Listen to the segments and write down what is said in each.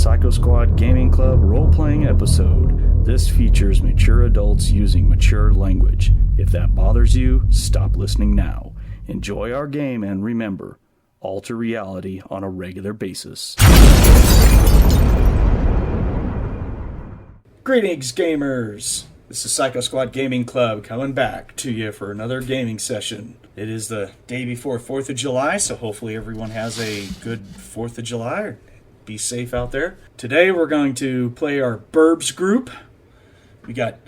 Psycho Squad Gaming Club role-playing episode. This features mature adults using mature language. If that bothers you, stop listening now. Enjoy our game and remember, alter reality on a regular basis. Greetings, gamers! This is Psycho Squad Gaming Club coming back to you for another gaming session. It is the day before 4th of July, so hopefully everyone has a good 4th of July. Be safe out there. Today we're going to play our Burbs group. We got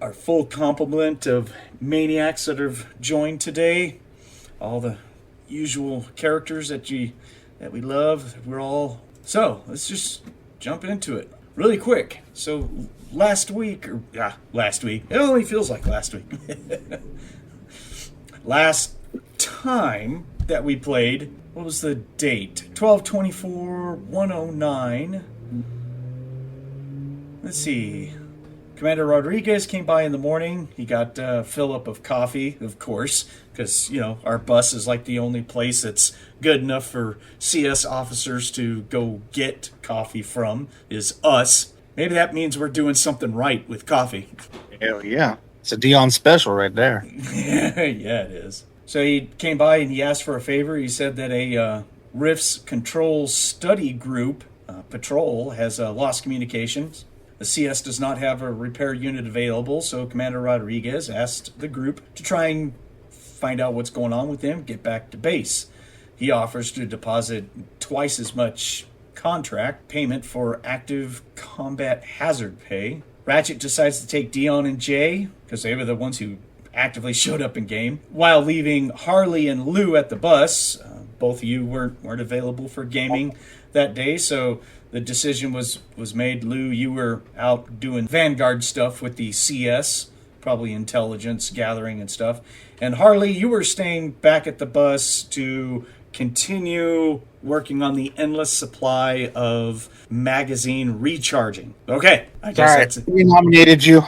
our full complement of maniacs that have joined today. All the usual characters that we love. So let's just jump into it really quick. So last week, it only feels like last week. Last time that we played, what was the date? 12/24/109. Let's see. Commander Rodriguez came by in the morning. He got a fill-up of coffee, of course, because, our bus is like the only place that's good enough for CS officers to go get coffee from, is us. Maybe that means we're doing something right with coffee. Hell yeah. It's a Dion special right there. Yeah, it is. So he came by and he asked for a favor. He said that a RIFTS control study group patrol has lost communications. The CS does not have a repair unit available, so Commander Rodriguez asked the group to try and find out what's going on with them, get back to base. He offers to deposit twice as much contract payment for active combat hazard pay. Ratchet decides to take Dion and Jay, because they were the ones who actively showed up in game, while leaving Harley and Lou at the bus. Both of you weren't available for gaming that day, so the decision was made. Lou, you were out doing Vanguard stuff with the CS, probably intelligence gathering and stuff. And Harley, you were staying back at the bus to continue working on the endless supply of magazine recharging. Okay, I guess that's it. We nominated you.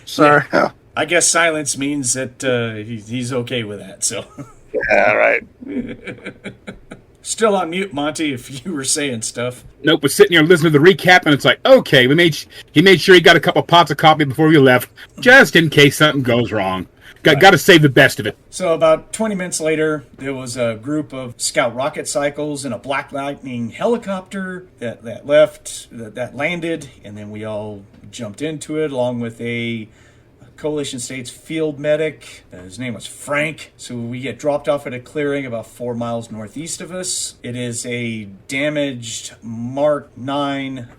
Sorry. Yeah. I guess silence means that he's okay with that, so. Yeah, right. Still on mute, Monte, if you were saying stuff. Nope, we're sitting here listening to the recap, and it's like, okay, he made sure he got a couple pots of coffee before we left, just in case something goes wrong. Got to save the best of it. So about 20 minutes later, there was a group of scout rocket cycles and a Black Lightning helicopter that landed, and then we all jumped into it along with a Coalition States field medic. His name was Frank. So we get dropped off at a clearing about 4 miles northeast of us. It is a damaged Mark 9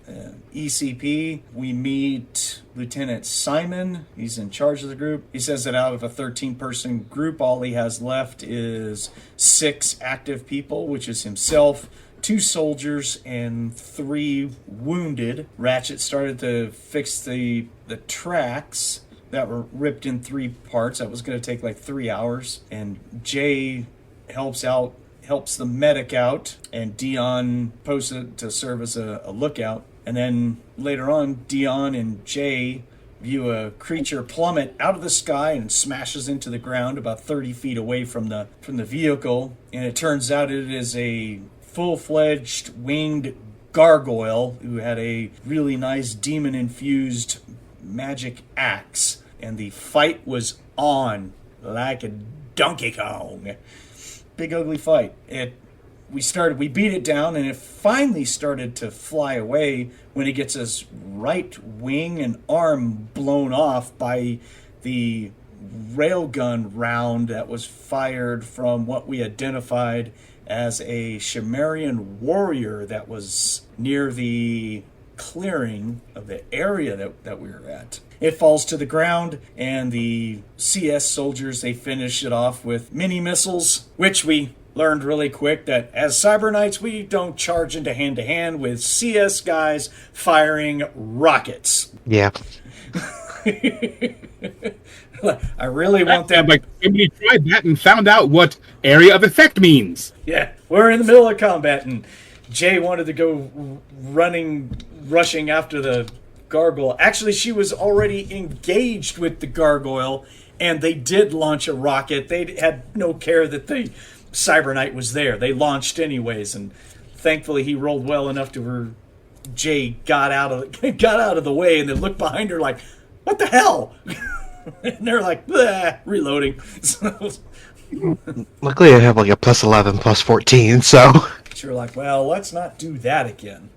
ECP. We meet Lieutenant Simon. He's in charge of the group. He says that out of a 13-person group, all he has left is 6 active people, which is himself, 2 soldiers, and 3 wounded. Ratchet started to fix the tracks that were ripped in 3 parts. That was going to take like 3 hours. And Jay helps the medic out, and Dion posted to serve as a lookout. And then later on, Dion and Jay view a creature plummet out of the sky and smashes into the ground about 30 feet away from the vehicle. And it turns out it is a full-fledged winged gargoyle who had a really nice demon-infused magic axe, and the fight was on like a Donkey Kong. Big ugly fight. We beat it down, and it finally started to fly away when it gets his right wing and arm blown off by the railgun round that was fired from what we identified as a Sumerian warrior that was near the clearing of the area that we were at. It falls to the ground, and the CS soldiers, they finish it off with mini missiles, which we learned really quick that as Cyber Knights, we don't charge into hand-to-hand with CS guys firing rockets. Yeah. I really want that. Like somebody tried that and found out what area of effect means. Yeah, we're in the middle of combat, and Jay wanted to go rushing after the gargoyle. Actually, she was already engaged with the gargoyle, and they did launch a rocket. They had no care that the Cyber Knight was there. They launched anyways, and thankfully he rolled well enough to Jay got out of the way and then looked behind her like, what the hell? And they're like, reloading. So Luckily, I have like a +11, +14, so. you're like, well, let's not do that again.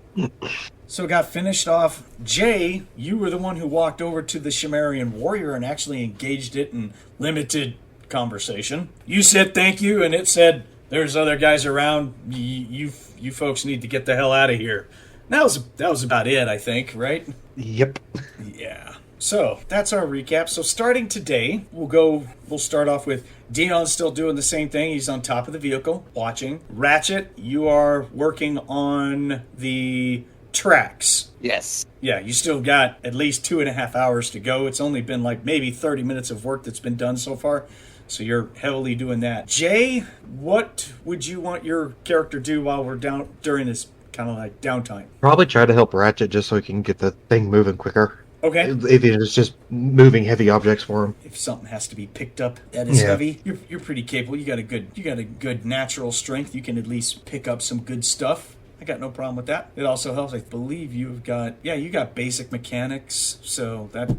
So it got finished off. Jay, you were the one who walked over to the Shimerian warrior and actually engaged it in limited conversation. You said thank you, and it said, there's other guys around. You folks need to get the hell out of here. That was about it, I think, right? Yep. Yeah. So that's our recap. So starting today, we'll start off with Dion still doing the same thing. He's on top of the vehicle, watching. Ratchet, you are working on the tracks. Yes. Yeah, you still got at least 2.5 hours to go. It's only been like maybe 30 minutes of work that's been done so far. So you're heavily doing that. Jay, what would you want your character do while we're down during this kind of like downtime? Probably try to help Ratchet just so he can get the thing moving quicker. Okay. If it's just moving heavy objects for him. If something has to be picked up that is Yeah. heavy, you're pretty capable. You got a good natural strength. You can at least pick up some good stuff. I got no problem with that. It also helps. I believe you got basic mechanics, so that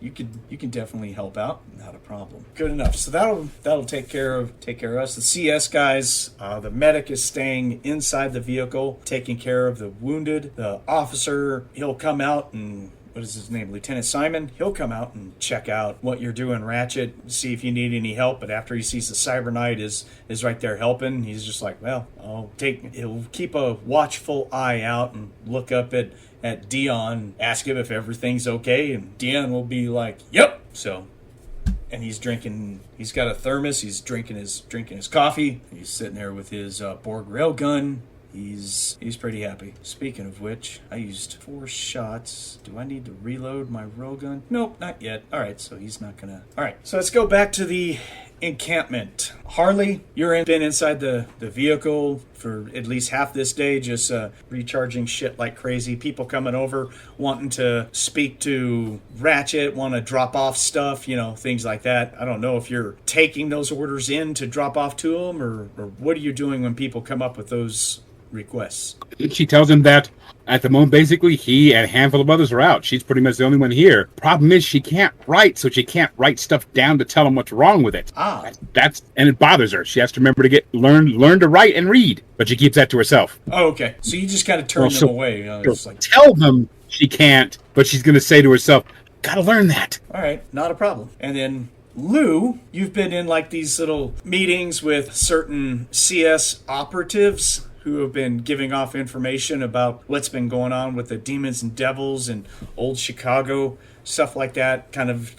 you can definitely help out. Not a problem. Good enough. So that'll take care of us. The CS guys, the medic is staying inside the vehicle, taking care of the wounded. The officer, he'll come out and. What is his name? Lieutenant Simon. He'll come out and check out what you're doing, Ratchet, see if you need any help. But after he sees the Cyber Knight is right there helping, he's just like, well, he'll keep a watchful eye out and look up at Dion, ask him if everything's okay, and Dion will be like, yep. So, and he's got a thermos, he's drinking his coffee, he's sitting there with his Borg railgun. He's pretty happy. Speaking of which, I used 4 shots. Do I need to reload my railgun? Nope, not yet. Alright, so he's not gonna... Alright, so let's go back to the encampment. Harley, been inside the vehicle for at least half this day, just recharging shit like crazy. People coming over, wanting to speak to Ratchet, want to drop off stuff, things like that. I don't know if you're taking those orders in to drop off to them, or what are you doing when people come up with those requests? She tells him that at the moment, basically, he and a handful of others are out. She's pretty much the only one here. Problem is, she can't write, so she can't write stuff down to tell him what's wrong with it. And it bothers her. She has to remember to learn to write and read, but she keeps that to herself. Oh, okay. So you just kind of turn them away. It's like, tell them she can't, but she's going to say to herself, "Gotta learn that." All right, not a problem. And then Lou, you've been in like these little meetings with certain CS operatives who have been giving off information about what's been going on with the demons and devils and old Chicago, stuff like that, kind of,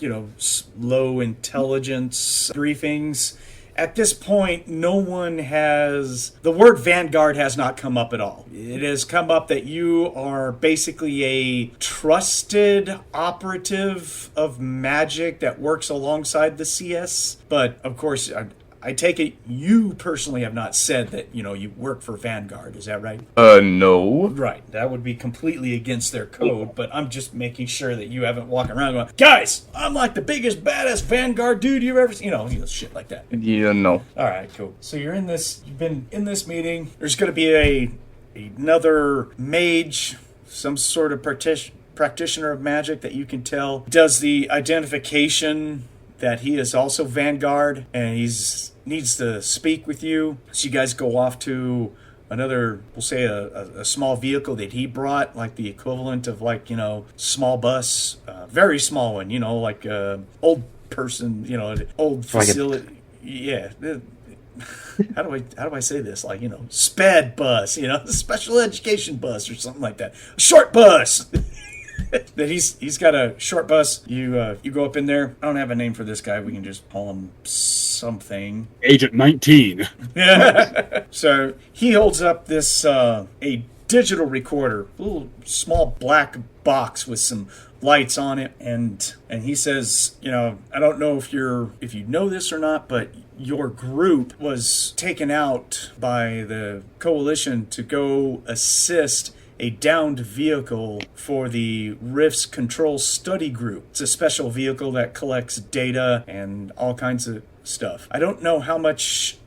low intelligence briefings. At this point, no one the word Vanguard has not come up at all. It has come up that you are basically a trusted operative of magic that works alongside the CS. But, of course, I take it you personally have not said that, you work for Vanguard. Is that right? No. Right. That would be completely against their code, but I'm just making sure that you haven't walking around going, guys, I'm like the biggest, baddest Vanguard dude you've ever seen. Shit like that. Yeah, no. All right, cool. So you've been in this meeting. There's going to be another mage, some sort of practitioner of magic that you can tell does the identification that he is also Vanguard, and needs to speak with you. So you guys go off to another, we'll say a small vehicle that he brought, like the equivalent of small bus, very small one, like old person, old facility. Yeah. How do I say this? Like, SPED bus, special education bus or something like that. A short bus. That he's got a short bus. You go up in there. I don't have a name for this guy. We can just call him something. Agent 19. So he holds up this a digital recorder, a little small black box with some lights on it, and he says, I don't know if you know this or not, but your group was taken out by the coalition to go assist a downed vehicle for the RIFTS Control Study Group. It's a special vehicle that collects data and all kinds of stuff. I don't know how much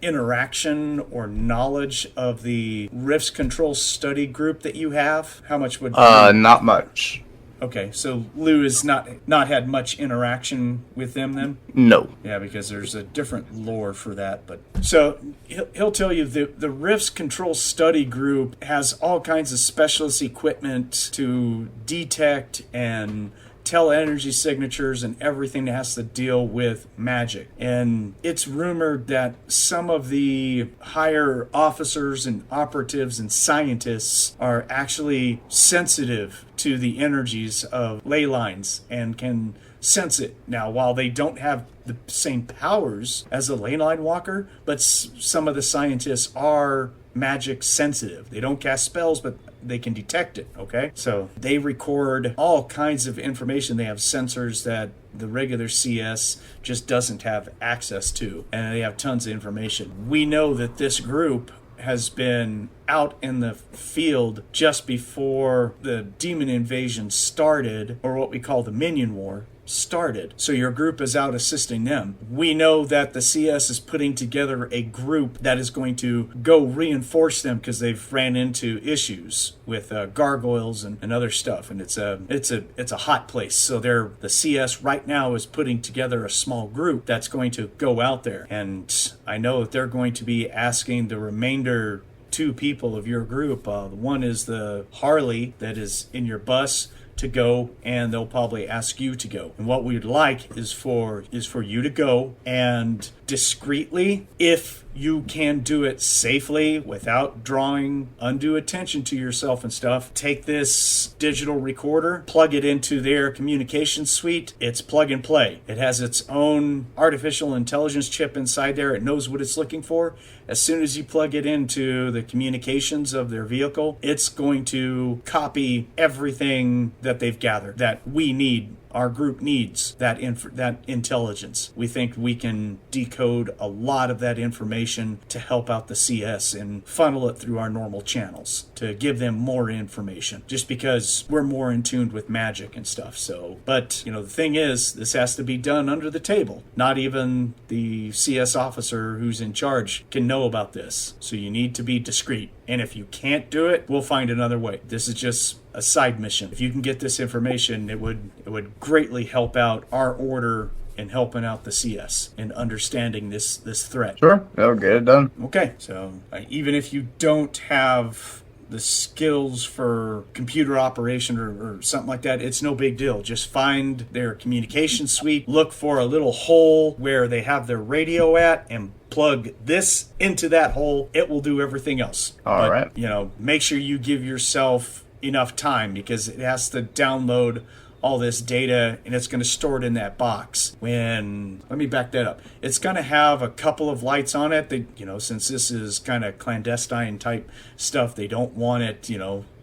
interaction or knowledge of the RIFTS control study group that you have? How much would... Not much. Okay, so Lou has not had much interaction with them then? No. Yeah, because there's a different lore for that. But so he'll tell you the RIFTS control study group has all kinds of specialist equipment to detect and tell energy signatures and everything that has to deal with magic. And it's rumored that some of the higher officers and operatives and scientists are actually sensitive to the energies of ley lines and can sense it. Now, while they don't have the same powers as a ley line walker, but some of the scientists are magic sensitive. They don't cast spells, but they can detect it, okay? So they record all kinds of information. They have sensors that the regular CS just doesn't have access to, and they have tons of information. We know that this group has been out in the field just before the demon invasion started, or what we call the Minion War started. So your group is out assisting them. We know that the CS is putting together a group that is going to go reinforce them because they've ran into issues with gargoyles and other stuff, and it's a hot place. So the CS right now is putting together a small group that's going to go out there, and I know that they're going to be asking the remainder 2 people of your group. One is the Harley that is in your bus to go, and they'll probably ask you to go. And what we'd like is for you to go and discreetly, if you can do it safely without drawing undue attention to yourself and stuff, take this digital recorder, plug it into their communication suite. It's plug and play. It has its own artificial intelligence chip inside there. It knows what it's looking for. As soon as you plug it into the communications of their vehicle, it's going to copy everything that they've gathered that we need. Our group needs that intelligence. We think we can decode a lot of that information to help out the CS and funnel it through our normal channels to give them more information, just because we're more in tune with magic and stuff. So, but the thing is, this has to be done under the table. Not even the CS officer who's in charge can know about this. So you need to be discreet. And if you can't do it, we'll find another way. This is just a side mission. If you can get this information, it would greatly help out our order in helping out the CS in understanding this threat. Sure, that'll get it done. Okay, so even if you don't have the skills for computer operation or something like that, it's no big deal. Just find their communication suite, look for a little hole where they have their radio at, and plug this into that hole. It will do everything else. All right. Make sure you give yourself enough time, because it has to download all this data and it's going to store it in that box. Let me back that up. It's going to have a couple of lights on it. Since this is kind of clandestine type stuff, they don't want it,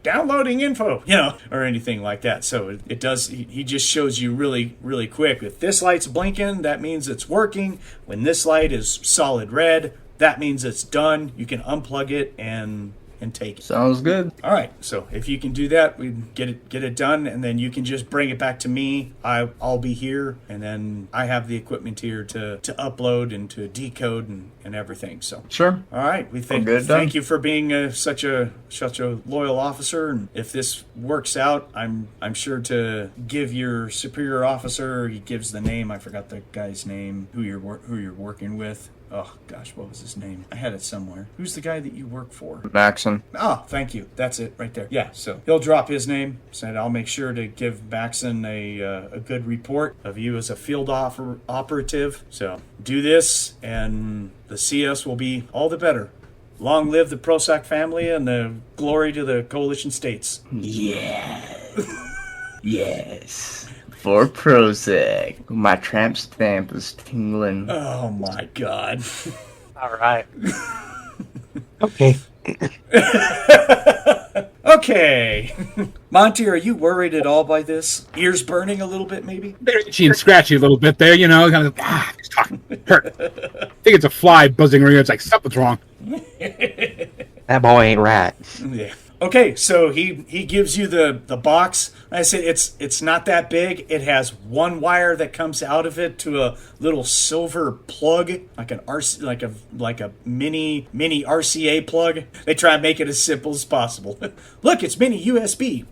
downloading info, or anything like that. So it does, he just shows you really, really quick. If this light's blinking, that means it's working. When this light is solid red, that means it's done. You can unplug it and take it. Sounds good. All right, so if you can do that, we get it done, and then you can just bring it back to me. I'll be here, and then I have the equipment here to upload and to decode and everything. So sure. All right, we thank you for being such a loyal officer. And if this works out, I'm sure to give your superior officer. He gives the name. I forgot the guy's name. Who you're working with. Oh, gosh, what was his name? I had it somewhere. Who's the guy that you work for? Maxon. Oh, thank you. That's it right there. Yeah, so he'll drop his name. Said I'll make sure to give Maxon a good report of you as a field operative. So do this, and the CS will be all the better. Long live the Prosac family, and the glory to the coalition states. Yeah. Yes. For Prozac. My tramp stamp is tingling. Oh my god. All right. Okay. Okay. Monte, are you worried at all by this? Ears burning a little bit, maybe? They're itchy and scratchy a little bit there, kind of, it's talking, hurt. I think it's a fly buzzing around. It's like, something's wrong. That boy ain't right. Yeah. Okay, so he gives you the box. I said it's not that big. It has one wire that comes out of it to a little silver plug, like an like a mini RCA plug. They try and make it as simple as possible. Look, it's mini USB.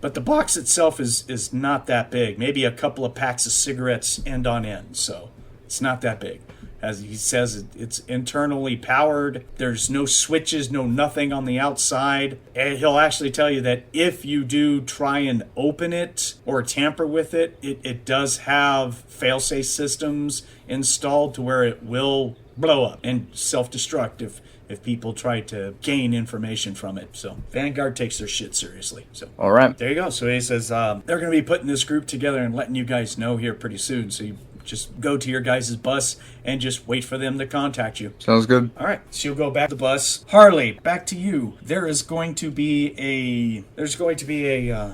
But the box itself is not that big. Maybe a couple of packs of cigarettes end on end. So it's not that big. As he says, it's internally powered. There's no switches, no nothing on the outside. And he'll actually tell you that if you do try and open it or tamper with it, it does have fail-safe systems installed to where it will blow up and self-destruct if people try to gain information from it. So Vanguard takes their shit seriously. So All right. there you go. So he says they're going to be putting this group together and letting you guys know here pretty soon. So you just go to your guys' bus and just wait for them to contact you. Sounds good. All right, so you'll go back to the bus. Harley, back to you. There's going to be a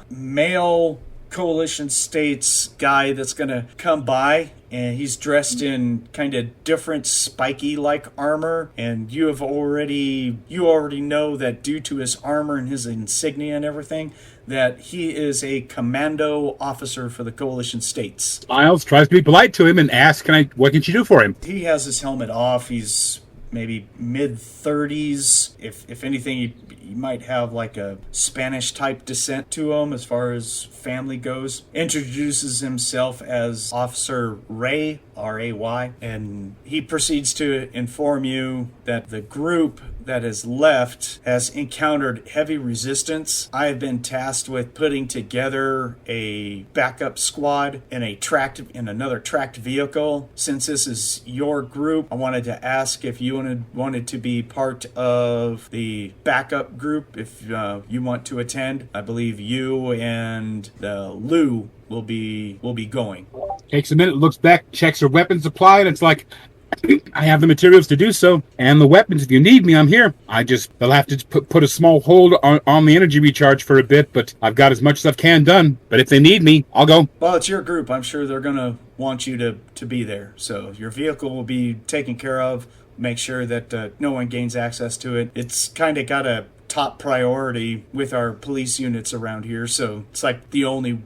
male coalition states guy that's going to come by, and he's dressed in kind of different spiky like armor, and you already know that due to his armor and his insignia and everything that he is a commando officer for the coalition states. Miles tries to be polite to him and asks, what can you do for him? He has his helmet off. He's maybe mid-30s. If anything, he might have like a Spanish-type descent to him as far as family goes. Introduces himself as Officer Ray, R-A-Y, and he proceeds to inform you that the group that has left has encountered heavy resistance. I have been tasked with putting together a backup squad in another tracked vehicle. Since this is your group, I wanted to ask if you wanted to be part of the backup group if you want to attend. I believe you and Lou will be going. Takes a minute, looks back, checks her weapon supply, and it's like, I have the materials to do so, and the weapons. If you need me, I'm here. They'll have to put a small hold on the energy recharge for a bit, but I've got as much as I can done. But if they need me, I'll go. Well, it's your group. I'm sure they're going to want you to be there. So your vehicle will be taken care of. Make sure that no one gains access to it. It's kind of got a top priority with our police units around here, so it's like the only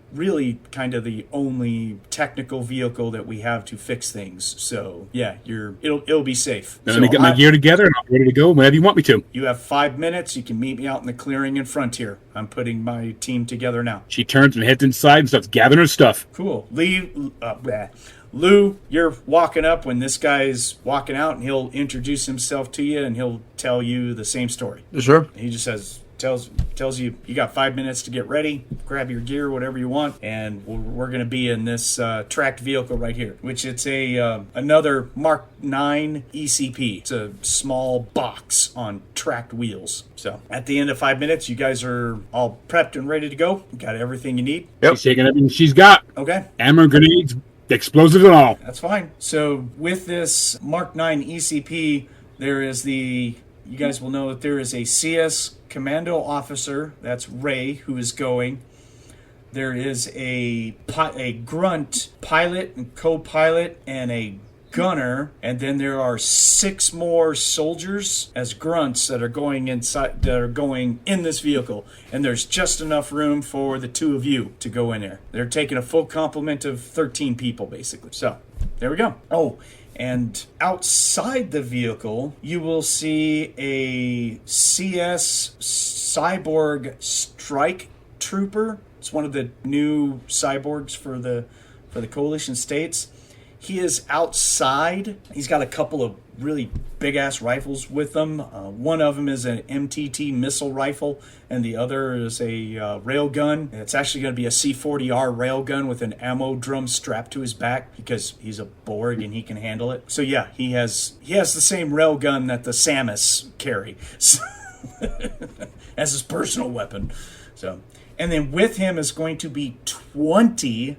technical vehicle that we have to fix things. So yeah, it'll be safe. Then I get my gear together and I'm ready to go whenever you want me to. You have 5 minutes. You can meet me out in the clearing in front here. I'm putting my team together now. She turns and heads inside and starts gathering her stuff. Cool. Lou, you're walking up when this guy's walking out, and he'll introduce himself to you, and he'll tell you the same story. Sure. He just tells you got 5 minutes to get ready, grab your gear, whatever you want, and we're going to be in this tracked vehicle right here, which it's another Mark 9 ECP. It's a small box on tracked wheels. So at the end of 5 minutes, you guys are all prepped and ready to go. You got everything you need. Yep. She's taking everything she's got. Okay. Ammo, grenades, explosives and all. That's fine. So with this Mark 9 ECP, you guys will know that there is a CS commando officer, that's Ray, who is going. There is a grunt pilot and co-pilot and a gunner, and then there are 6 more soldiers as grunts that are going in this vehicle, and there's just enough room for the 2 of you to go in there. They're taking a full complement of 13 people basically. So there we go. Oh, and outside the vehicle, you will see a CS cyborg strike trooper. It's one of the new cyborgs for the coalition states. He is outside. He's got a couple of really big-ass rifles with him. One of them is an MTT missile rifle, and the other is a railgun. It's actually going to be a C-40R railgun with an ammo drum strapped to his back because he's a Borg and he can handle it. So yeah, he has the same railgun that the Samus carry as his personal weapon. So, and then with him is going to be 20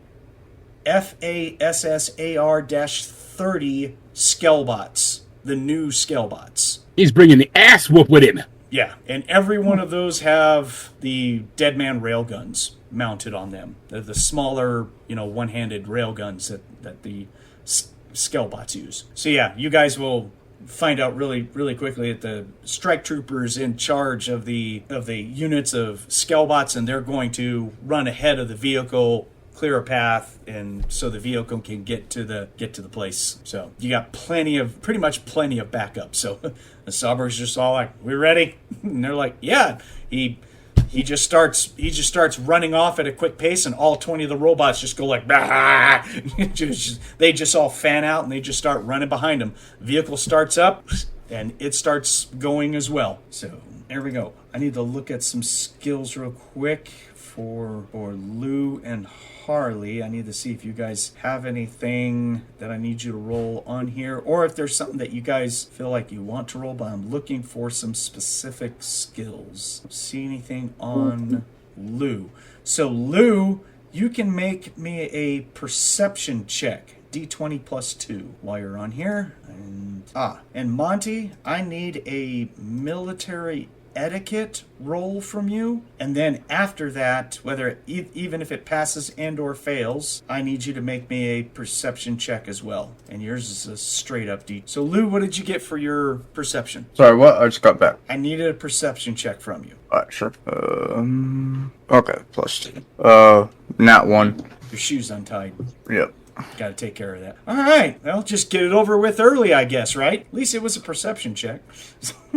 FASSAR-30 Skellbots, the new Skellbots. He's bringing the ass whoop with him. Yeah, and every one of those have the Deadman railguns mounted on them. They're the smaller, one-handed railguns that the Skellbots use. So yeah, you guys will find out really quickly that the strike troopers in charge of the units of Skellbots, and they're going to run ahead of the vehicle, clear a path, and so the vehicle can get to the place. So you got pretty much plenty of backup. So the Sawbur's just all like, "We ready?" And they're like, "Yeah." He just starts running off at a quick pace, and all 20 of the robots just go like, bah! They just all fan out, and they just start running behind him. Vehicle starts up, and it starts going as well. So there we go. I need to look at some skills real quick for Lou and Harley. I need to see if you guys have anything that I need you to roll on here, or if there's something that you guys feel like you want to roll, but I'm looking for some specific skills. See anything on Lou? So Lou, you can make me a perception check. D20 plus 2 while you're on here. And Monte, I need a military etiquette roll from you, and then after that, whether even if it passes and or fails, I need you to make me a perception check as well, and yours is a straight up D. So Lou, what did you get for your perception? Sorry, what? I just got back. I needed a perception check from you. Alright, sure. Okay, plus 2. Nat 1. Your shoe's untied. Yep. Got to take care of that. All right, well, just get it over with early, I guess, right? At least it was a perception check.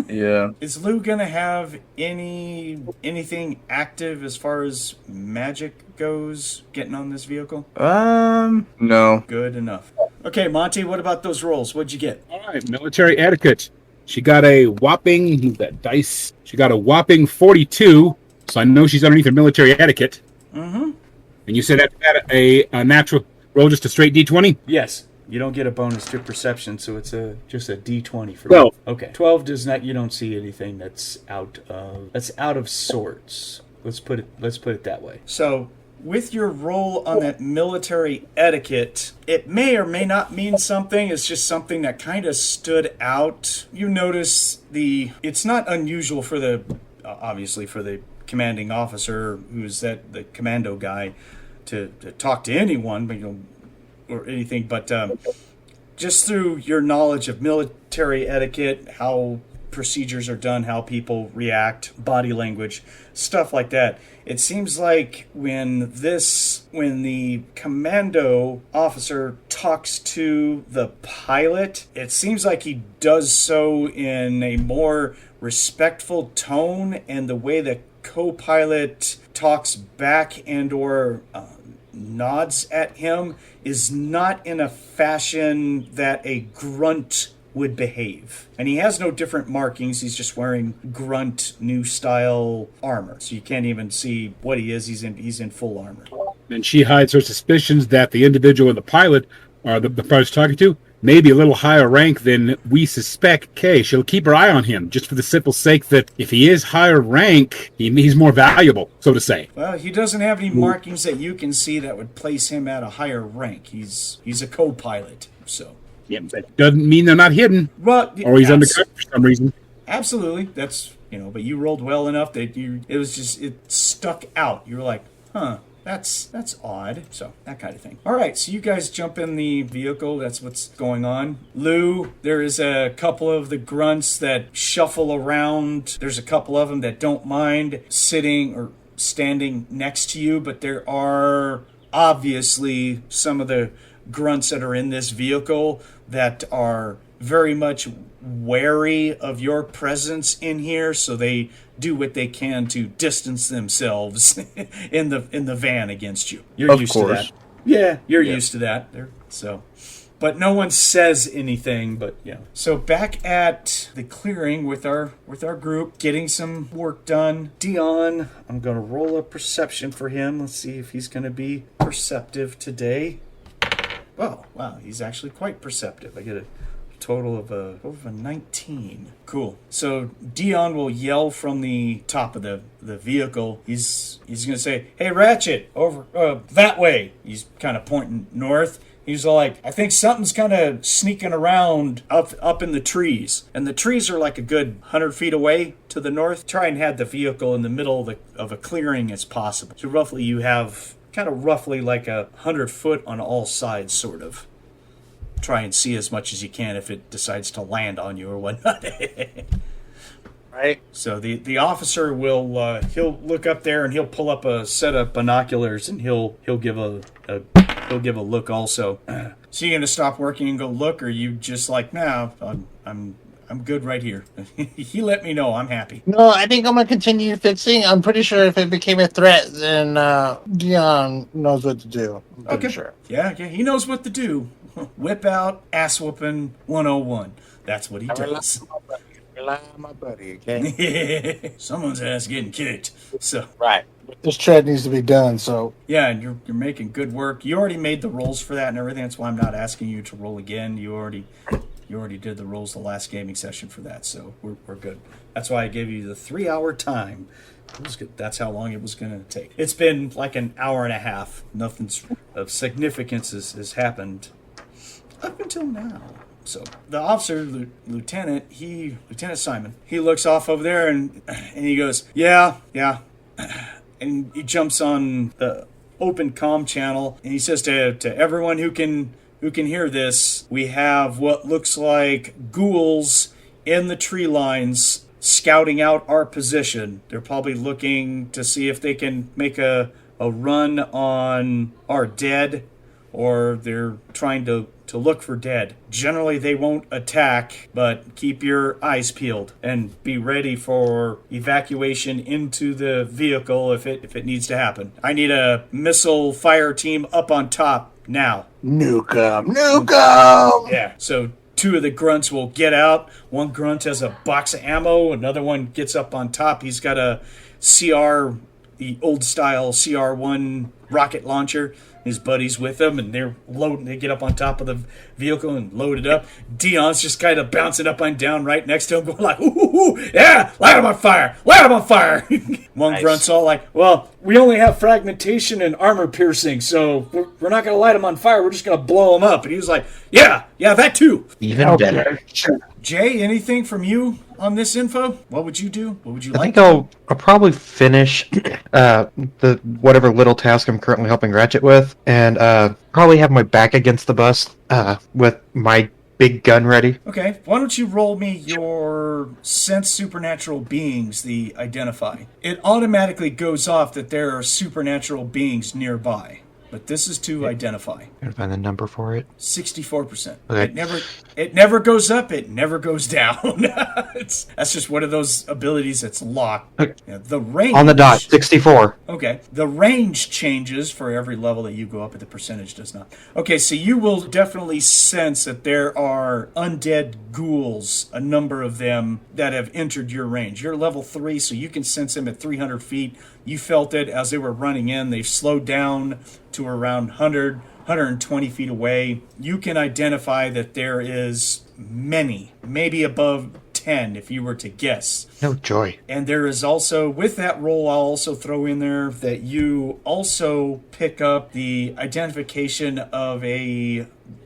Yeah. Is Lou gonna have anything active as far as magic goes getting on this vehicle? No. Good enough. Okay, Monte, what about those rolls? What'd you get? All right, military etiquette. She got a whopping, that dice, she got a whopping 42, so I know she's underneath her military etiquette. Mm-hmm. And you said that a natural roll, just a straight D20? Yes. You don't get a bonus to perception, so it's just a D20 for 12. me. Okay. 12 does not. You don't see anything that's out of sorts. Let's put it that way. So with your roll on that military etiquette, it may or may not mean something. It's just something that kind of stood out. You notice it's not unusual for obviously for the commanding officer, who's the commando guy, to talk to anyone, but or anything, but just through your knowledge of military etiquette, how procedures are done, how people react, body language, stuff like that. It seems like when the commando officer talks to the pilot, it seems like he does so in a more respectful tone, and the way the co-pilot talks back and or nods at him is not in a fashion that a grunt would behave. And he has no different markings. He's just wearing grunt new style armor, so you can't even see what he is. He's in full armor. And she hides her suspicions that the individual and the pilot, or the pilot's talking to, may be a little higher rank than we suspect. Okay, she'll keep her eye on him, just for the simple sake that if he is higher rank, he's more valuable, so to say. Well, he doesn't have any markings that you can see that would place him at a higher rank. He's a co-pilot, so. Yeah, that doesn't mean they're not hidden. Well, or he's undercover for some reason. Absolutely, that's but you rolled well enough that it stuck out. You were like, huh. That's odd. So, that kind of thing. All right, so you guys jump in the vehicle. That's what's going on. Lou, there is a couple of the grunts that shuffle around. There's a couple of them that don't mind sitting or standing next to you, but there are obviously some of the grunts that are in this vehicle that are very much wary of your presence in here, so they do what they can to distance themselves in the van against you. You're used to that. Yeah, you're used to that. But no one says anything. But yeah. So back at the clearing with our group, getting some work done. Dion, I'm gonna roll a perception for him. Let's see if he's gonna be perceptive today. Oh, wow, he's actually quite perceptive. I get a total of a 19. Cool. So Dion will yell from the top of the vehicle. He's gonna say, "Hey, Ratchet, over that way." He's kind of pointing north. He's like, "I think something's kind of sneaking around up in the trees." And the trees are like a good 100 feet away to the north. Try and have the vehicle in the middle of a clearing as possible. So roughly you have kind of roughly like 100 foot on all sides, sort of. try and see as much as you can if it decides to land on you or whatnot. Right. So the officer will he'll look up there and he'll pull up a set of binoculars and he'll give a look also. So you're gonna stop working and go look, or you just like, nah, I'm good right here. He let me know I'm happy. No, I think I'm gonna continue fixing. I'm pretty sure if it became a threat, then Dion knows what to do. I'm pretty sure. Yeah, he knows what to do. Whip out ass whooping 101. That's what he does. Rely on my buddy, okay? Someone's ass getting kicked. So Right. This tread needs to be done, so. yeah, and you're making good work. You already made the rolls for that and everything. That's why I'm not asking you to roll again. You already did the rolls the last gaming session for that, so we're good. That's why I gave you the 3-hour time. It was good. That's how long it was going to take. It's been like an hour and a half. Nothing of significance has happened up until now. So the officer, Lieutenant Simon, he looks off over there and he goes, yeah. And he jumps on the open comm channel and he says to everyone who can hear this, we have what looks like ghouls in the tree lines scouting out our position. They're probably looking to see if they can make a run on our dead, or they're trying to look for dead. Generally, they won't attack, but keep your eyes peeled and be ready for evacuation into the vehicle if it needs to happen. I need a missile fire team up on top now. Nuke 'em! Yeah, so 2 of the grunts will get out. One grunt has a box of ammo. Another one gets up on top. He's got a the old style CR1 rocket launcher. His buddies with him, and they're loading. They get up on top of the vehicle and load it up. Dion's just kind of bouncing up and down right next to him, going like, ooh, yeah, light him on fire. One grunt's all like, well, we only have fragmentation and armor piercing, so we're not going to light him on fire. We're just going to blow him up. And he was like, yeah, that too. Even better. Jay, anything from you on this info? What would you do? What would you I like? think I'll probably finish the whatever little task I'm currently helping Ratchet with, and probably have my back against the bus with my big gun ready. Okay, why don't you roll me your sense supernatural beings, the identify. It automatically goes off that there are supernatural beings nearby, but this is to identify. Gotta find the number for it. 64%. Okay. It never goes up, it never goes down. That's just one of those abilities that's locked. Okay. Yeah, the range On the dot, 64. Okay. The range changes for every level that you go up, but the percentage does not. Okay, so you will definitely sense that there are undead ghouls, a number of them, that have entered your range. You're level 3, so you can sense them at 300 feet. You felt it as they were running in. They've slowed down to around 120 feet away. You can identify that there is many, maybe above 10 if you were to guess. No joy. And there is also, with that roll, I'll also throw in there that you also pick up the identification of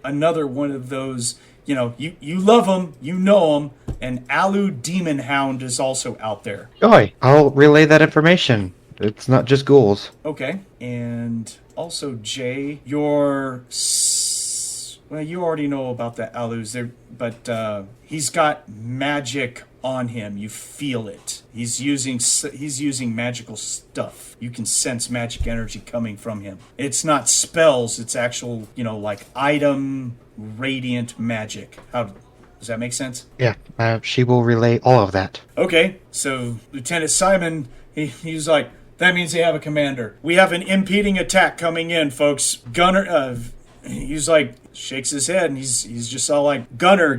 another one of those, you love them, you know them, and Alu Demon Hound is also out there. Joy. I'll relay that information. It's not just ghouls. Okay, and also Jay, you already know about the Alus there, but he's got magic on him. You feel it. He's using magical stuff. You can sense magic energy coming from him. It's not spells. It's actual, like item radiant magic. Does that make sense? Yeah, she will relay all of that. Okay, so Lieutenant Simon, he's like, that means they have a commander. We have an impeding attack coming in, folks. Gunner, he's like, shakes his head, and he's just all like, Gunner,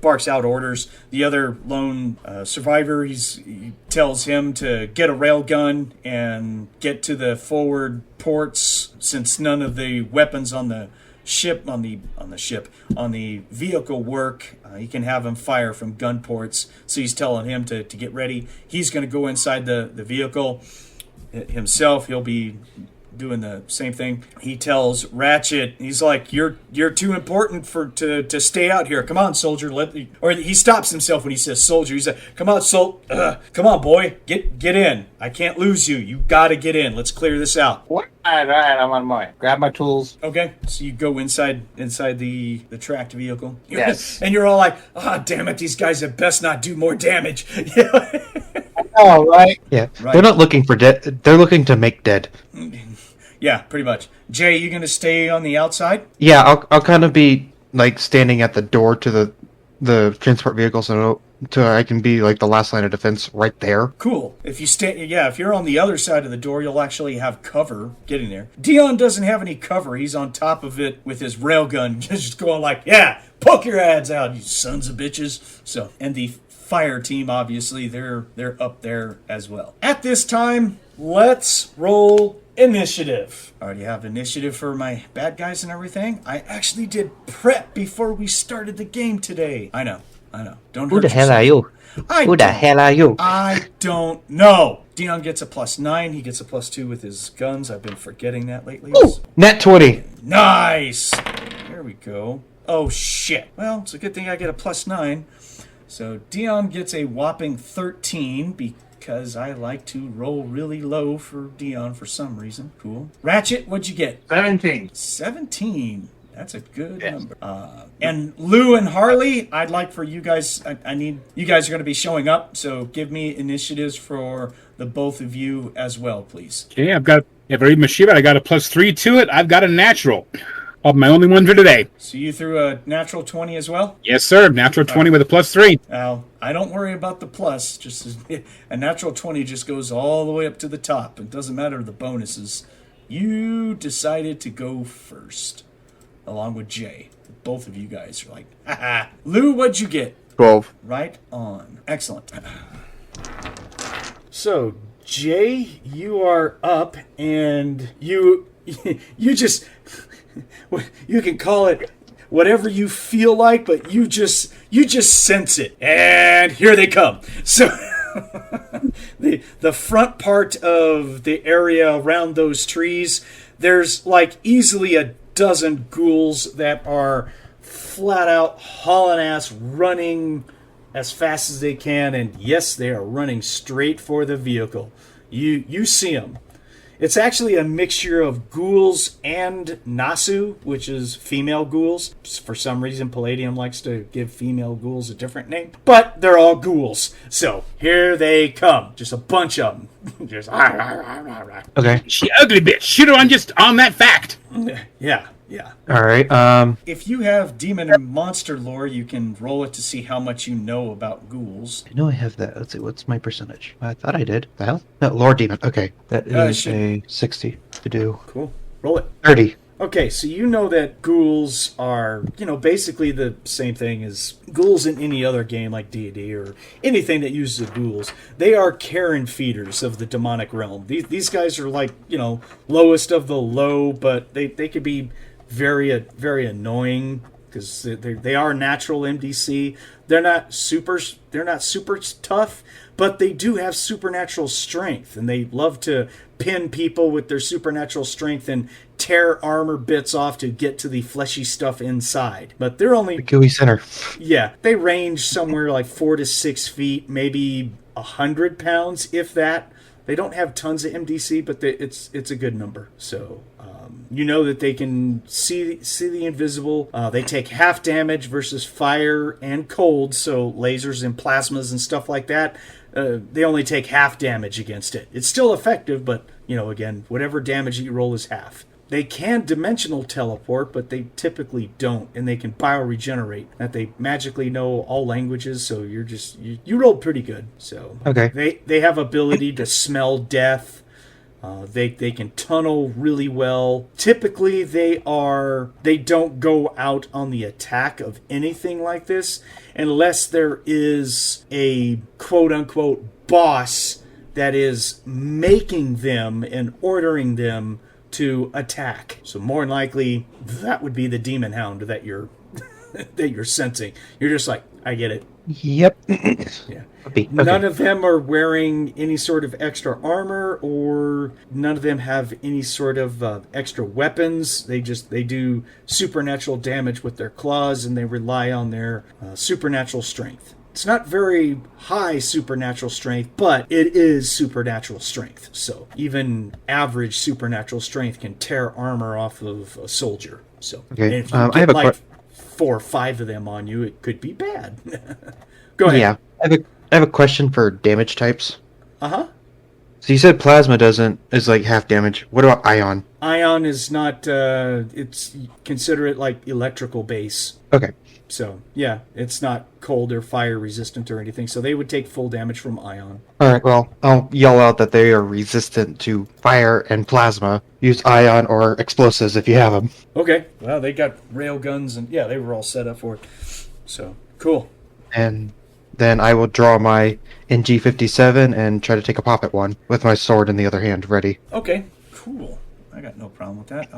barks out orders. The other lone survivor, he tells him to get a railgun and get to the forward ports, since none of the weapons on the vehicle work. He can have him fire from gun ports, so he's telling him to get ready. He's going to go inside the vehicle himself. He'll be doing the same thing. He tells Ratchet, he's like, "You're too important to stay out here. Come on, soldier." Or he stops himself when he says soldier. He's like, "Come on, come on, boy, get in. I can't lose you. You gotta get in. Let's clear this out." All right, I'm on my way. Grab my tools. Okay, so you go inside the tracked vehicle. Yes. And you're all like, "Ah, damn it, these guys had best not do more damage." Oh, right. Yeah, Right. they're not looking for dead. They're looking to make dead. Yeah, pretty much. Jay, you gonna stay on the outside? Yeah, I'll kind of be like standing at the door to the transport vehicle, so I can be like the last line of defense right there. Cool. If you're on the other side of the door, you'll actually have cover getting there. Dion doesn't have any cover. He's on top of it with his railgun, just going like, "Yeah, poke your ads out, you sons of bitches." So, and the fire team, obviously, they're up there as well. At this time, let's roll initiative. I already have initiative for my bad guys and everything. I actually did prep before we started the game today. I know. Don't hurt Who the hell yourself. are you? Who the hell are you? I don't know. Dion gets a +9. He gets a +2 with his guns. I've been forgetting that lately. Ooh, net 20. Nice. There we go. Oh, shit. Well, it's a good thing I get a +9. So Dion gets a whopping 13 because I like to roll really low for Dion for some reason. Cool. Ratchet, what'd you get? 17. 17. That's a good number. And Lou and Harley, I'd like for you guys, I need, you guys are going to be showing up, so give me initiatives for the both of you as well, please. Okay, if I read my sheet, I got a +3 to it. I've got a natural. Of my only one for today. So you threw a natural 20 as well? Yes, sir. Natural 20 with a +3. Now, I don't worry about the plus. Just a natural 20 just goes all the way up to the top. It doesn't matter the bonuses. You decided to go first, along with Jay. Both of you guys are like, haha. Lou, what'd you get? 12. Right on. Excellent. So, Jay, you are up, and you just... You can call it whatever you feel like, but you just sense it. And here they come. So the front part of the area around those trees, there's like easily a dozen ghouls that are flat out hauling ass, running as fast as they can, and yes, they are running straight for the vehicle. You see them. It's actually a mixture of ghouls and Nasu, which is female ghouls. For some reason, Palladium likes to give female ghouls a different name. But they're all ghouls. So, here they come. Just a bunch of them. Just... Okay. She ugly bitch. Shoot her on that fact. Yeah. All right. If you have demon and monster lore, you can roll it to see how much you know about ghouls. I know I have that. Let's see. What's my percentage? I thought I did. The hell? No, Lord Demon. Okay. That is a 60 to do. Cool. Roll it. 30. Okay, so you know that ghouls are, basically the same thing as ghouls in any other game like D&D or anything that uses ghouls. They are Karen feeders of the demonic realm. These guys are like, lowest of the low, but they could be very, very annoying because they are natural MDC. They're not super tough, but they do have supernatural strength, and they love to pin people with their supernatural strength and tear armor bits off to get to the fleshy stuff inside. But they're only... The gooey center. Yeah, they range somewhere like 4 to 6 feet, maybe 100 pounds, if that. They don't have tons of MDC, but it's a good number. So... you know that they can see the invisible. They take half damage versus fire and cold, so lasers and plasmas and stuff like that. They only take half damage against it. It's still effective, but, again, whatever damage you roll is half. They can dimensional teleport, but they typically don't, and they can bioregenerate. That they magically know all languages, so you rolled pretty good. So okay. They have ability to smell death. They can tunnel really well. Typically, they don't go out on the attack of anything like this unless there is a quote-unquote boss that is making them and ordering them to attack. So more than likely, that would be the demon hound that you're that you're sensing. You're just like, I get it. Yep. Yeah. Okay. None of them are wearing any sort of extra armor, or none of them have any sort of extra weapons. They do supernatural damage with their claws, and they rely on their supernatural strength. It's not very high supernatural strength, but it is supernatural strength. So even average supernatural strength can tear armor off of a soldier. So Okay. and if you I get have a like 4 or 5 of them on you, it could be bad. Go ahead. Yeah, I have a question for damage types. Uh-huh. So you said plasma is like half damage. What about ion? Ion is not, it's, consider it like electrical base. Okay. So, yeah, it's not cold or fire resistant or anything. So they would take full damage from ion. All right. Well, I'll yell out that they are resistant to fire and plasma. Use ion or explosives if you have them. Okay. Well, they got rail guns and, yeah, they were all set up for it. So, cool. And then I will draw my NG57 and try to take a pop at one with my sword in the other hand ready. Okay, cool. I got no problem with that.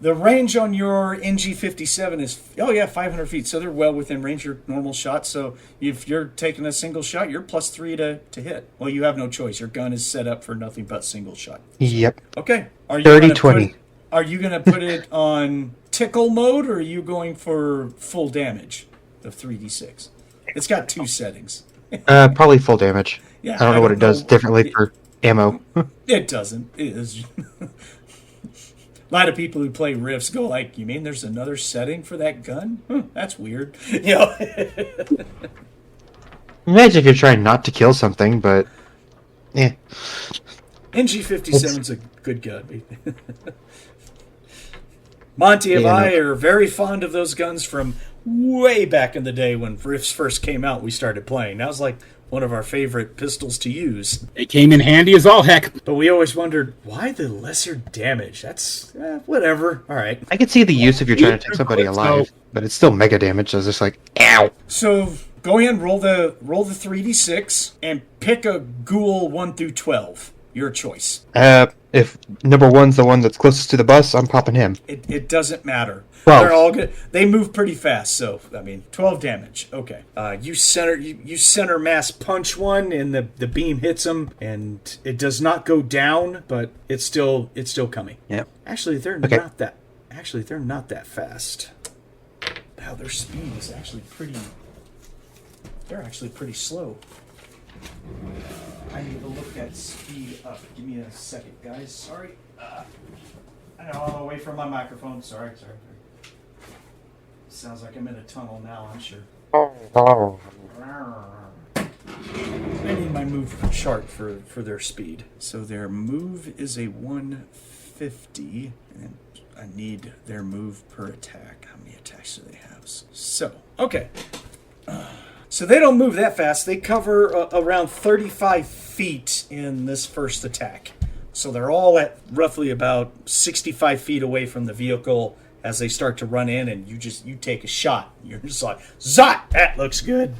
The range on your NG57 is, 500 feet. So they're well within range of your normal shot. So if you're taking a single shot, you're +3 to hit. Well, you have no choice. Your gun is set up for nothing but single shot. Yep. Okay. Are you 30-20. Are you going to put it on tickle mode, or are you going for full damage of 3d6? It's got 2 settings. Probably full damage. Yeah, I don't know what it does differently for ammo. It doesn't. It is. A lot of people who play Rifts go like, "You mean there's another setting for that gun? That's weird." You know. Imagine if you're trying not to kill something, but yeah. NG57's a good gun. Monte and I are very fond of those guns from way back in the day when Rifts first came out. We started playing. That was like one of our favorite pistols to use. It came in handy as all heck. But we always wondered, why the lesser damage? That's whatever. All right. I could see the use if you're trying to take somebody alive, but it's still mega damage. So it's just like, ow. So go ahead and roll the 3d6 and pick a ghoul 1 through 12. Your choice. If number 1's the one that's closest to the bus, I'm popping him. It doesn't matter. 12. They're all good. They move pretty fast, so 12 damage. Okay. You center mass punch one, and the beam hits him, and it does not go down, but it's still coming. Yep. Actually, they're Okay. not that fast. Wow, their speed is actually pretty. They're actually pretty slow. I need to look that speed up. Give me a second, guys. Sorry. I know I'm away from my microphone. Sorry. Sounds like I'm in a tunnel now, I'm sure. I need my move chart for their speed. So their move is a 150, and I need their move per attack. How many attacks do they have? So, okay. So they don't move that fast. They cover around 35 feet in this first attack. So they're all at roughly about 65 feet away from the vehicle as they start to run in, and you take a shot. You're just like, Zot! That looks good.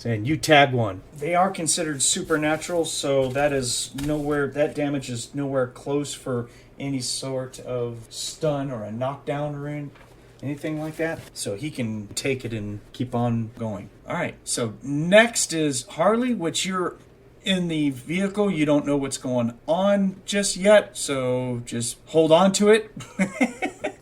And you tag one. They are considered supernatural, so that damage is nowhere close for any sort of stun or a knockdown or anything like that. So he can take it and keep on going. All right, so next is Harley, which you're in the vehicle. You don't know what's going on just yet, so just hold on to it.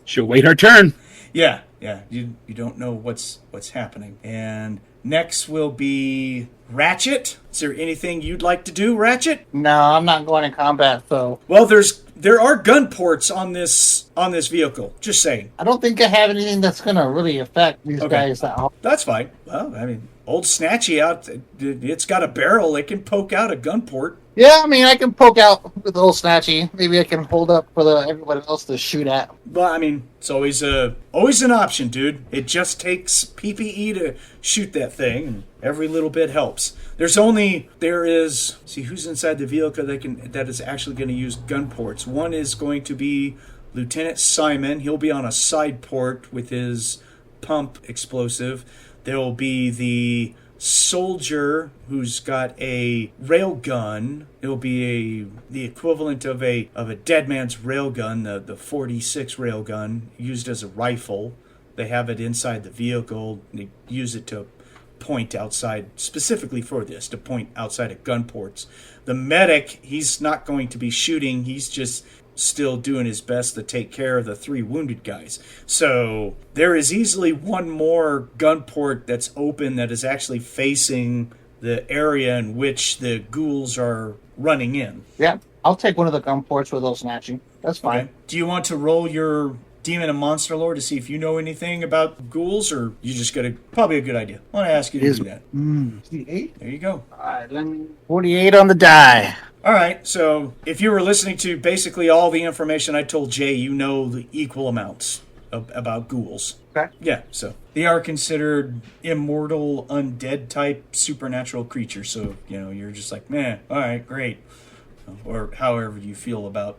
She'll wait her turn. Yeah. You don't know what's happening. And next will be Ratchet. Is there anything you'd like to do, Ratchet? No, I'm not going in combat, so. Well, there are gun ports on this vehicle. Just saying. I don't think I have anything that's going to really affect these guys that often. That's fine. Well, old Snatchy out, it's got a barrel. It can poke out a gun port. Yeah, I can poke out with a little Snatchy. Maybe I can hold up for everybody else to shoot at. But, it's always an option, dude. It just takes PPE to shoot that thing, and every little bit helps. See who's inside the vehicle that is actually going to use gun ports. One is going to be Lieutenant Simon. He'll be on a side port with his pump explosive. There will be the soldier who's got a rail gun. It'll be the equivalent of a dead man's rail gun, the 46 rail gun used as a rifle. They have it inside the vehicle. They use it to point outside, specifically for this, to point outside at gun ports. The medic, he's not going to be shooting. He's just still doing his best to take care of the 3 wounded guys. So there is easily one more gun port that's open that is actually facing the area in which the ghouls are running in. Yeah, I'll take one of the gun ports with those snatching. That's fine. Okay. Do you want to roll your Demon and Monster Lore to see if you know anything about ghouls, or you just got to... Probably a good idea. I want to ask you to do that. 8? There you go. All right, let me... 48 on the die. All right, so if you were listening to basically all the information I told Jay, you know the equal amounts about ghouls. Okay. Yeah, so they are considered immortal, undead type supernatural creatures. So, you're just like, man, all right, great. Or however you feel about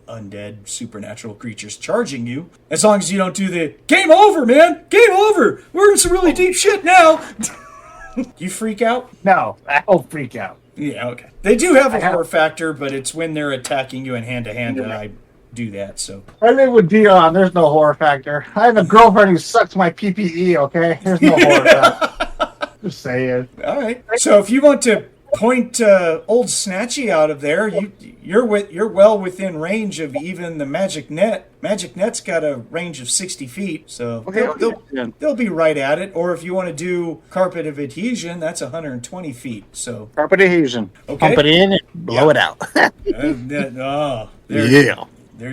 undead supernatural creatures charging you. As long as you don't do the, game over, man! Game over! We're in some really deep shit now! You freak out? No, I'll freak out. Yeah, okay. They do have a horror factor, but it's when they're attacking you in hand-to-hand that I do that, so. I live with Dion. There's no horror factor. I have a girlfriend who sucks my PPE, okay? There's no horror factor. Just saying. All right. So if you want to point old Snatchy out of there, you're well within range of even the magic net. Magic net's got a range of 60 feet, so they'll be right at it. Or if you want to do carpet of adhesion, that's 120 feet. So carpet adhesion. Okay. Pump it in and blow it out. There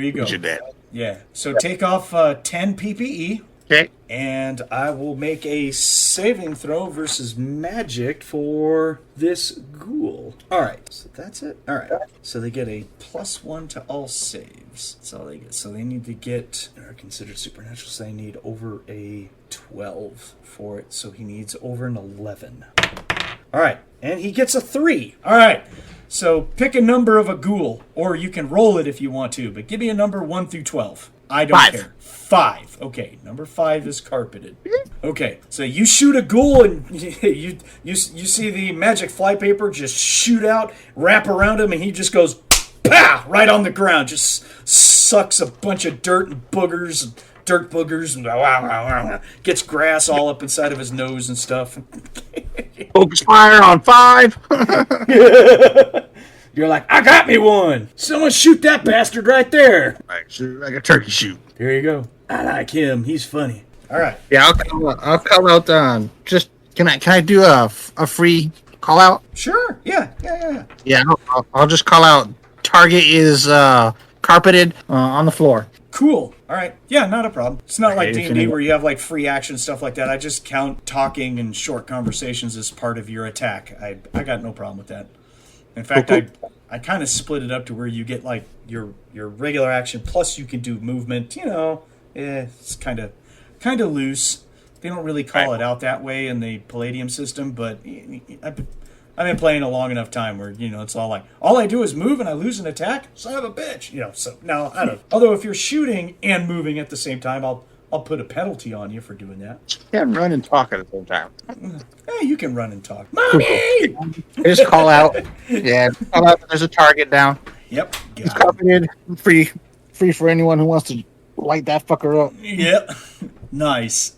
you go. Dad. Yeah. So take off 10 PPE. Okay. And I will make a saving throw versus magic for this ghoul. All right, so that's it. All right, so they get a +1 to all saves. That's all they get. So they need to get, they're considered supernatural, so they need over a 12 for it. So he needs over an 11. All right, and he gets a 3. All right, so pick a number of a ghoul, or you can roll it if you want to, but give me a number 1 through 12. I don't care. 5. Okay, number 5 is carpeted. Okay, so you shoot a ghoul and you see the magic flypaper just shoot out, wrap around him, and he just goes, pow, right on the ground. Just sucks a bunch of dirt and boogers, dirt boogers, and gets grass all up inside of his nose and stuff. Focus fire on 5. You're like, I got me one. Someone shoot that bastard right there. Like a turkey shoot. There you go. I like him. He's funny. All right. Yeah, I'll call out. Just can I do a free call out? Sure. Yeah. Yeah, I'll just call out. Target is carpeted on the floor. Cool. All right. Yeah, not a problem. It's not like D&D where you have like free action stuff like that. I just count talking and short conversations as part of your attack. I got no problem with that. In fact, cool. I kind of split it up to where you get like your regular action plus you can do movement. It's kind of loose. They don't really call it out that way in the Palladium system, but I've been playing a long enough time where it's all like all I do is move and I lose an attack. Son of a bitch. So now I don't. Although if you're shooting and moving at the same time, I'll put a penalty on you for doing that. You can't run and talk at the same time. Hey, you can run and talk. Mommy! Just call out. Yeah, call out. There's a target down. Yep. It's carpeted. Free for anyone who wants to light that fucker up. Yep. Nice.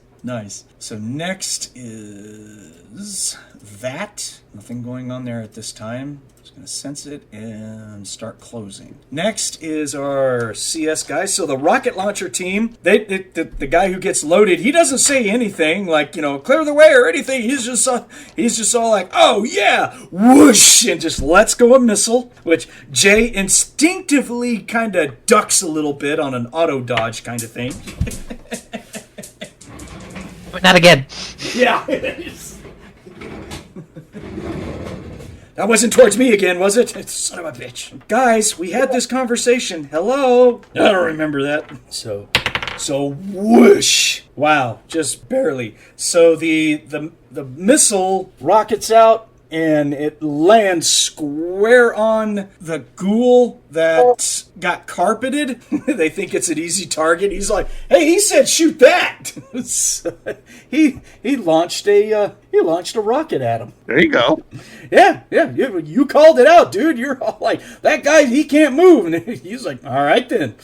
So next is that. Nothing going on there at this time. Just going to sense it and start closing. Next is our CS guys. So the rocket launcher team, the guy who gets loaded, he doesn't say anything like, clear the way or anything. He's just all like, oh yeah, whoosh, and just lets go a missile, which Jay instinctively kind of ducks a little bit on an auto dodge kind of thing. But not again. Yeah. That wasn't towards me again, was it? Son of a bitch. Guys, we had this conversation. Hello? I don't remember that. So whoosh. Wow, just barely. So the missile rockets out and it lands square on the ghoul that got carpeted. They think it's an easy target. He's like, hey, he said shoot that. So he launched a rocket at him. There you go. Yeah, you called it out, dude. You're all like, that guy, he can't move. And he's like, all right then.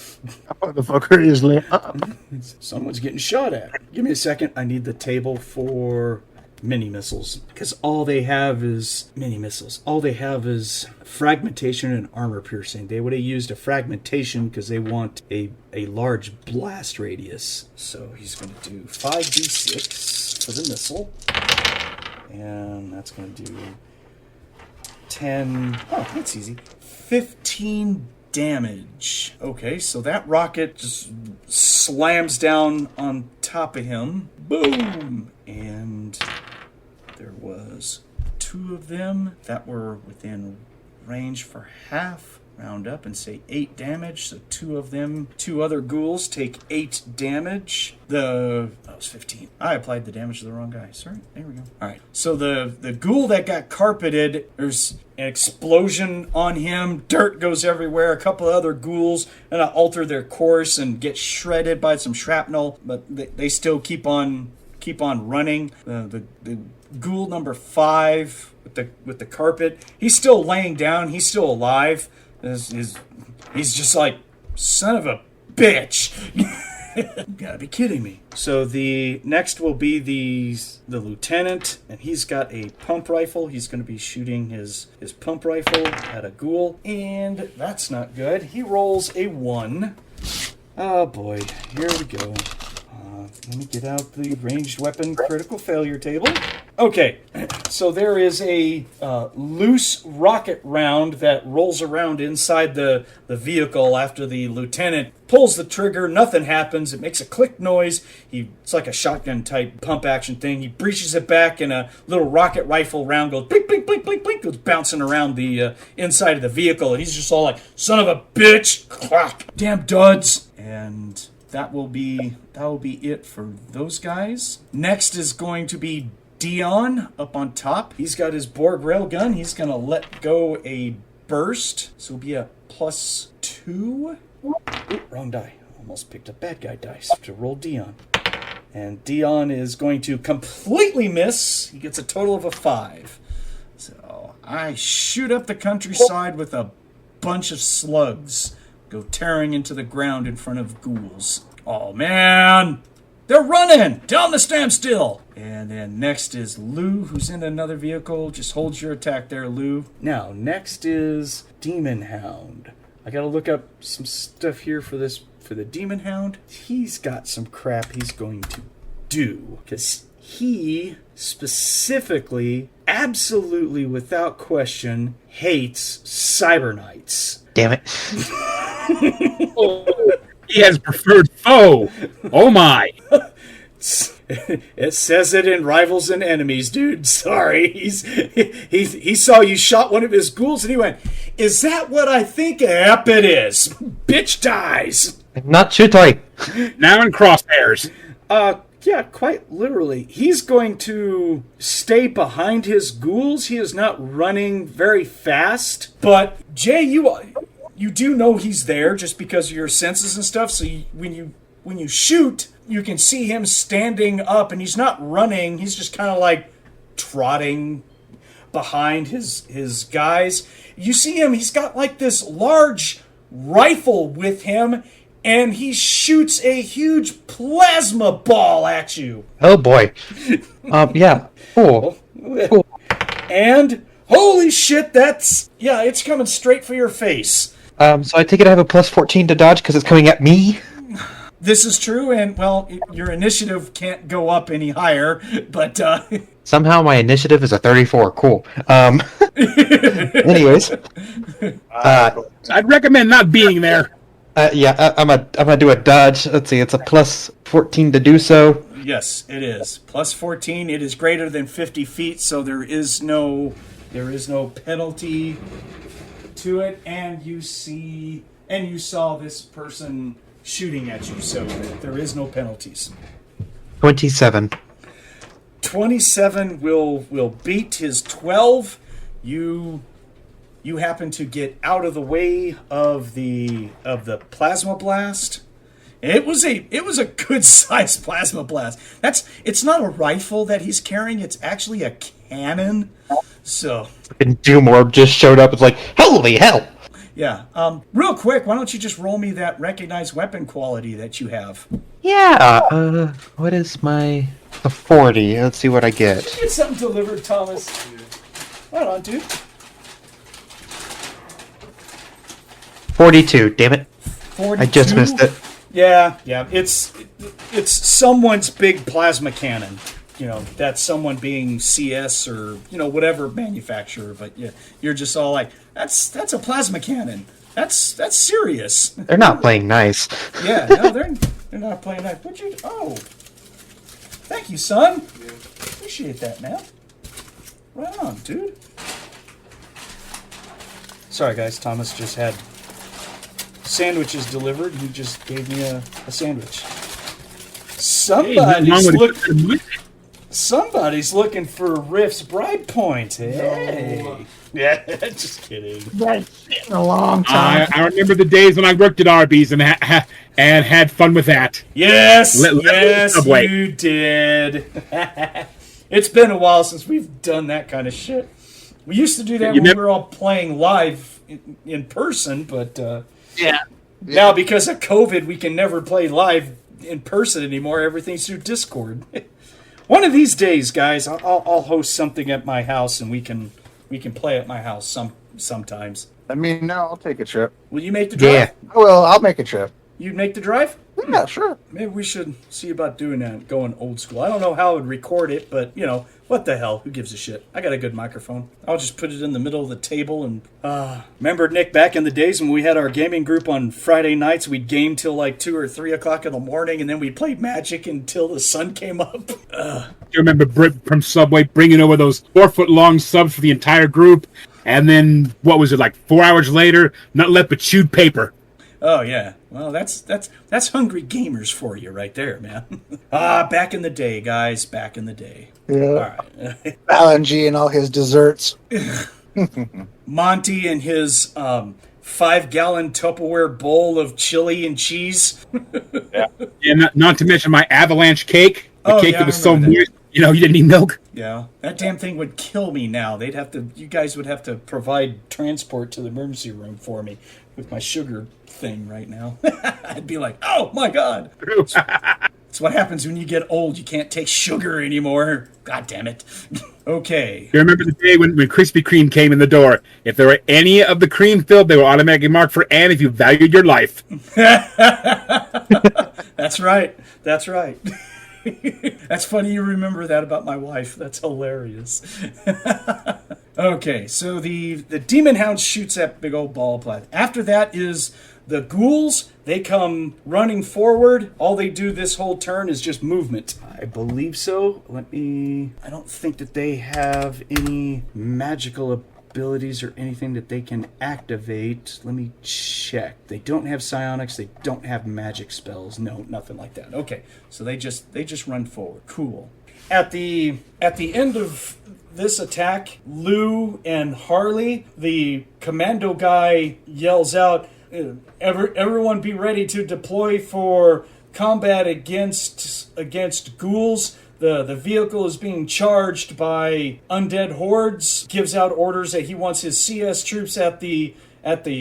Motherfucker is lit up. Someone's getting shot at. Give me a second. I need the table for mini missiles, because all they have is mini missiles. All they have is fragmentation and armor piercing. They would have used a fragmentation because they want a large blast radius. So he's going to do 5d6 for the missile, and that's going to do 10. Oh, that's easy. 15 damage. Okay, so that rocket just slams down on top of him. Boom! And there was 2 of them that were within range for half. Round up and say 8 damage. So 2 of them, 2 other ghouls take 8 damage. That was 15. I applied the damage to the wrong guy. Sorry. There we go. All right. So the ghoul that got carpeted, there's an explosion on him. Dirt goes everywhere. A couple of other ghouls and alter their course and get shredded by some shrapnel, but they still keep on running. The ghoul number 5 with the carpet, he's still laying down. He's still alive. He's just like, son of a bitch. You gotta be kidding me. So the next will be the lieutenant, and he's got a pump rifle. He's going to be shooting his pump rifle at a ghoul, and that's not good. He rolls a 1. Oh boy, here we go. Let me get out the ranged weapon critical failure table. Okay, so there is a loose rocket round that rolls around inside the vehicle after the lieutenant pulls the trigger. Nothing happens. It makes a click noise. It's like a shotgun type pump action thing. He breaches it back, and a little rocket rifle round goes blink, blink, blink, blink, blink, goes bouncing around the inside of the vehicle, and he's just all like, son of a bitch, clack, damn duds. And that will be it for those guys. Next is going to be Dion up on top. He's got his Borg railgun. He's going to let go a burst. So it'll be a +2. Ooh, wrong die. Almost picked up bad guy dice to roll Dion. And Dion is going to completely miss. He gets a total of a 5. So I shoot up the countryside with a bunch of slugs. Go tearing into the ground in front of ghouls. Oh, man! They're running! Tell them to stand still! And then next is Lou, who's in another vehicle. Just hold your attack there, Lou. Now, next is Demon Hound. I gotta look up some stuff here for the Demon Hound. He's got some crap he's going to do. Because he specifically, absolutely without question, hates Cyber Knights. Damn it. He has preferred foe. Oh my. It says it in Rivals and Enemies, dude. Sorry. He saw you shot one of his ghouls and he went, is that what I think? Yep, it is. Bitch dies. Not Chutai. Now in crosshairs. Yeah, quite literally. He's going to stay behind his ghouls. He is not running very fast. But, Jay, you do know he's there just because of your senses and stuff. So when you shoot, you can see him standing up, and he's not running. He's just kind of like trotting behind his guys. You see him. He's got like this large rifle with him, and he shoots a huge plasma ball at you. Oh boy. Yeah. Cool. Cool. And holy shit, it's coming straight for your face. So I take it I have a +14 to dodge because it's coming at me? This is true, and well, your initiative can't go up any higher, but Somehow my initiative is a 34. Cool. Anyways. I'd recommend not being there. I'm gonna do a dodge. Let's see, it's a +14 to do so. Yes, it is. +14. It is greater than 50 feet, so there is no penalty to it. And you saw this person shooting at you, so there is no penalties. 27. 27 will beat his 12. You happen to get out of the way of the plasma blast. It was a good sized plasma blast. It's not a rifle that he's carrying, it's actually a cannon. So And Doom Orb just showed up. It's like, holy hell! Yeah. Real quick, why don't you just roll me that recognized weapon quality that you have? Yeah. What is my the 40? Let's see what I get. Get something delivered, Thomas. Hold on, dude. 42. Damn it! 42? I just missed it. Yeah. It's someone's big plasma cannon. That's someone being CS or whatever manufacturer. But you're just all like, that's a plasma cannon. That's serious. They're not playing nice. Yeah, no, they're not playing nice. Oh, thank you, son. Appreciate that, man. Right on, dude. Sorry, guys. Thomas just had sandwiches delivered. He just gave me a sandwich. Somebody's looking for Rift's bride point. Hey. No. Yeah, just kidding. That's in a long time. I remember the days when I worked at Arby's and had fun with that. Yes, you did. It's been a while since we've done that kind of shit. We used to do that when we were all playing live in person, but now because of COVID, we can never play live in person anymore. Everything's through Discord. One of these days, guys, I'll host something at my house, and we can play at my house sometimes. I mean, no, I'll take a trip. Will you make the drive? Yeah. Well, I'll make a trip. You'd make the drive? Yeah, sure. Maybe we should see about doing that, going old school. I don't know how I would record it, but, what the hell? Who gives a shit? I got a good microphone. I'll just put it in the middle of the table and... remember, Nick, back in the days when we had our gaming group on Friday nights, we'd game till like 2 or 3 o'clock in the morning, and then we played Magic until the sun came up. You remember Brit from Subway bringing over those 4-foot-long subs for the entire group, and then, what was it, like 4 hours later, nothing left but chewed paper. Oh, yeah. Well, that's hungry gamers for you right there, man. Back in the day, guys. Back in the day. Yeah. All right. LNG and all his desserts. Monte and his 5-gallon Tupperware bowl of chili and cheese. Yeah. And not to mention my avalanche cake. The cake that was so moist, you didn't need milk. Yeah. That damn thing would kill me now. You guys would have to provide transport to the emergency room for me with my sugar thing right now. I'd be like, oh my God. It's what happens when you get old. You can't take sugar anymore. God damn it. Okay. You remember the day when Krispy Kreme came in the door? If there were any of the cream filled, they were automatically marked for Ann if you valued your life. That's right. That's right. That's funny you remember that about my wife. That's hilarious. Okay, so the Demon Hound shoots that big old ball of plasma. After that is the ghouls. They come running forward. All they do this whole turn is just movement. I believe so. I don't think that they have any magical abilities or anything that they can activate. Let me check. They don't have psionics. They don't have magic spells. No, nothing like that. Okay, so they just run forward. Cool. At the end of this attack, Lou and Harley, the commando guy, yells out, everyone be ready to deploy for combat against ghouls. The vehicle is being charged by undead hordes. Gives out orders that he wants his CS troops at the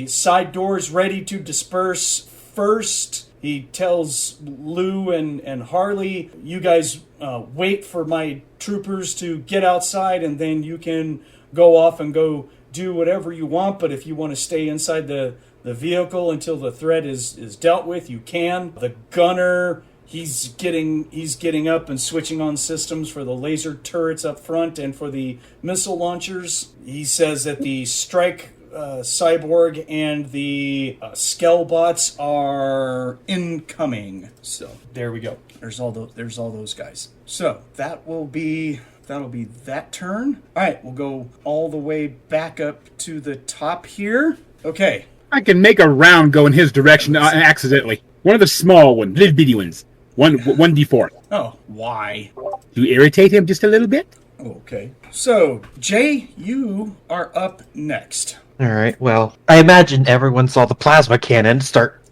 side doors ready to disperse first. He tells Lou and Harley, you guys wait for my troopers to get outside, and then you can go off and go do whatever you want. But if you want to stay inside the vehicle until the threat is dealt with, you can. The gunner, he's getting up and switching on systems for the laser turrets up front and for the missile launchers. He says that the strike cyborg and the Skellbots are incoming. So there we go. There's all those guys. So that'll be that turn. All right, we'll go all the way back up to the top here. Okay. I can make a round go in his direction accidentally. One of the small ones, little bitty ones. 1d4. Oh, why? To irritate him just a little bit. Okay. So, Jay, you are up next. All right. Well, I imagine everyone saw the plasma cannon start,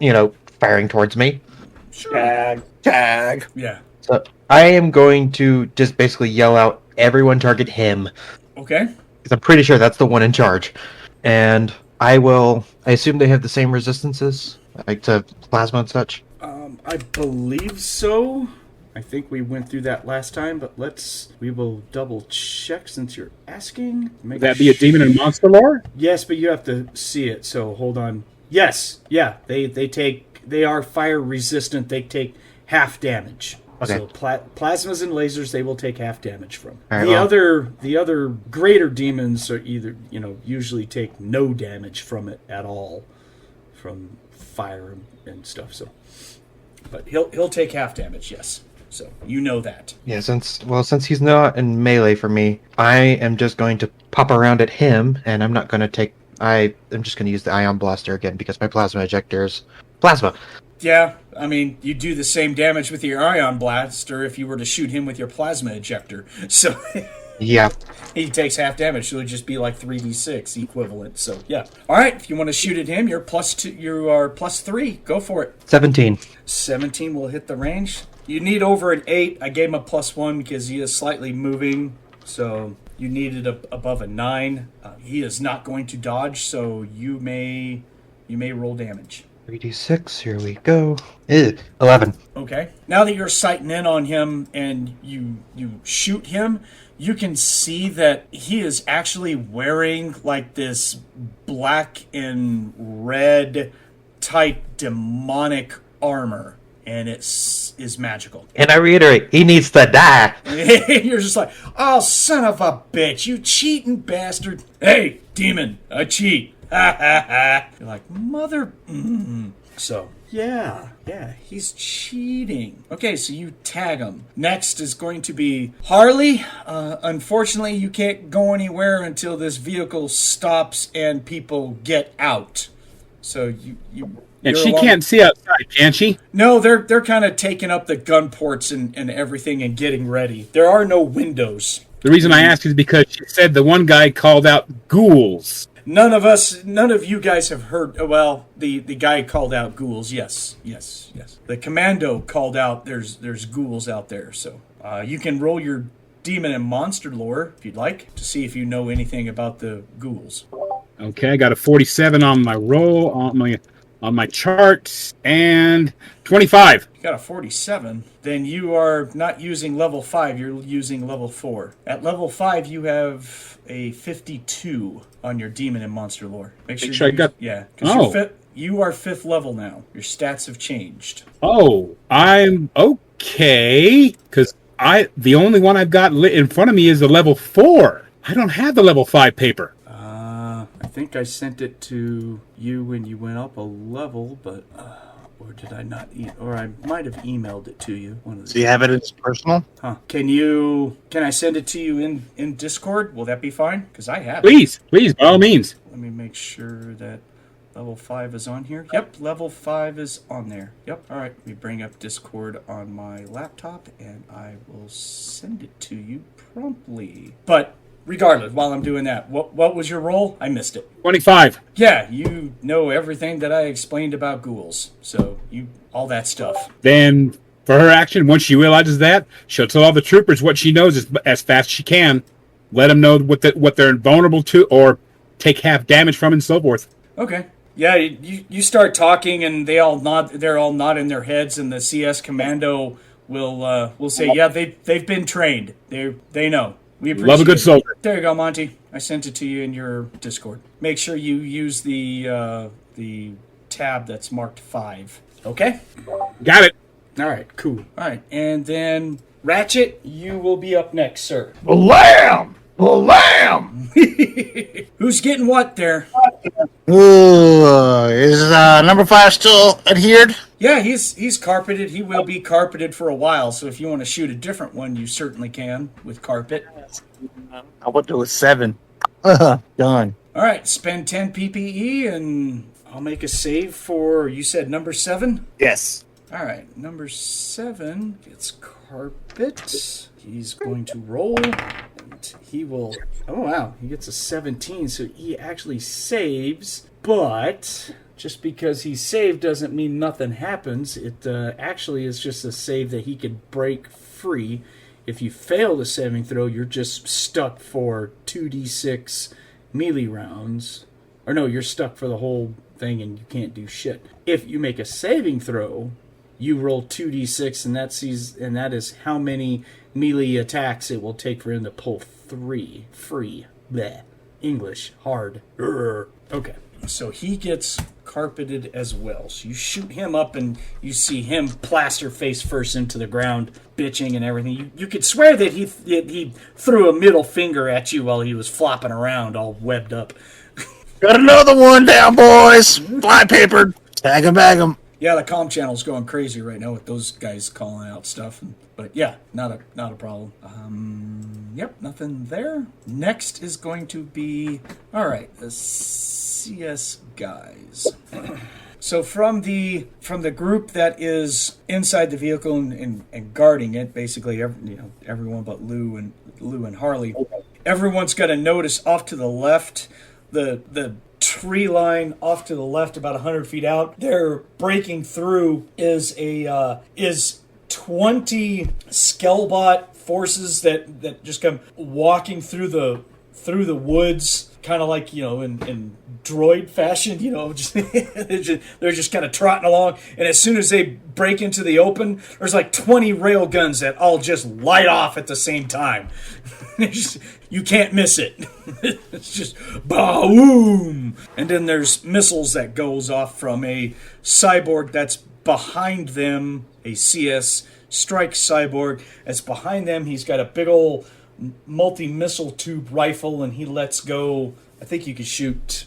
firing towards me. Sure. Tag. Yeah. So I am going to just basically yell out, everyone target him. Okay. Because I'm pretty sure that's the one in charge. And I assume they have the same resistances, like to plasma and such. I believe so. I think we went through that last time, but we will double check since you're asking. Would that be a demon and monster lore? Yes, but you have to see it, so hold on. Yes, yeah, they are fire resistant. They take half damage. Okay. So plasmas and lasers they will take half damage from. Right, The other greater demons are either usually take no damage from it at all, from fire and stuff. So, but he'll take half damage. Yes. So you know that. Yeah, since he's not in melee for me, I am just going to pop around at him, and I'm not going to take. I'm just going to use the ion blaster again because my plasma ejector is plasma. Yeah, I mean, you do the same damage with your ion blaster if you were to shoot him with your plasma ejector. So Yeah. he takes half damage, so it would just be like 3d6 equivalent. So yeah. All right, if you want to shoot at him, you're +2. You are +3. Go for it. 17. 17 will hit the range. You need over an 8. I gave him a +1 because he is slightly moving. So you needed above a 9. He is not going to dodge, so you may roll damage. 3d6, here we go. 11. Okay. Now that you're sighting in on him and you shoot him, you can see that he is actually wearing like this black and red type demonic armor, and it is magical. And I reiterate, he needs to die. You're just like, oh, son of a bitch, you cheating bastard. Hey, demon, I cheat. Ha ha ha. You're like, mother. So, yeah, he's cheating. Okay, so you tag him. Next is going to be Harley. Unfortunately, you can't go anywhere until this vehicle stops and people get out. So you And she can't see outside, can she? No, they're kind of taking up the gun ports and everything and getting ready. There are no windows. The reason I ask is because she said the one guy called out ghouls. None of you guys have heard. Well, the guy called out ghouls. Yes. The commando called out. There's ghouls out there. So you can roll your demon and monster lore if you'd like to see if you know anything about the ghouls. Okay, I got a 47 on my roll on my charts and 25. You got a 47. Then you are not using level 5. You're using level 4. At level 5, you have a 52 on your demon and monster lore. Make sure I got. Yeah. Because you are 5th level now. Your stats have changed. Oh, I'm okay because the only one I've got in front of me is the level 4. I don't have the level 5 paper. I think I sent it to you when you went up a level, but or did I not? Or I might have emailed it to you. Do you have it as personal? Huh? Can I send it to you in Discord? Will that be fine? Because I have it. Please, by all means. Let me make sure that level 5 is on here. Yep, level 5 is on there. Yep. All right. Let me bring up Discord on my laptop, and I will send it to you promptly. But regardless, while I'm doing that, what was your roll? I missed it. 25. Yeah, you know everything that I explained about ghouls. So all that stuff. Then, for her action, once she realizes that, she'll tell all the troopers what she knows as fast as she can. Let them know what they're vulnerable to, or take half damage from, and so forth. Okay. Yeah, you start talking, and they all nod. They're all nodding their heads, and the CS commando will say, "Yeah, they've been trained. They know." We appreciate Love a good soldier. There you go, Monte. I sent it to you in your Discord. Make sure you use the tab that's marked 5. Okay? Got it. All right, cool. All right, and then Ratchet, you will be up next, sir. Blam! Blam! Who's getting what there? Is number 5 still adhered? Yeah, he's carpeted. He will be carpeted for a while, so if you want to shoot a different one, you certainly can with carpet. I will do a 7. Done. All right, spend 10 PPE, and I'll make a save for, you said number 7? Yes. All right, number 7 gets carpet. He's going to roll, and he will... Oh, wow, he gets a 17, so he actually saves, but... Just because he saved doesn't mean nothing happens. It actually is just a save that he could break free. If you fail the saving throw, you're just stuck for 2d6 melee rounds. or no, you're stuck for the whole thing and you can't do shit. If you make a saving throw, you roll 2d6, and that is how many melee attacks it will take for him to pull 3 free. Bleh. English hard. Urgh. Okay, so he gets carpeted as well. So you shoot him up and you see him plaster face first into the ground, bitching and everything. You could swear that he threw a middle finger at you while he was flopping around all webbed up. Got another one down, boys. Fly papered. Tag 'em, bag 'em. Yeah, the comm channel's going crazy right now with those guys calling out stuff. But yeah, not a problem. Yep, nothing there. Next is going to be, all right, the CS guys. So from the group that is inside the vehicle and guarding it, basically everyone but Lou and Harley, everyone's got to notice off to the left, the tree line off to the left, about 100 feet out. They're breaking through is 20 Skellbot forces that just come walking through the woods, kind of like, in droid fashion, they're just kind of trotting along. And as soon as they break into the open, there's like 20 rail guns that all just light off at the same time. You can't miss it. It's just boom. And then there's missiles that goes off from a cyborg that's behind them, a CS strike cyborg that's behind them. He's got a big old multi-missile tube rifle, and he lets go, I think you could shoot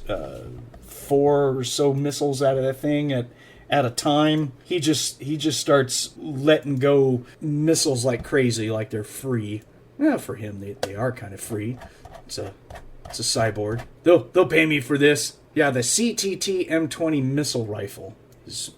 4 or so missiles out of that thing at a time. He just starts letting go missiles like crazy, like they're free. Well, for him, they are kind of free. It's a cyborg. They'll pay me for this. Yeah, the CTT M20 missile rifle is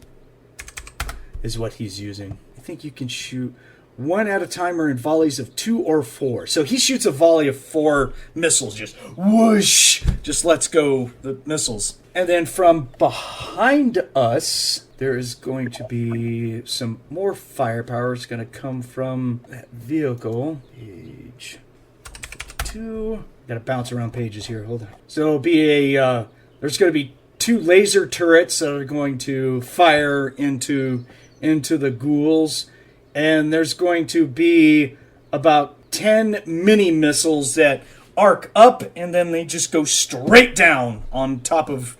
what he's using. I think you can shoot 1 at a time or in volleys of 2 or 4. So he shoots a volley of 4 missiles, just whoosh, just lets go the missiles. And then from behind us, there is going to be some more firepower. It's going to come from that vehicle. Page 52. Got to bounce around pages here. Hold on. So it'll be there's going to be 2 laser turrets that are going to fire into the ghouls. And there's going to be about 10 mini missiles that arc up, and then they just go straight down on top of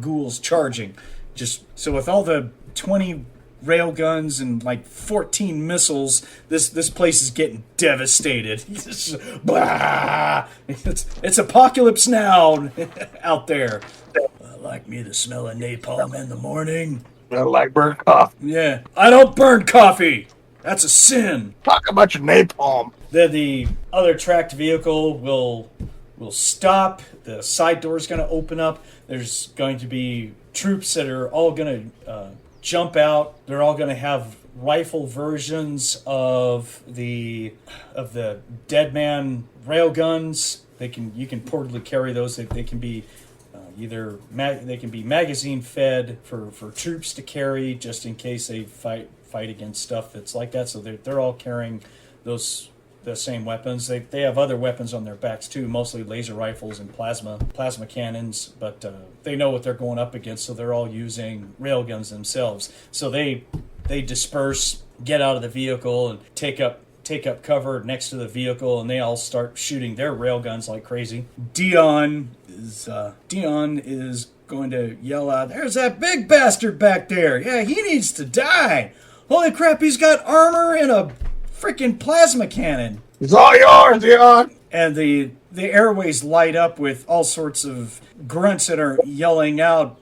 ghouls charging. Just so with all the 20 rail guns and like 14 missiles, this place is getting devastated. It's apocalypse now out there. I like me the smell of napalm in the morning. I like burnt coffee. Yeah, I don't burn coffee. That's a sin. Talk about your napalm. Then the other tracked vehicle will stop. The side door is going to open up. There's going to be troops that are all going to jump out. They're all going to have rifle versions of the Dead Man railguns. You can portably carry those. They can be they can be magazine fed for troops to carry just in case they fight against stuff that's like that. So they're all carrying the same weapons. They have other weapons on their backs too, mostly laser rifles and plasma cannons, but they know what they're going up against, so they're all using railguns themselves. So they disperse, get out of the vehicle, and take up cover next to the vehicle, and they all start shooting their railguns like crazy. Dion is going to yell out, "There's that big bastard back there! Yeah, he needs to die! Holy crap, he's got armor and a freaking plasma cannon!" It's all yours, Dion! And the airways light up with all sorts of grunts that are yelling out,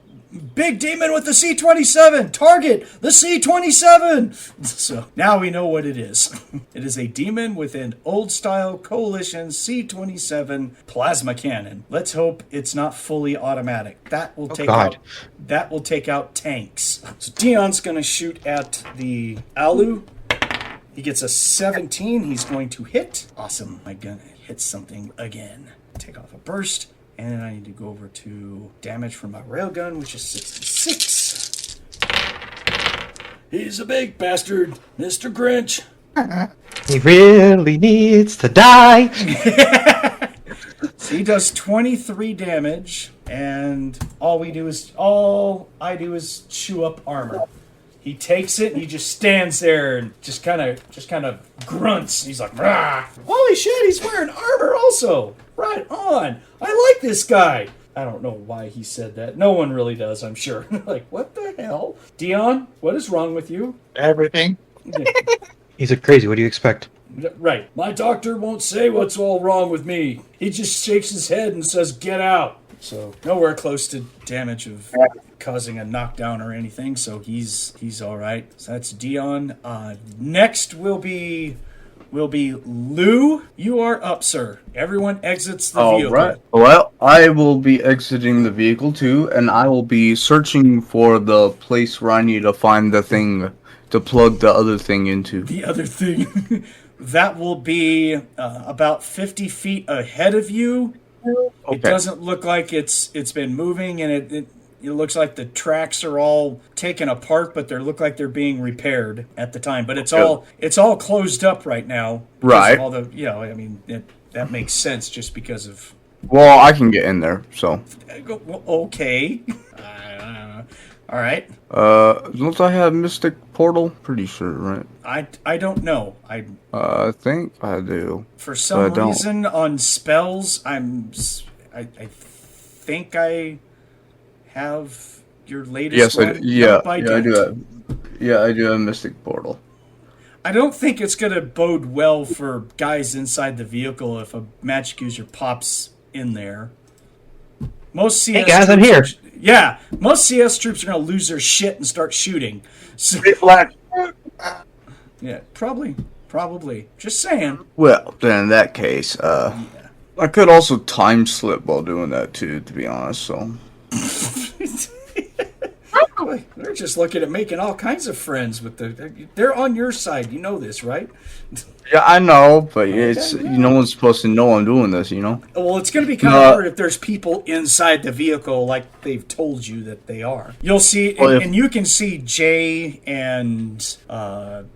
"Big demon with the C-27! Target the C-27!" So now we know what it is. It is a demon with an old-style Coalition C-27 plasma cannon. Let's hope it's not fully automatic. That will take out tanks. So Dion's going to shoot at the Alu. He gets a 17. He's going to hit. Awesome. My gun hits something again. Take off a burst. And then I need to go over to damage from my railgun, which is 66. He's a big bastard, Mr. Grinch. He really needs to die. So he does 23 damage, and all I do is chew up armor. He takes it and he just stands there and just kind of grunts. He's like, rah! Holy shit, he's wearing armor also. Right on. I like this guy. I don't know why he said that. No one really does, I'm sure. Like, what the hell? Dion, what is wrong with you? Everything. He's a crazy. What do you expect? Right. My doctor won't say what's all wrong with me. He just shakes his head and says, get out. So nowhere close to damage of causing a knockdown or anything, so he's all right. So that's Dion. Next will be Lou. You are up, sir. Everyone exits the vehicle. All right. Well, I will be exiting the vehicle too, and I will be searching for the place where I need to find the thing to plug the other thing into. The other thing. That will be about 50 feet ahead of you. Okay. It doesn't look like it's been moving, and it looks like the tracks are all taken apart, but they look like they're being repaired at the time. But it's all closed up right now. Right. All the that makes sense just because of. Well, I can get in there, so. Okay. All right. Don't I have Mystic Portal? Pretty sure, right? I don't know. I think I do. For some reason, on spells, I think I have your latest one. I do have. Yeah, I do have Mystic Portal. I don't think it's going to bode well for guys inside the vehicle if a magic user pops in there. Most CS hey guys, I'm here. Yeah, most CS troops are going to lose their shit and start shooting. So, yeah, probably. Just saying. Well, then in that case, I could also time slip while doing that too, to be honest, so. They're just looking at making all kinds of friends with they're on your side, you know this, right? Yeah, I know, but it's no one's supposed to know I'm doing this, you know? Well, it's going to be kind of hard if there's people inside the vehicle like they've told you that they are. You'll see, and you can see Jay, and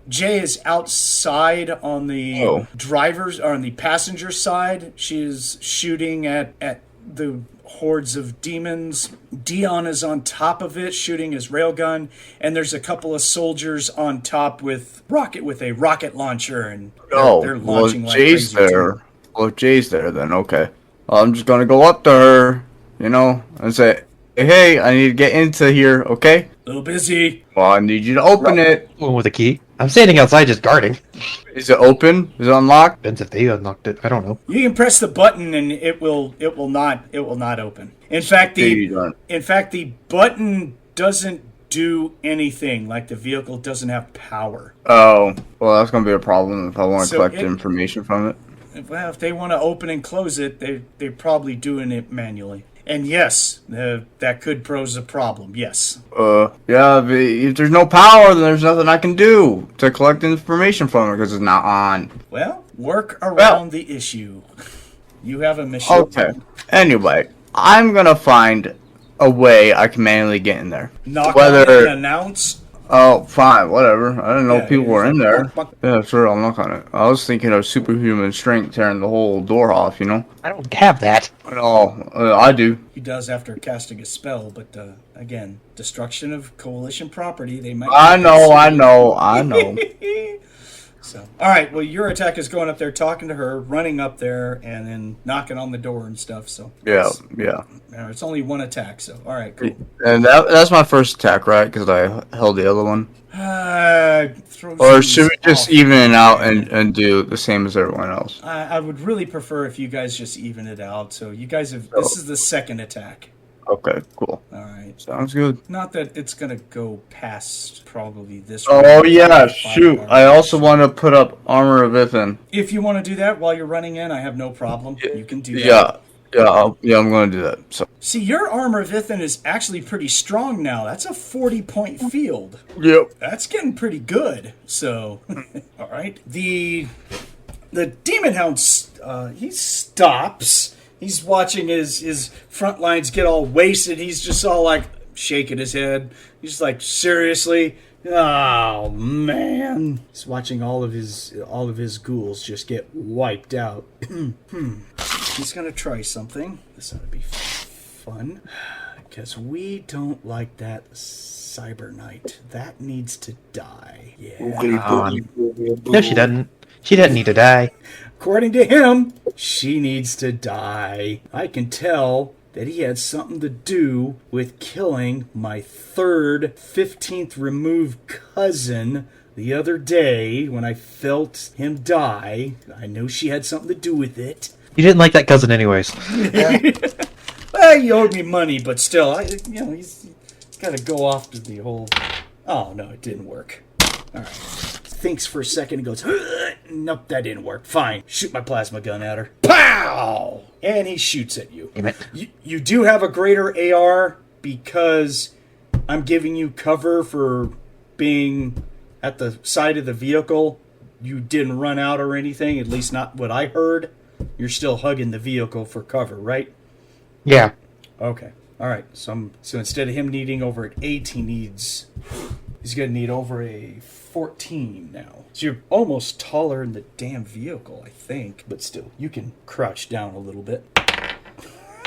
Jay is outside on the driver's, or on the passenger side. She's shooting at the hordes of demons. Dion is on top of it shooting his railgun, and there's a couple of soldiers on top with a rocket launcher, and they're launching like crazy. Well, if Jay's there, then okay. I'm just gonna go up to her, and say, hey, I need to get into here, okay? A little busy. Well, I need you to open it. One with a key. I'm standing outside just guarding. Is it open? Is it unlocked? Depends if they unlocked it. I don't know. You can press the button and it will not open. In fact, the button doesn't do anything. Like the vehicle doesn't have power. Oh, well, that's gonna be a problem if I want to collect information from it. Well, if they want to open and close it, they're probably doing it manually. And yes, that could pose a problem, yes. Yeah, but if there's no power, then there's nothing I can do to collect information from it because it's not on. Well, work around the issue. You have a mission. Okay. Anyway, I'm gonna find a way I can manually get in there. Knock on it and announce. Oh, fine, whatever. I didn't know people were in there. Yeah, sure, I'll knock on it. I was thinking of superhuman strength tearing the whole door off, I don't have that. No, I do. He does after casting a spell, but again, destruction of coalition property. They might. I know. So, all right. Well, your attack is going up there, talking to her, running up there, and then knocking on the door and stuff. So yeah. It's only one attack. So all right, cool. And that's my first attack, right? Because I held the other one. Or should we just even it out and do the same as everyone else? I would really prefer if you guys just even it out. So you guys have. This is the second attack. Okay, cool. All right. Sounds good. Not that it's going to go past probably this Oh, yeah, shoot. I also want to put up Armor of Ithan. If you want to do that while you're running in, I have no problem. You can do that. Yeah, I'm going to do that. So. See, your Armor of Ithan is actually pretty strong now. That's a 40-point field. Yep. That's getting pretty good. So, all right. The Demon Hound, he stops. He's watching his front lines get all wasted. He's just all like shaking his head. He's like, seriously? Oh man. He's watching all of his ghouls just get wiped out. he's going to try something. This ought to be fun. Because we don't like that Cyber Knight. That needs to die. Yeah. No, she doesn't. She doesn't need to die. According to him, she needs to die. I can tell that he had something to do with killing my third 15th removed cousin the other day when I felt him die. I know she had something to do with it. You didn't like that cousin anyways. Well, he owed me money, but still, he's got to go off to the whole... Oh, no, it didn't work. All right. Thinks for a second and goes, nope, that didn't work. Fine. Shoot my plasma gun at her. Pow! And he shoots at you. Damn it. You do have a greater AR because I'm giving you cover for being at the side of the vehicle. You didn't run out or anything, at least not what I heard. You're still hugging the vehicle for cover, right? Yeah. Okay. All right. So instead of him needing over an 8, he's going to need over a 14 now. So you're almost taller in the damn vehicle, I think. But still, you can crouch down a little bit.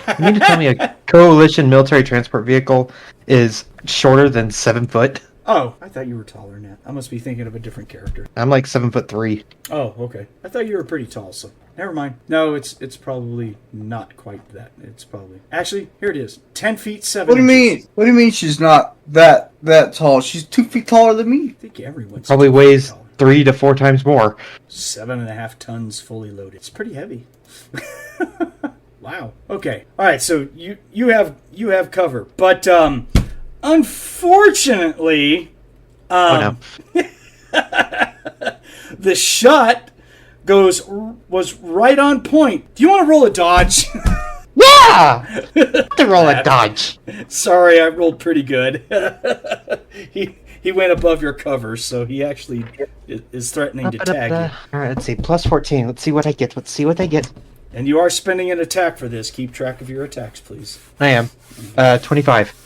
You mean to tell me a coalition military transport vehicle is shorter than 7 foot? Oh, I thought you were taller than that. I must be thinking of a different character. I'm like 7'3". Oh, okay. I thought you were pretty tall, so never mind. No, it's probably not quite that. It's probably... Actually, here it is. 10 feet 7 What do you inches. mean? What do you mean she's not that tall? She's 2 feet taller than me. I think everyone's Probably 2 feet weighs taller. 3 to 4 times more. 7.5 tons fully loaded. It's pretty heavy. Wow. Okay. All right. So you have cover, but unfortunately, Oh no. the shot was right on point. Do you want to roll a dodge? Yeah! To roll a dodge. Sorry, I rolled pretty good. He went above your cover, so he actually is threatening to tag you. Alright, let's see. Plus 14. Let's see what I get. Let's see what I get. And you are spending an attack for this. Keep track of your attacks, please. I am. 25.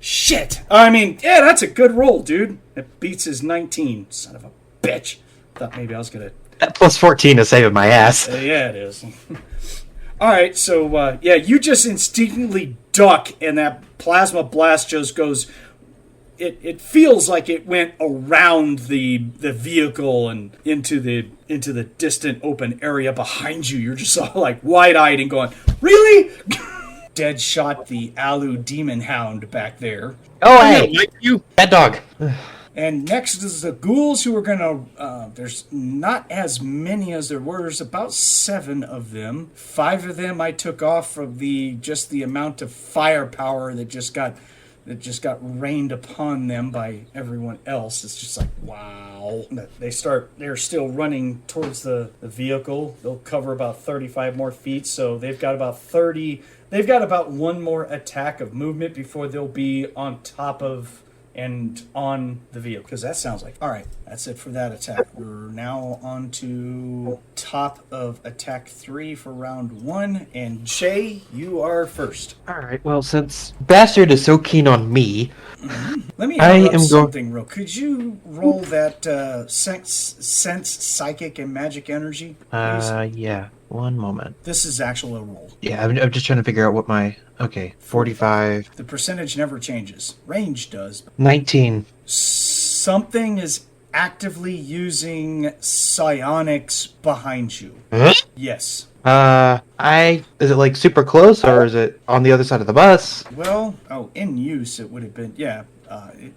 Shit! I mean, yeah, that's a good roll, dude. It beats his 19. Son of a bitch. Thought maybe I was gonna... That plus 14 is saving my ass. Yeah, it is. Alright, so, yeah, you just instinctively duck, and that plasma blast just goes... It feels like it went around the vehicle and into the distant open area behind you. You're just all like wide-eyed and going, really? Dead shot the Alu Demon Hound back there. Oh, hey! Like you. That dog. And next is the ghouls who are going to... there's not as many as there were. There's about 7 of them. 5 of them I took off of the amount of firepower that just got rained upon them by everyone else. It's just like, wow. They're still running towards the vehicle. They'll cover about 35 more feet, so they've got about 1 more attack of movement before they'll be on top of and on the vehicle. Because that sounds like... Alright, that's it for that attack. We're now on to top of attack 3 for round 1. And Jay, you are first. Alright, well, since Bastard is so keen on me... Let me I interrupt am something real. Could you roll that sense, psychic, and magic energy, please? Yeah. 1 moment. This is actual roll. Yeah, I'm just trying to figure out what my... Okay, 45... The percentage never changes. Range does. 19. Something is actively using psionics behind you. Huh? Yes. Is it like super close, or is it on the other side of the bus? Well, in use it would have been, yeah.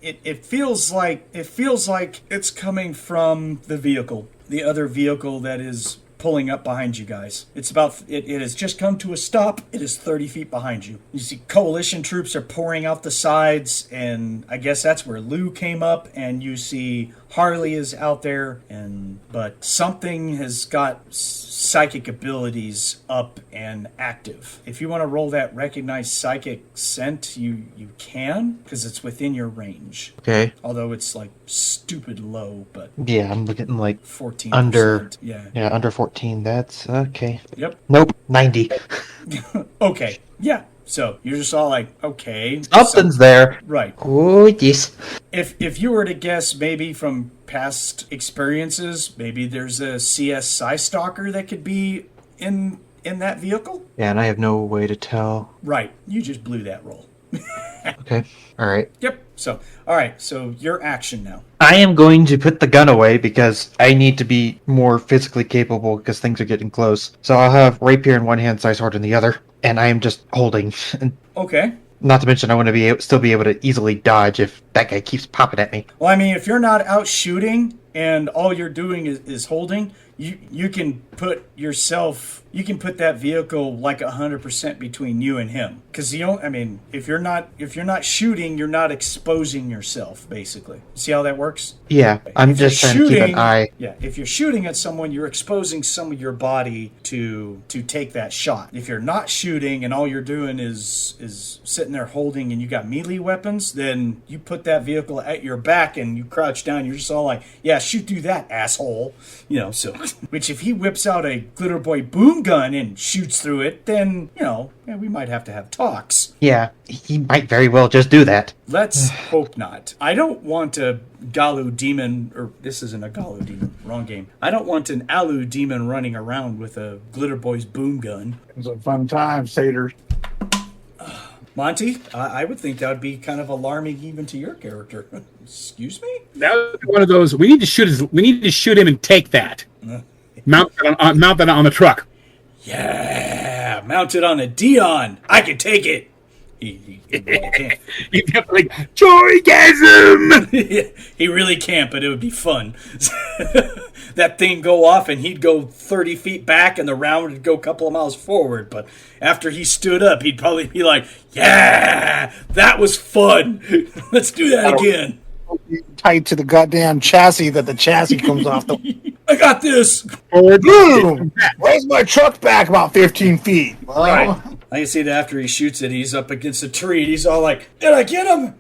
It feels like it's coming from the vehicle, the other vehicle that is pulling up behind you guys. It has just come to a stop. It is 30 feet behind you. You see coalition troops are pouring out the sides, and I guess that's where Lou came up, and you see Harley is out there, but something has got psychic abilities up and active. If you want to roll that recognize psychic scent, you can, because it's within your range. Okay. Although it's like stupid low, but Yeah, I'm looking like 14%. under... Yeah. Yeah, under 14. That's okay. Yep. Nope, 90. Okay. Yeah. So you're just all like, okay. Something's there. Right. Oh, yes. If you were to guess, maybe from past experiences, maybe there's a CS Psy Stalker that could be in in that vehicle? Yeah, and I have no way to tell. Right. You just blew that roll. Okay. All right. Yep. So, all right. So your action now. I am going to put the gun away because I need to be more physically capable because things are getting close. So I'll have rapier in one hand, side sword in the other, and I am just holding. Okay. Not to mention, I want to still be able to easily dodge if that guy keeps popping at me. Well, I mean, if you're not out shooting and all you're doing is holding, you can put that vehicle like 100% between you and him. Because if you're not shooting, you're not exposing yourself. Basically, see how that works? Yeah, I'm If you're just trying to keep an eye. Yeah, if you're shooting at someone, you're exposing some of your body to take that shot. If you're not shooting and all you're doing is sitting there holding and you got melee weapons, then you put that vehicle at your back and you crouch down. You're just all like, yeah, shoot through that, asshole. So which if he whips out a glitter boy boom gun and shoots through it, then we might have to have talks. Yeah, he might very well just do that. Let's hope not. I don't want a Galu demon, or this isn't a Galu demon, wrong game. I don't want an Alu demon running around with a Glitter Boy's boom gun. It was a fun time, satyrs. Monte, I would think that would be kind of alarming even to your character. Excuse me? That was one of those. We need to shoot him and take that. Mount that on the truck. Yeah, mounted on a Dion. I can take it. He really can't. You got like joygasm. He really can't, but it would be fun. That thing go off and he'd go 30 feet back and the round would go a couple of miles forward. But after he stood up, he'd probably be like, yeah, that was fun. Let's do that again. Tight to the goddamn chassis that the chassis comes off the... I got this. Boom! Where's my truck back about 15 feet? Well, Right. I can see that after he shoots it, he's up against a tree and he's all like, did I get him?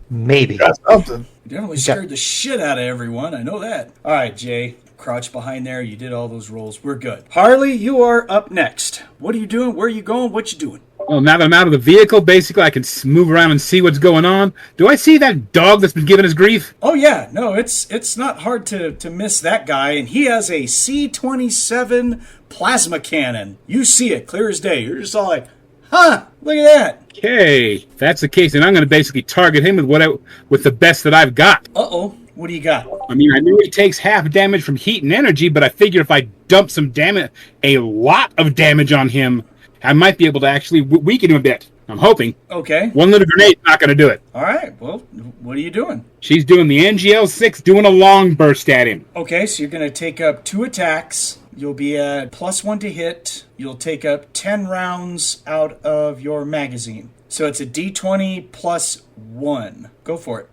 Maybe. that's something. Definitely scared the shit out of everyone. I know that. All right, Jay. Crouch behind there. You did all those rolls. We're good. Harley, you are up next. What are you doing? Where are you going? What you doing? Well, now that I'm out of the vehicle, basically I can move around and see what's going on. Do I see that dog that's been giving us grief? Oh, yeah. No, it's not hard to miss that guy. And he has a C-27 plasma cannon. You see it clear as day. You're just all like, huh, look at that. Okay, if that's the case, then I'm going to basically target him with the best that I've got. Uh-oh. What do you got? I mean, I know he takes half damage from heat and energy, but I figure if I dump some damage, a lot of damage on him, I might be able to actually weaken him a bit. I'm hoping. Okay. One little grenade's not going to do it. All right. Well, what are you doing? She's doing the NGL-6, doing a long burst at him. Okay, so you're going to take up 2 attacks. You'll be at +1 to hit. You'll take up 10 rounds out of your magazine. So it's a D20 plus 1. Go for it.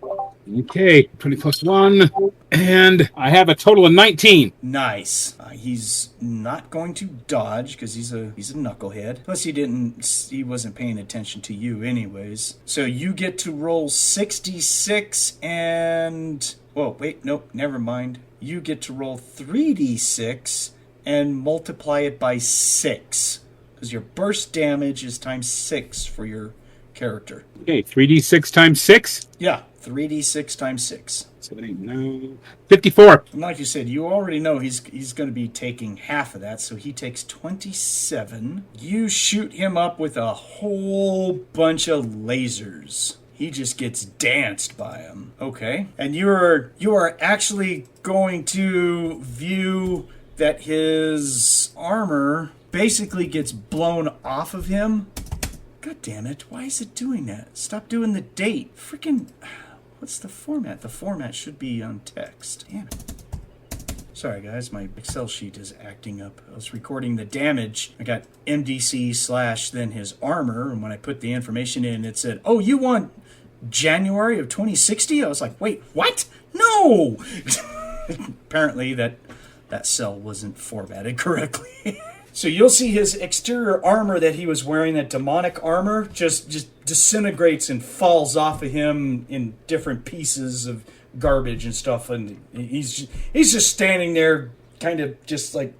Okay, 20 plus 1. And I have a total of 19. Nice. He's not going to dodge because he's a knucklehead. Plus he wasn't paying attention to you anyways. So you get to roll 66 and... Whoa, wait, nope, never mind. You get to roll 3d6 and multiply it by 6. Because your burst damage is times 6 for your character. Okay, 3d6 times 6? Yeah, 3d6 times 6. 7, 8, 9, 54. And like you said, you already know he's going to be taking half of that, so he takes 27. You shoot him up with a whole bunch of lasers. He just gets danced by him. Okay. And you are actually going to view that his armor basically gets blown off of him. God damn it. Why is it doing that? Stop doing the date. Freaking... What's the format? The format should be on text. Damn it. Sorry, guys. My Excel sheet is acting up. I was recording the damage. I got MDC / then his armor. And when I put the information in, it said, oh, you want January of 2060? I was like, wait, what? No! Apparently that cell wasn't formatted correctly. So you'll see his exterior armor that he was wearing, that demonic armor, just disintegrates and falls off of him in different pieces of garbage and stuff. And he's just standing there kind of just like,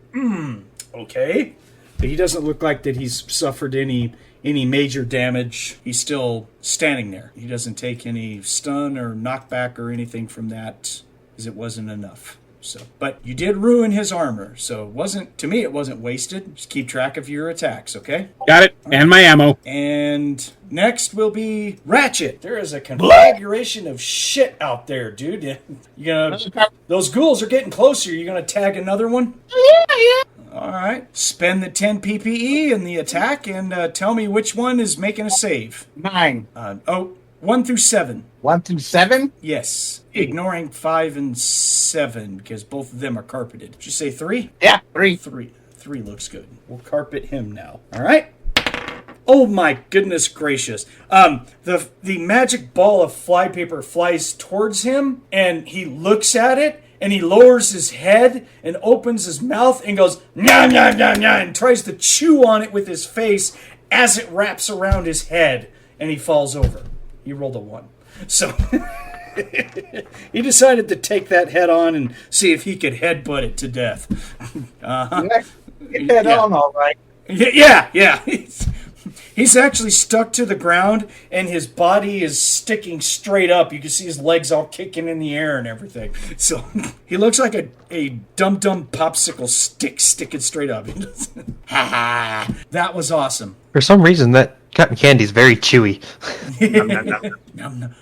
okay. But he doesn't look like that he's suffered any major damage. He's still standing there. He doesn't take any stun or knockback or anything from that, because it wasn't enough. So, but you did ruin his armor, so it wasn't, to me, it wasn't wasted. Just keep track of your attacks, okay? Got it. And my ammo. And next will be Ratchet. There is a configuration of shit out there, dude. You gonna, those ghouls are getting closer. You gonna tag another one? Yeah. All right. Spend the 10 PPE in the attack and tell me which one is making a save. 9. 1 through 7. 1 through 7? Yes. Ignoring 5 and 7 because both of them are carpeted. Did you say 3? Yeah, 3. 3. 3 looks good. We'll carpet him now. All right. Oh my goodness gracious. The magic ball of flypaper flies towards him and he looks at it and he lowers his head and opens his mouth and goes, nyah, nyah, nyah, nyah, and tries to chew on it with his face as it wraps around his head and he falls over. He rolled a 1. So he decided to take that head on and see if he could headbutt it to death. Get that on all right. Yeah. He's actually stuck to the ground, and his body is sticking straight up. You can see his legs all kicking in the air and everything. So he looks like a dum-dum popsicle stick sticking straight up. That was awesome. For some reason, that cotton candy is very chewy. Nom nom nom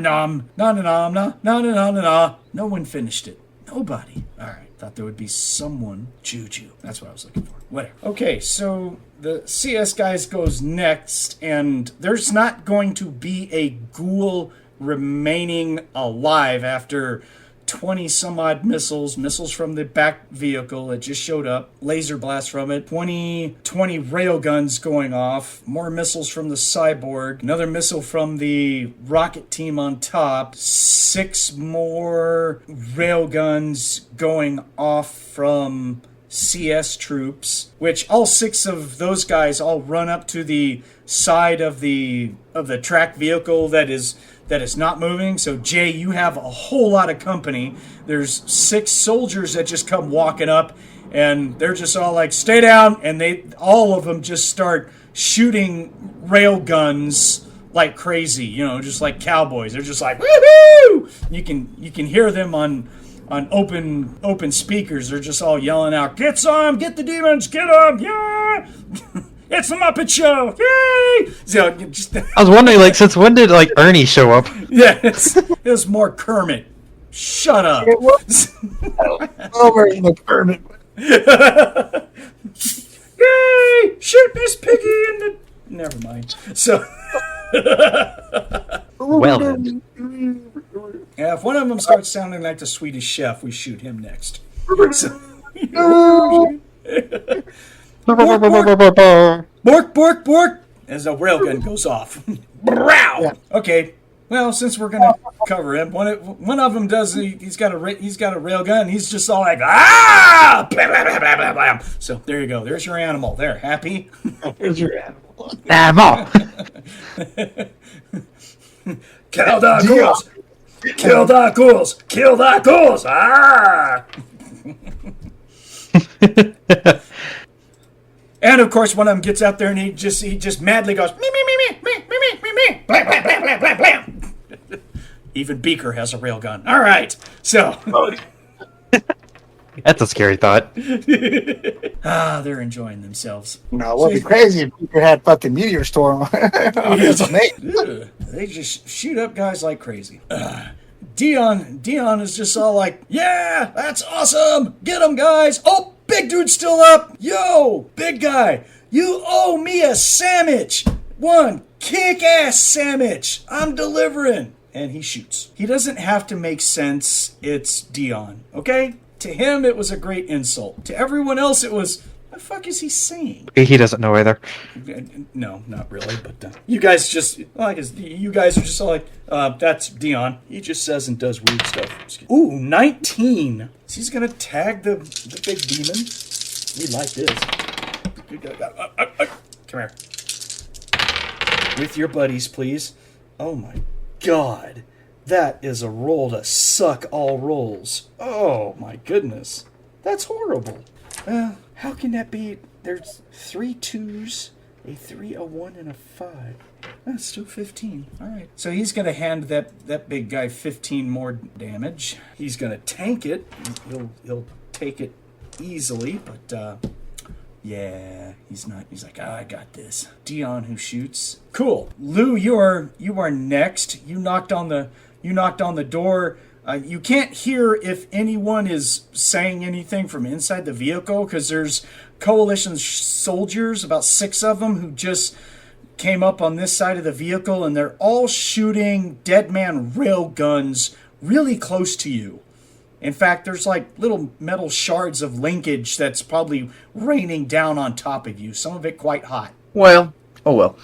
nom nom nom nom nom nom nom. No one finished it. Nobody. All right. Thought there would be someone. Juju. That's what I was looking for. Whatever. Okay, so the CS guys goes next, and there's not going to be a ghoul remaining alive after 20 some odd missiles from the back vehicle that just showed up, laser blast from it, 20 rail guns going off, more missiles from the cyborg, another missile from the rocket team on top, 6 more rail guns going off from CS troops, which all 6 of those guys all run up to the side of the track vehicle that is not moving. So Jay, you have a whole lot of company. There's 6 soldiers that just come walking up, and they're just all like, "Stay down!" And all of them just start shooting rail guns like crazy. You know, just like cowboys. They're just like, "Woohoo!" You can hear them on open speakers. They're just all yelling out, "Get some! Get the demons! Get them! Yeah!" It's the Muppet Show! Yay! So, I was wondering, like, since when did, like, Ernie show up? Yeah, it was more Kermit. Shut up. It was over in the Kermit. Yay! Shoot Miss Piggy in the... Never mind. So... Well then. Yeah, if one of them starts sounding like the Swedish Chef, we shoot him next. So, bork, bork, as a railgun goes off. Yeah. Okay, well, since we're gonna cover him, one of them does. He's got a railgun. He's just all like, ah, blah, blah, blah, blah, blah, blah. So there you go. There's your animal. There, happy. There's your animal. Animal. Kill the ghouls. Kill the ghouls. Kill the ghouls. Ah. And of course, one of them gets out there and he just madly goes me, blam, blam, blam, blam, blam, blam. Even Beaker has a railgun. All right, so That's a scary thought. they're enjoying themselves. No, what'd be crazy if you had fucking meteor storm on his name. They just shoot up guys like crazy. Dion is just all like, yeah, that's awesome. Get him, guys. Oh, big dude's still up. Yo, big guy, you owe me a sandwich. One kick-ass sandwich. I'm delivering. And he shoots. He doesn't have to make sense. It's Dion, okay? To him, it was a great insult. To everyone else, it was, what the fuck is he saying? He doesn't know either. No, not really, but you guys just, you guys are just all like, that's Dion. He just says and does weird stuff. Ooh, 19. So he's going to tag the big demon. We like this. Come here. With your buddies, please. Oh my God. That is a roll to suck all rolls. Oh my goodness. That's horrible. Well, how can that be? There's 3 2s A 3, a 1, and a 5. That's still 15. All right. So he's going to hand that big guy 15 more damage. He's going to tank it. He'll take it easily, but yeah, he's not. He's like, I got this. Dion, who shoots. Cool. Lou, you are next. You knocked on the door. You can't hear if anyone is saying anything from inside the vehicle because there's Coalition soldiers, about 6 of them, who just came up on this side of the vehicle, and they're all shooting dead man rail guns really close to you. In fact, there's like little metal shards of linkage that's probably raining down on top of you. Some of it quite hot. Well, oh well.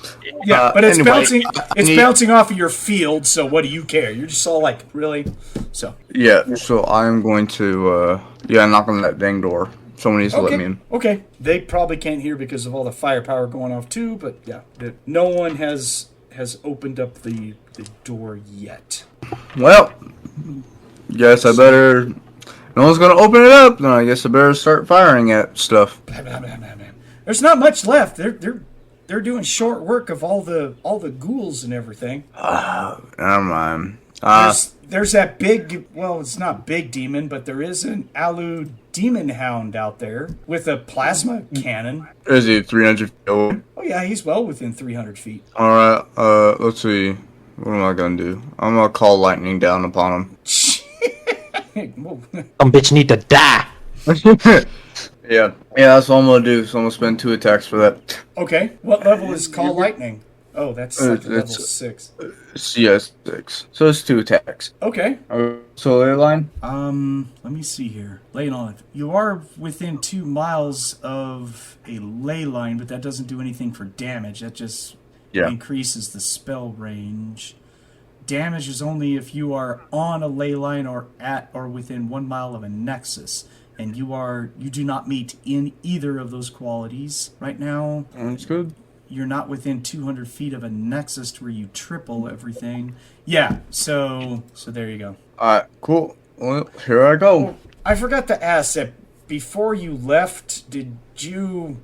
Yeah, but it's anyway, bouncing. It's bouncing off of your field. So what do you care? You're just all like, really? So Yeah, so I'm going to knock on that dang door. Someone needs to let me in. Okay. They probably can't hear because of all the firepower going off too. But yeah, no one has opened up the door yet. Well, guess I better. No one's gonna open it up. Then I guess I better start firing at stuff. There's not much left. They're doing short work of all the ghouls and everything. Never mind. There's that big. Well, it's not big demon, but there is an Alu demon hound out there with a plasma cannon. Is he 300 feet away? Oh yeah, he's well within 300 feet. All right. Let's see. What am I gonna do? I'm gonna call lightning down upon him. Some bitch need to die. Yeah, that's what I'm gonna do. So I'm gonna spend 2 attacks for that. Okay, what level is Call Lightning? Oh, that's like level 6. CS 6. So it's 2 attacks. Okay. So ley line. Let me see here. Lay on. You are within 2 miles of a ley line, but that doesn't do anything for damage. That just increases the spell range. Damage is only if you are on a ley line or at or within 1 mile of a nexus. And you do not meet in either of those qualities right now. That's good. You're not within 200 feet of a nexus to where you triple everything. Yeah, so there you go. Alright, cool. Well, here I go. Oh, I forgot to ask that before you left, did you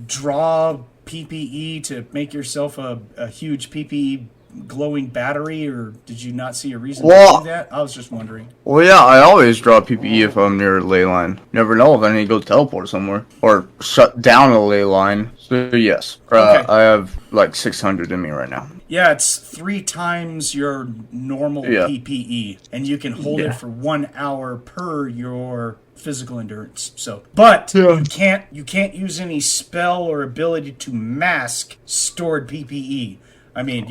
draw PPE to make yourself a huge PPE glowing battery, or did you not see a reason to do that? I was just wondering. Well, yeah, I always draw PPE if I'm near a ley line. Never know if I need to go teleport somewhere or shut down a ley line. So yes, Okay. I have like 600 in me right now. Yeah, it's 3 times your normal PPE, and you can hold it for 1 hour per your physical endurance. So, but you can't use any spell or ability to mask stored PPE. I mean,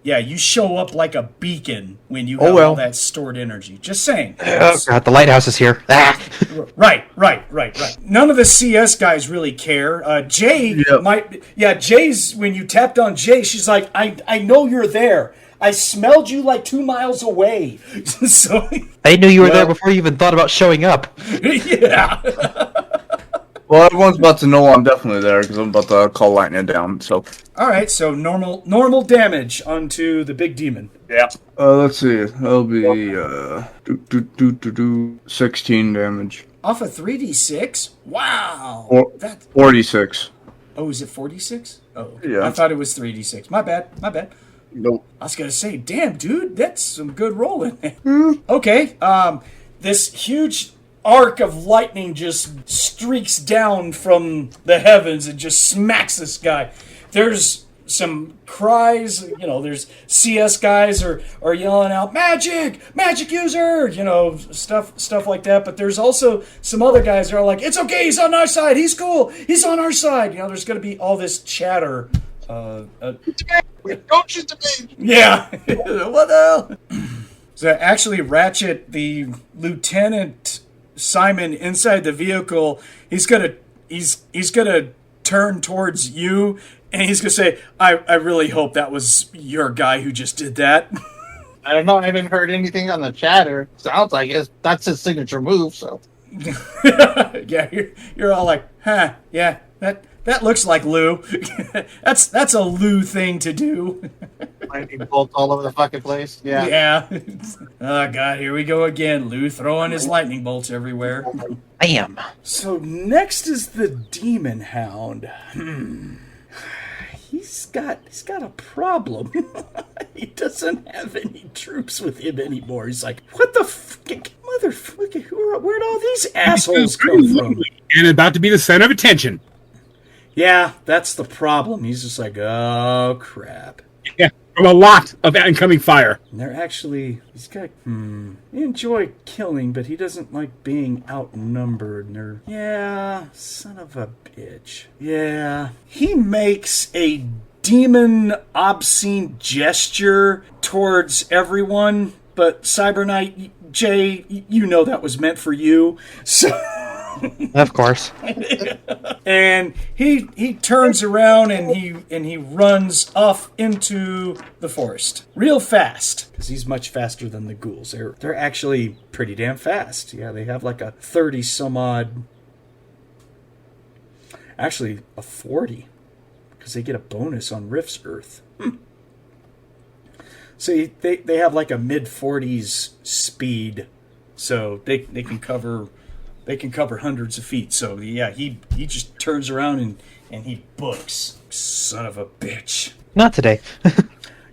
you show up like a beacon when you have all that stored energy. Just saying. Oh god, the lighthouse is here. Ah. Right. None of the CS guys really care. Jay Jay's, when you tapped on Jay, she's like, I know you're there. I smelled you like 2 miles away. So I knew you were there before you even thought about showing up. Yeah. Well, everyone's about to know I'm definitely there because I'm about to call lightning down. So, all right. So normal damage onto the big demon. Yeah. Let's see. That'll be 16 damage. Off of 3d6. Wow. 46. Oh, is it 46? Oh, yeah. I thought it was 3d6. My bad. Nope. I was gonna say, damn, dude, that's some good rolling. Okay. This huge arc of lightning just streaks down from the heavens and just smacks this guy. There's some cries, there's CS guys are yelling out, magic user, stuff like that. But there's also some other guys that are like, it's okay, he's on our side, he's cool, he's on our side. There's going to be all this chatter. Don't shoot the me. Yeah. What the hell? So actually, Ratchet, the Lieutenant Simon inside the vehicle, he's gonna turn towards you, and he's gonna say, I really hope that was your guy who just did that. I don't know. I haven't heard anything on the chatter. Sounds like that's his signature move. So yeah, you're all like, huh? Yeah, that looks like Lou. that's a Lou thing to do. lightning bolts all over the fucking place. Yeah. Yeah. Oh god, here we go again. Lou throwing his lightning bolts everywhere. Bam. So next is the demon hound. he's got a problem. He doesn't have any troops with him anymore. He's like, what the motherfucker? Where'd all these assholes come from? And about to be the center of attention. Yeah, that's the problem. He's just like, oh crap. Yeah, from a lot of incoming fire. And they're actually, he enjoy killing, but he doesn't like being outnumbered. And they're, yeah, son of a bitch. Yeah. He makes a demon obscene gesture towards everyone, but Cyber Knight, Jay, you know that was meant for you. So... Of course. And he turns around and he runs off into the forest real fast because he's much faster than the ghouls. They're actually pretty damn fast. Yeah, they have like a 30 some odd, actually a 40 because they get a bonus on Rift's Earth. So they have like a mid 40s speed, so they can cover. They can cover hundreds of feet. So, yeah, he just turns around and he books. Son of a bitch. Not today.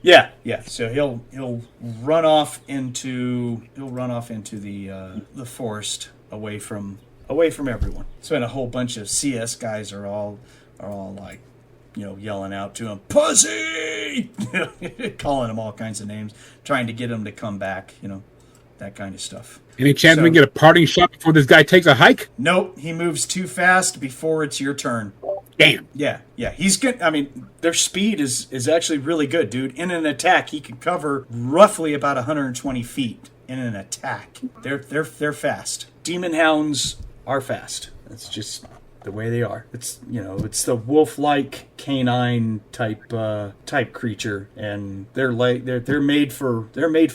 Yeah. So he'll run off into the forest away from everyone. So, and a whole bunch of CS guys are all like, yelling out to him, "Pussy!" Calling him all kinds of names, trying to get him to come back, that kind of stuff. Any chance we can get a parting shot before this guy takes a hike? Nope, he moves too fast before it's your turn. Damn. Yeah, he's good. I mean, their speed is actually really good, dude. In an attack, he can cover roughly about 120 feet in an attack. They're fast. Demon hounds are fast. That's just the way they are. It's it's the wolf-like canine type creature, and they're made for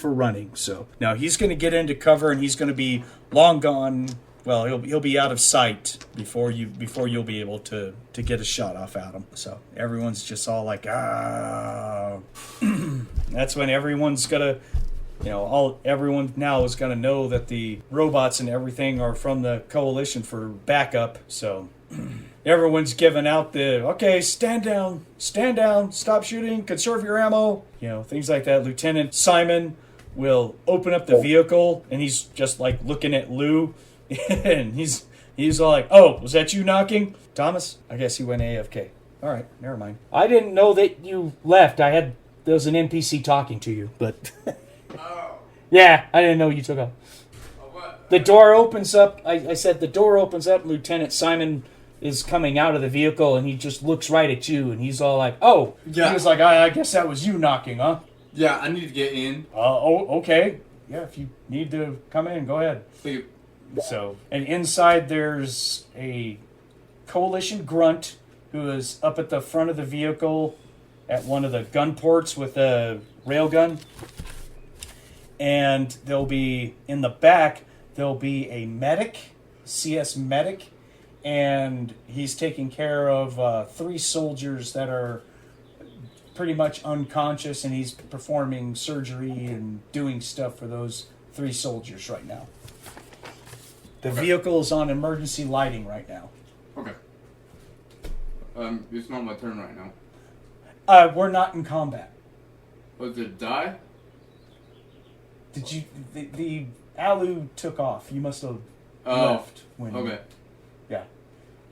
running. So now he's going to get into cover, and he's going to be long gone. Well, he'll be out of sight before you'll be able to get a shot off at him. So everyone's just all like, ah. That's when everyone's gonna. Everyone now is going to know that the robots and everything are from the coalition for backup. So everyone's giving out okay, stand down, stop shooting, conserve your ammo, things like that. Lieutenant Simon will open up the vehicle, and he's just like looking at Lou, and he's all like, "Oh, was that you knocking, Thomas? I guess he went AFK. All right, never mind. I didn't know that you left. There was an NPC talking to you, but." Yeah, I didn't know you took off. The door opens up. I said the door opens up. Lieutenant Simon is coming out of the vehicle, and he just looks right at you, and he's all like, "Oh." Yeah. He was like, I guess that was you knocking, huh? Yeah, I need to get in. Okay. Yeah, if you need to come in, go ahead. Thank you. So, and inside there's a coalition grunt who is up at the front of the vehicle at one of the gun ports with a railgun. And there'll be, in the back, there'll be a medic, CS medic, and he's taking care of 3 soldiers that are pretty much unconscious, and he's performing surgery and doing stuff for those 3 soldiers right now. The vehicle is on emergency lighting right now. Okay. It's not my turn right now. We're not in combat. Oh, did it die? Did you... The Alu took off. You must have left when... Okay. Yeah.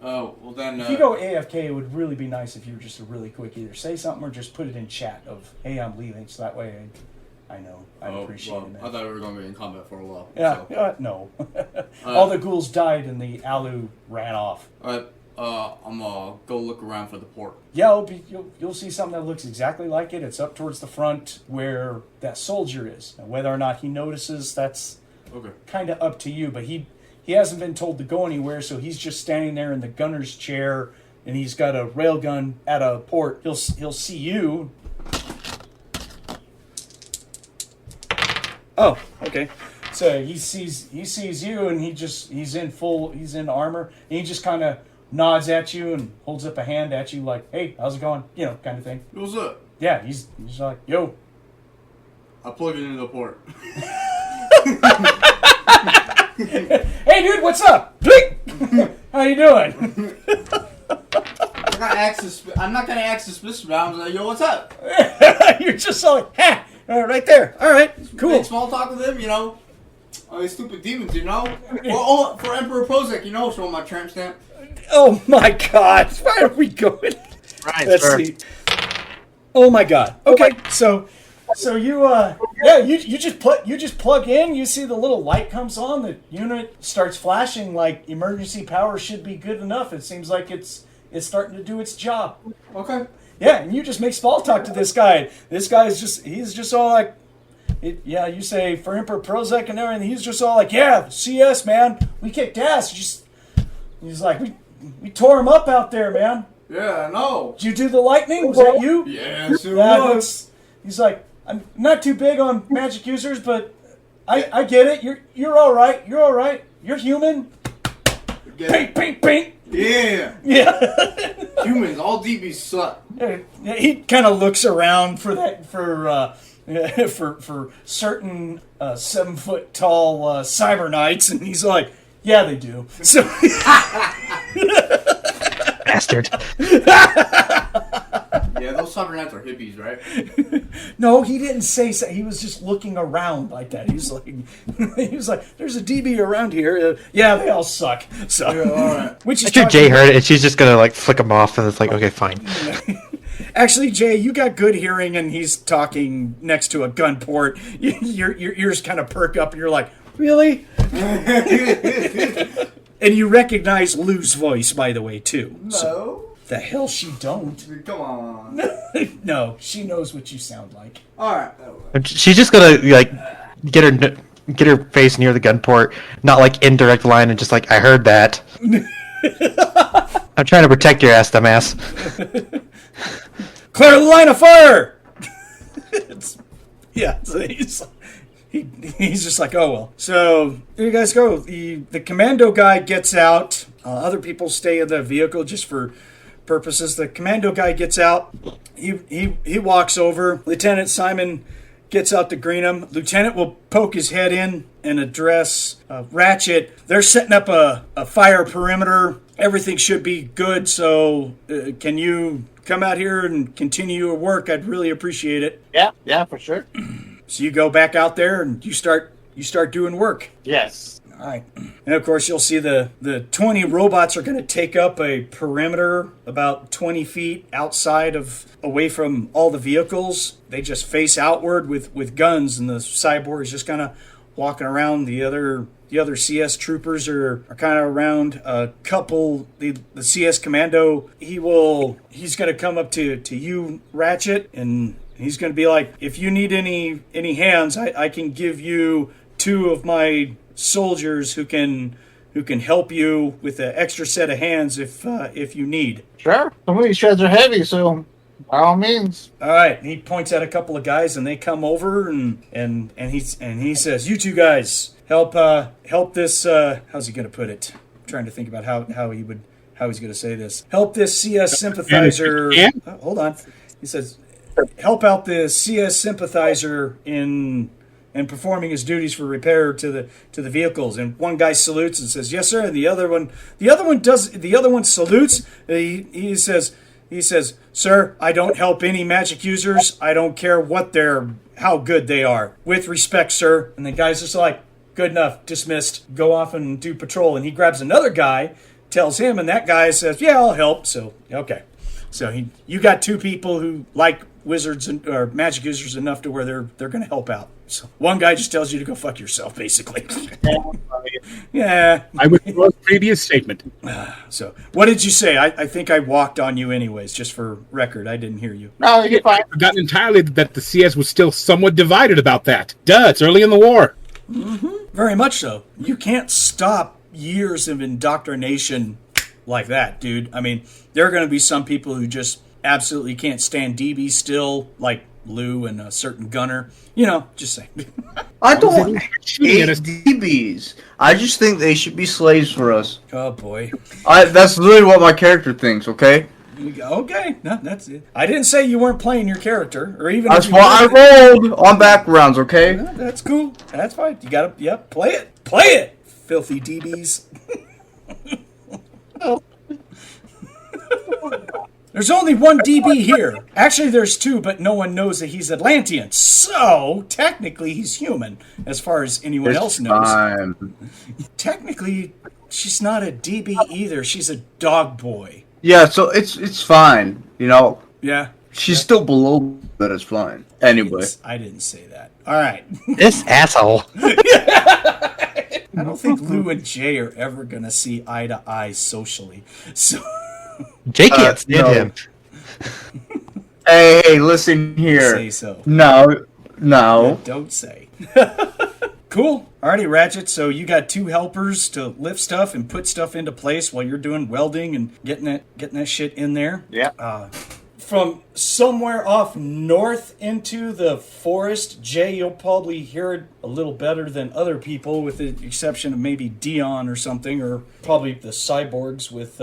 Oh, well then... If you go AFK, it would really be nice if you were just a really quick either say something or just put it in chat of, "Hey, I'm leaving," so that way I know. I'd appreciate it. I thought we were going to be in combat for a while. Yeah, so. No. All the ghouls died and the Alu ran off. Alright, I'm gonna go look around for the port. Yeah, you'll see something that looks exactly like it. It's up towards the front where that soldier is. Now, whether or not he notices, that's kind of up to you. But he hasn't been told to go anywhere, so he's just standing there in the gunner's chair, and he's got a railgun at a port. He'll see you. Oh, okay. So he sees you, and he's in armor, and he just kind of nods at you and holds up a hand at you like, "Hey, how's it going?" Kind of thing. What's up? Yeah, he's like, "Yo." I plug it into the port. "Hey, dude, what's up? How you doing?" I I'm not gonna act suspicious about him. I was like, yo, what's up? You're just like, ha, right there. All right, cool. Make small talk with him, you know. Oh, these stupid demons, you know. For Emperor Prozac, you know, show him my tramp stamp. Oh my God, where are we going? Right, Let's sir. see. Oh my God. Okay, so you you just plug in. You see the little light comes on. The unit starts flashing like emergency power should be good enough. It seems like it's starting to do its job. Okay. Yeah, and you just make small talk to this guy. This guy is he's just all like, yeah, you say for Emperor Prozac and everything. He's just all like, yeah, CS, man, we kicked ass. He's like, we tore him up out there, man. Yeah, I know. Did you do the lightning? Was that you? Yeah, sure Yeah, was. he's like, I'm not too big on magic users, but I get it. You're all right. You're all right. You're human. Pink, pink, pink. Yeah. Yeah. Humans, all DBs suck. He kind of looks around for that for certain 7 foot tall cyber knights, and he's like, yeah, they do. So. Bastard. Yeah, those cyber knights are hippies, right? No, he didn't say so. He was just looking around like that. He was like, "There's a DB around here. Yeah, they all suck." So, Yeah, all right. which is After Jay heard it, and she's just gonna like flick him off, and it's like, okay, fine. Actually, Jay, you got good hearing, and he's talking next to a gun port. Your ears kind of perk up, and you're like, "Really?" And you recognize Lou's voice, by the way, too. No. So, the hell she don't. Come on. No, she knows what you sound like. All right. And she's just gonna like get her face near the gun port, not like indirect line, and just like, I heard that. I'm trying to protect your ass, dumbass. Clear the line of fire! So he's just like, oh well. So there you guys go. The commando guy gets out. Other people stay in the vehicle just for purposes. The commando guy gets out. He walks over. Lieutenant Simon gets out to greet him. Lieutenant will poke his head in and address Ratchet. They're setting up a fire perimeter. Everything should be good. So can you come out here and continue your work? I'd really appreciate it. Yeah, for sure. So you go back out there and you start doing work. Yes. All right. And of course, you'll see the 20 robots are going to take up a perimeter about 20 feet away from all the vehicles. They just face outward with guns, and the cyborg is just kind of walking around. The other CS troopers are kind of around. A couple, the CS commando, he's going to come up to you, Ratchet, and he's going to be like, if you need any hands, I can give you 2 of my soldiers who can help you with an extra set of hands if you need. Sure. Some of these shreds are heavy, so by all means. All right. He points at a couple of guys, and they come over, and he says, "You 2 guys help this." How's he going to put it? I'm trying to think about how he's going to say this. Help this CS sympathizer. Hold on. He says, "Help out the CS sympathizer in performing his duties for repair to the vehicles." And one guy salutes and says, "Yes, sir." And the other one salutes. He says, "Sir, I don't help any magic users. I don't care how good they are. With respect, sir." And the guy's just like, "Good enough, dismissed. Go off and do patrol." And he grabs another guy, tells him, and that guy says, "Yeah, I'll help." So okay. So you got 2 people who like wizards or magic users enough to where they're going to help out. So one guy just tells you to go fuck yourself, basically. Yeah. I withdraw the previous statement. So what did you say? I think I walked on you anyways, just for record. I didn't hear you. No, you're fine. I've forgotten entirely that the CS was still somewhat divided about that. Duh, it's early in the war. Very much so. You can't stop years of indoctrination like that, dude. I mean, there are going to be some people who just absolutely can't stand DB still, like Lou and a certain gunner. Just saying. I don't shooting at hate us? DBs. I just think they should be slaves for us. Oh, boy. That's literally what my character thinks, okay? Okay, no, that's it. I didn't say you weren't playing your character, or even That's if you why I rolled on backgrounds, okay? No, that's cool. That's fine. You gotta, play it. Play it, filthy DBs. There's only one DB here. Actually, there's two, but no one knows that he's Atlantian. So, technically, he's human, as far as anyone else knows. Technically, she's not a DB either. She's a dog boy. Yeah, so it's fine. You know. Yeah. She's still below, but it's fine. Anyway. I didn't say that. All right. This asshole. I don't think Lou and Jay are ever going to see eye to eye socially. So Jay can't stand him. Hey, listen here. Say so. No. Yeah, don't say. Cool. Alrighty, Ratchet. So you got 2 helpers to lift stuff and put stuff into place while you're doing welding and getting that shit in there. Yeah. From somewhere off north into the forest, Jay, you'll probably hear it a little better than other people, with the exception of maybe Dion or something, or probably the cyborgs with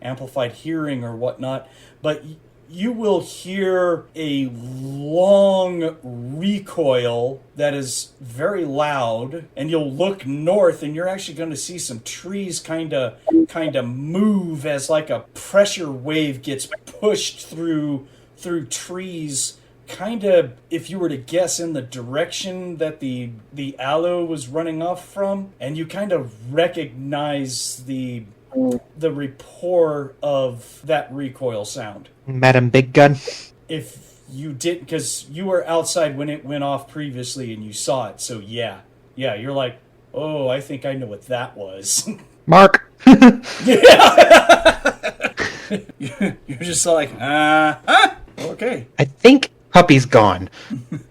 amplified hearing or whatnot. But you will hear a long recoil that is very loud, and you'll look north, and you're actually going to see some trees kind of move as like a pressure wave gets pushed through trees, kind of, if you were to guess, in the direction that the aloe was running off from, and you kind of recognize the rapport of that recoil sound. Madam Big Gun. If you didn't, because you were outside when it went off previously and you saw it, so yeah, you're like, oh, I think I know what that was. Mark. Yeah. You're just like, okay. I think Puppy's gone.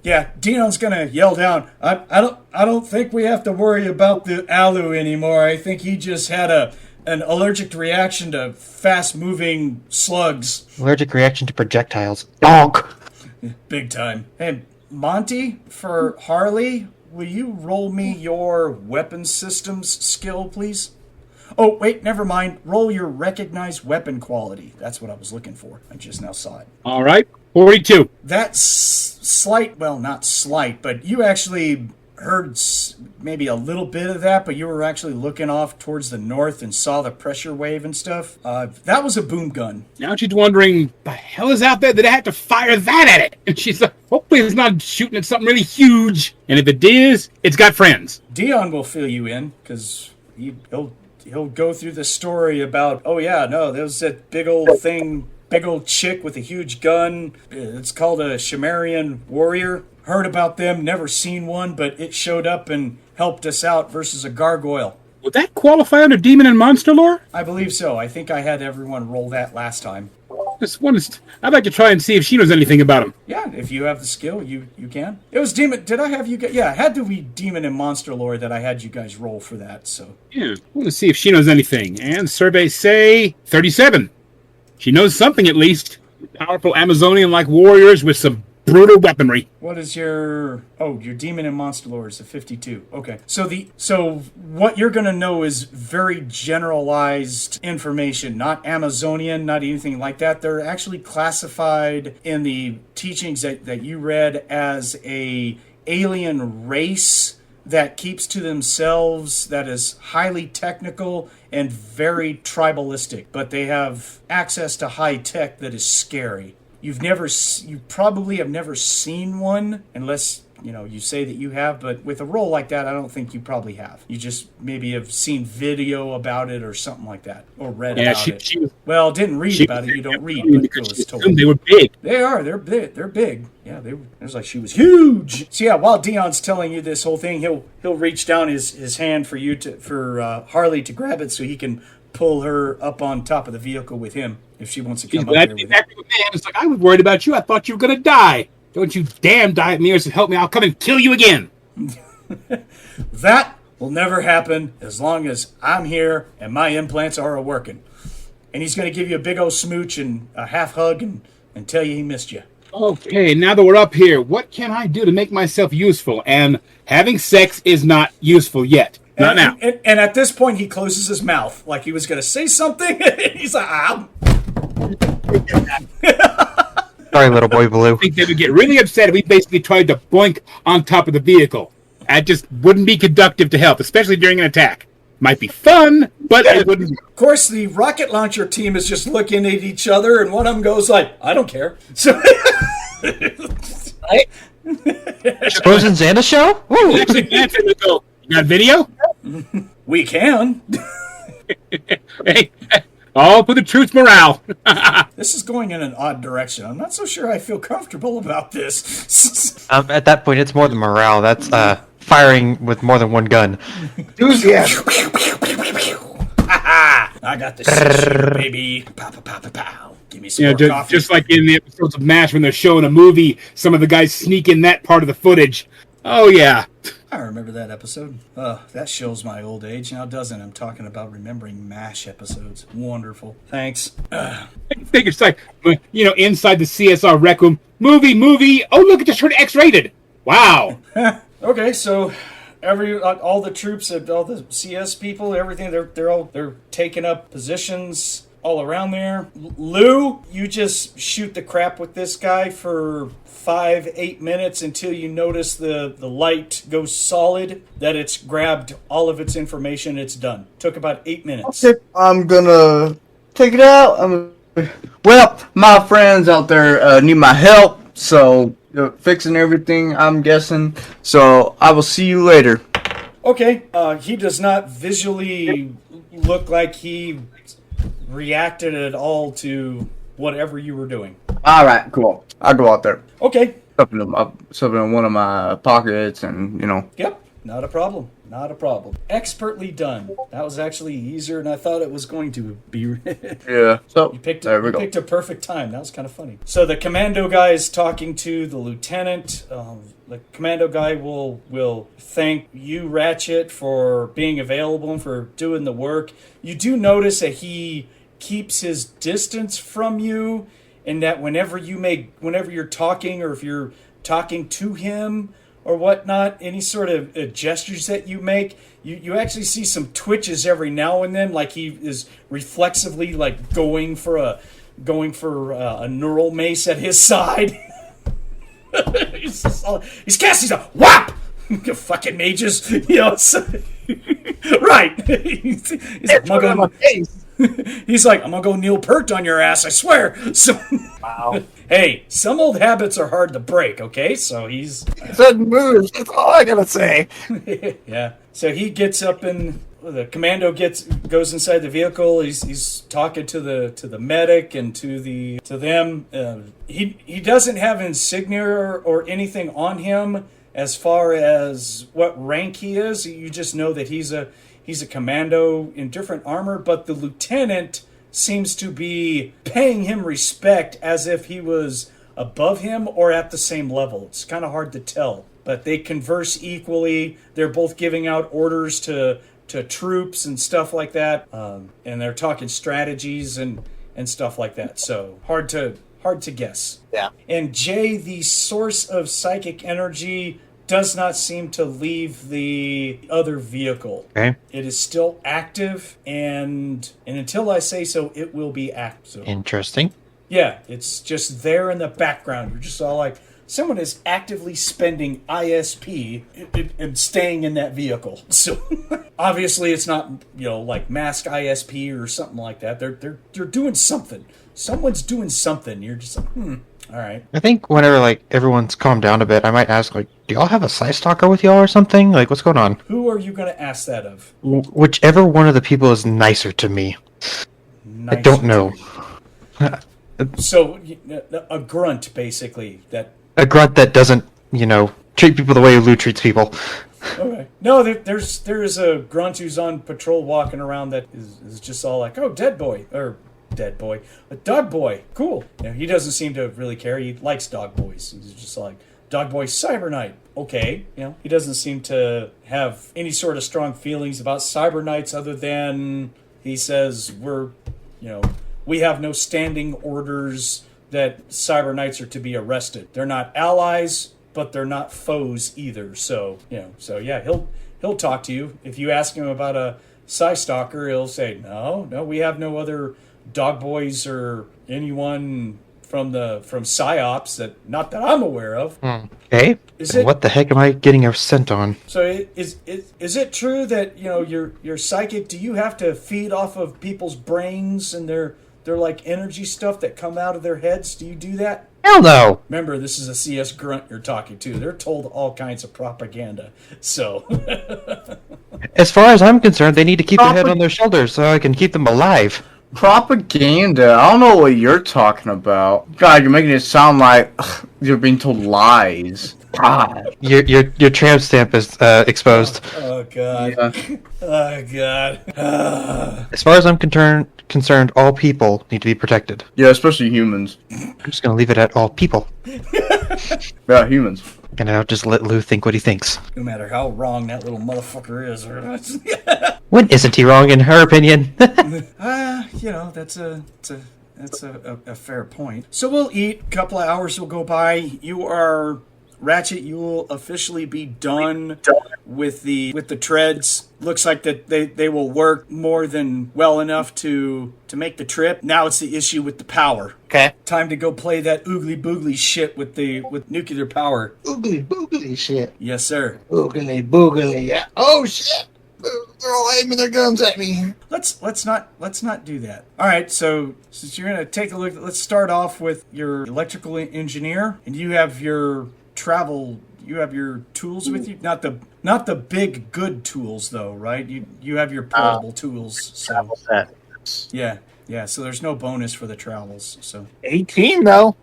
Yeah, Dion's gonna yell down. I don't think we have to worry about the aloe anymore. I think he just had an allergic reaction to fast-moving slugs. Allergic reaction to projectiles. Donk. Big time. Hey, Monte, for Harley, will you roll me your weapon systems skill, please? Oh, wait, never mind. Roll your recognized weapon quality. That's what I was looking for. I just now saw it. All right, 42. That's slight, well, not slight, but you actually heard maybe a little bit of that, but you were actually looking off towards the north and saw the pressure wave and stuff. That was a boom gun. Now she's wondering, the hell is out there that I have to fire that at it? And she's like, hopefully it's not shooting at something really huge. And if it is, it's got friends. Dion will fill you in, because he'll go through the story about, oh yeah, no, there was that big old thing, big old chick with a huge gun. It's called a Sumerian warrior. Heard about them, never seen one, but it showed up and helped us out versus a gargoyle. Would that qualify under demon and monster lore? I believe so. I think I had everyone roll that last time. I'd like to try and see if she knows anything about him. Yeah, if you have the skill, you can. It was demon. Did I have you guys? Yeah, it had to be demon and monster lore that I had you guys roll for that. So Yeah, I want to see if she knows anything. And surveys say 37. She knows something at least. Powerful Amazonian-like warriors with some brutal weaponry. what is your demon and monster lore is a 52. Okay. So what you're going to know is very generalized information, not Amazonian, not anything like that. They're actually classified in the teachings that you read as a alien race that keeps to themselves, that is highly technical and very tribalistic, but they have access to high tech that is scary. You probably have never seen one, unless you say that you have, but with a role like that, I don't think you probably have. You just maybe have seen video about it or something like that, or read about it. Didn't read about it. You don't read, but it was told. They were big. They are. They're big. They're big. Yeah, it was like she was huge. So yeah, while Dion's telling you this whole thing, he'll reach down his hand for Harley to grab it so he can pull her up on top of the vehicle with him if she wants to come up there with him. It's like, I was worried about you. I thought you were going to die. Don't you damn die at me or help me. I'll come and kill you again. That will never happen as long as I'm here and my implants are working. And he's going to give you a big old smooch and a half hug and tell you he missed you. Okay, now that we're up here, what can I do to make myself useful? And having sex is not useful yet. Not now. And at this point, he closes his mouth like he was going to say something. He's like, Sorry, little boy Blue. I think they would get really upset if we basically tried to boink on top of the vehicle. That just wouldn't be conductive to health, especially during an attack. Might be fun, but it wouldn't. Of course, the rocket launcher team is just looking at each other, and one of them goes like, "I don't care." So, Frozen Xana show? Woo! Actually, Manson would go, "You got video?" we can. Hey, all for the truth's morale. This is going in an odd direction. I'm not so sure I feel comfortable about this. At that point, it's more than morale. That's firing with more than one gun. Enthusiasm. I got this shit, baby. Pow, pow, pow, pow, pow. Give me some more coffee. Just like in the episodes of MASH when they're showing a movie, some of the guys sneak in that part of the footage. Oh, yeah. I remember that episode. That shows my old age now, doesn't it? I'm talking about remembering MASH episodes. Wonderful. Thanks. I think it's like, inside the CSR Rec Room. Movie. Oh, look, it just turned X-rated. Wow. Okay, so all the troops, all the CS people, everything, they're taking up positions all around there. Lou, you just shoot the crap with this guy for 5-8 minutes until you notice the light goes solid, that it's grabbed all of its information, it's done. Took about 8 minutes. Okay, I'm gonna take it out. Well, my friends out there need my help, so fixing everything, I'm guessing. So I will see you later. Okay, he does not visually look like he reacted at all to whatever you were doing. All right, cool. I'll go out there. Okay. Something in one of my pockets, and Yep, not a problem. Not a problem. Expertly done. That was actually easier than I thought it was going to be. Yeah. So You picked there we go. a perfect time. That was kind of funny. So the commando guy is talking to the lieutenant. The commando guy will thank you, Ratchet, for being available and for doing the work. You do notice that he keeps his distance from you, and that whenever you're talking, or if you're talking to him or whatnot, any sort of gestures that you make, you actually see some twitches every now and then, like he is reflexively like going for a neural mace at his side. he's casting a whap. You fucking mages, so, right? He's like, I'm gonna go Neil Peart on your ass, I swear. So, Wow. hey, some old habits are hard to break. Okay, so he's Sudden moves. That's all I gotta say. yeah. So he gets up and the commando goes inside the vehicle. He's talking to the medic and to them. He doesn't have insignia or anything on him as far as what rank he is. You just know that he's a commando in different armor, but the lieutenant seems to be paying him respect as if he was above him or at the same level. It's kind of hard to tell, but they converse equally. They're both giving out orders to troops and stuff like that, and they're talking strategies and stuff like that. So hard to guess. Yeah. And Jay, the source of psychic energy, does not seem to leave the other vehicle. Okay. It is still active, and until I say so, it will be active. Interesting. Yeah, it's just there in the background. You're just all like, someone is actively spending ISP and staying in that vehicle. So obviously it's not, like mask ISP or something like that. They're doing something. Someone's doing something. You're just like, all right. I think whenever everyone's calmed down a bit, I might ask do y'all have a Scythe Stalker with y'all or something? What's going on? Who are you going to ask that of? Whichever one of the people is nicer to me. I don't know. So a grunt, basically. A grunt that doesn't, treat people the way Lou treats people. Okay. No, there is a grunt who's on patrol walking around that is just all like, oh, dead boy, a dog boy, cool. He doesn't seem to really care. He likes dog boys. He's just like, dog boy Cyber Knight. Okay, he doesn't seem to have any sort of strong feelings about Cyber Knights other than he says we have no standing orders that Cyber Knights are to be arrested. They're not allies, but they're not foes either. So, yeah, he'll talk to you. If you ask him about a Scythe Stalker, he'll say, no, we have no other dog boys or anyone from PsyOps that not that I'm aware of. Okay. Is And it what the heck am I getting a scent on? so? Is it true that you're psychic? Do you have to feed off of people's brains and their like energy stuff that come out of their heads? Do you do that? Hell no. Remember, this is a CS grunt you're talking to. They're told all kinds of propaganda. So, As far as I'm concerned, they need to keep their head on their shoulders so I can keep them alive. Propaganda? I don't know what you're talking about. God, you're making it sound like you're being told lies. God. Your tramp stamp is exposed. oh god, Yeah. oh god. As far as I'm concerned, all people need to be protected. Yeah, especially humans. I'm just gonna leave it at all people, Yeah, humans. and I'll just let Lou think what he thinks. No matter how wrong that little motherfucker is, When isn't he wrong in her opinion? that's a fair point. So we'll eat. A couple of hours will go by. You are Ratchet. You will officially be done with the treads. Looks like that they will work more than well enough to make the trip. Now it's the issue with the power. Okay. Time to go play that oogly boogly shit with nuclear power. Oogly boogly shit. Yes, sir. Oogly boogly. Yeah. Oh shit. They're all aiming their guns at me. Let's not do that. All right, so since you're gonna take a look, let's start off with your electrical engineer, and you have your travel. You have your tools with you, not the big good tools though, right? You have your portable tools. So Travel set. yeah. So there's no bonus for the travels. So 18 though.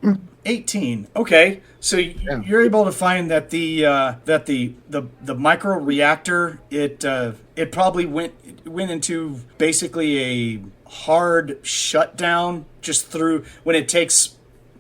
18. Okay, so you're able to find that the micro reactor it probably went into basically a hard shutdown just through when it takes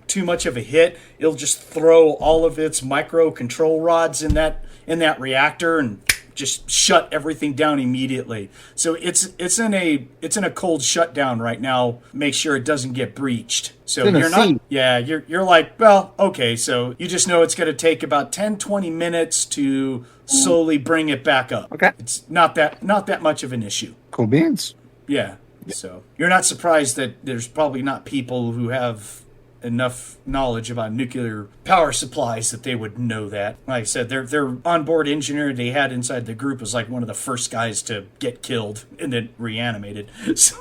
too much of a hit, it'll just throw all of its micro control rods in that reactor and just shut everything down immediately. So it's in a cold shutdown right now. Make sure it doesn't get breached. So you're like, well, okay, so you just know it's going to take about 10-20 minutes to slowly bring it back up. Okay. It's not that much of an issue. Cool beans. Yeah. So you're not surprised that there's probably not people who have enough knowledge about nuclear power supplies that they would know that. Like I said, their onboard engineer they had inside the group was like one of the first guys to get killed and then reanimated. So,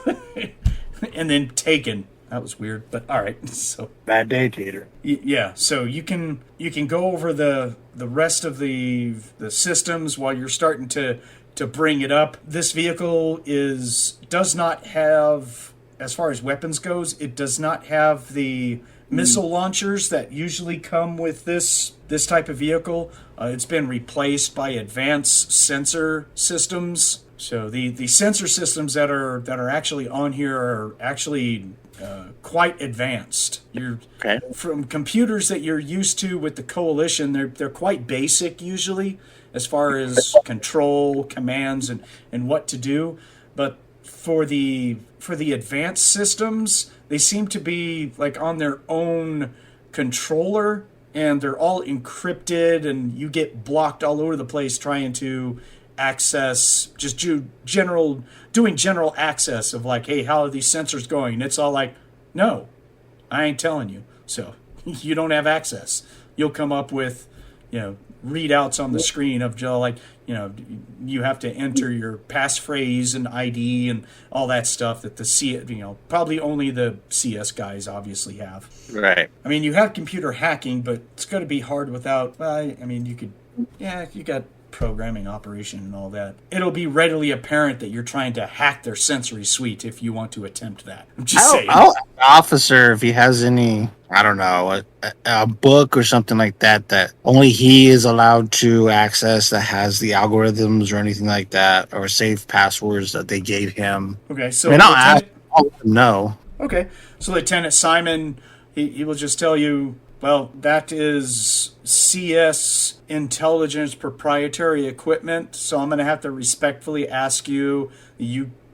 and then taken. That was weird, but all right. So Bad day, Tater. yeah, so you can go over the rest of the systems while you're starting to bring it up. This vehicle does not have, as far as weapons goes, it does not have the missile launchers that usually come with this type of vehicle. It's been replaced by advanced sensor systems. So the sensor systems that are actually on here are actually quite advanced. From computers that you're used to with the Coalition, they're quite basic usually as far as control, commands, and what to do. But for the advanced systems, they seem to be like on their own controller, and they're all encrypted, and you get blocked all over the place trying to access, just doing general access of like, hey, how are these sensors going? And it's all like, no, I ain't telling you. So you don't have access. You'll come up with, readouts on the screen of like, you have to enter your passphrase and ID and all that stuff that probably only the CS guys obviously have. Right. I mean, you have computer hacking, but it's going to be hard without, you got programming operation and all that. It'll be readily apparent that you're trying to hack their sensory suite if you want to attempt that. I'm just saying. I'll ask the officer if he has any, I don't know, a book or something like that only he is allowed to access, that has the algorithms or anything like that, or safe passwords that they gave him. Okay, so I'll let him know. Okay, so Lieutenant Simon, he will just tell you, well, that is CS intelligence proprietary equipment, so I'm going to have to respectfully ask you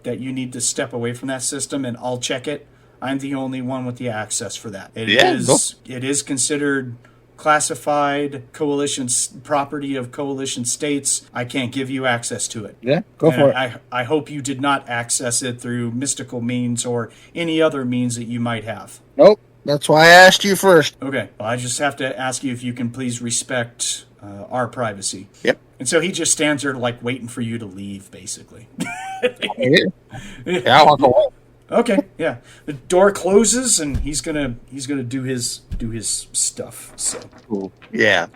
that you need to step away from that system, and I'll check it. I'm the only one with the access for that. It is considered classified coalition property of coalition states. I can't give you access to it. Yeah, go for it. I hope you did not access it through mystical means or any other means that you might have. Nope. That's why I asked you first. Okay. Well, I just have to ask you if you can please respect our privacy. Yep. And so he just stands there like waiting for you to leave, basically. Yeah, I'll walk away. Okay, yeah. The door closes and he's gonna do his stuff. So Cool. Yeah.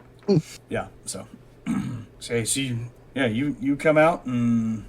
yeah. So you come out and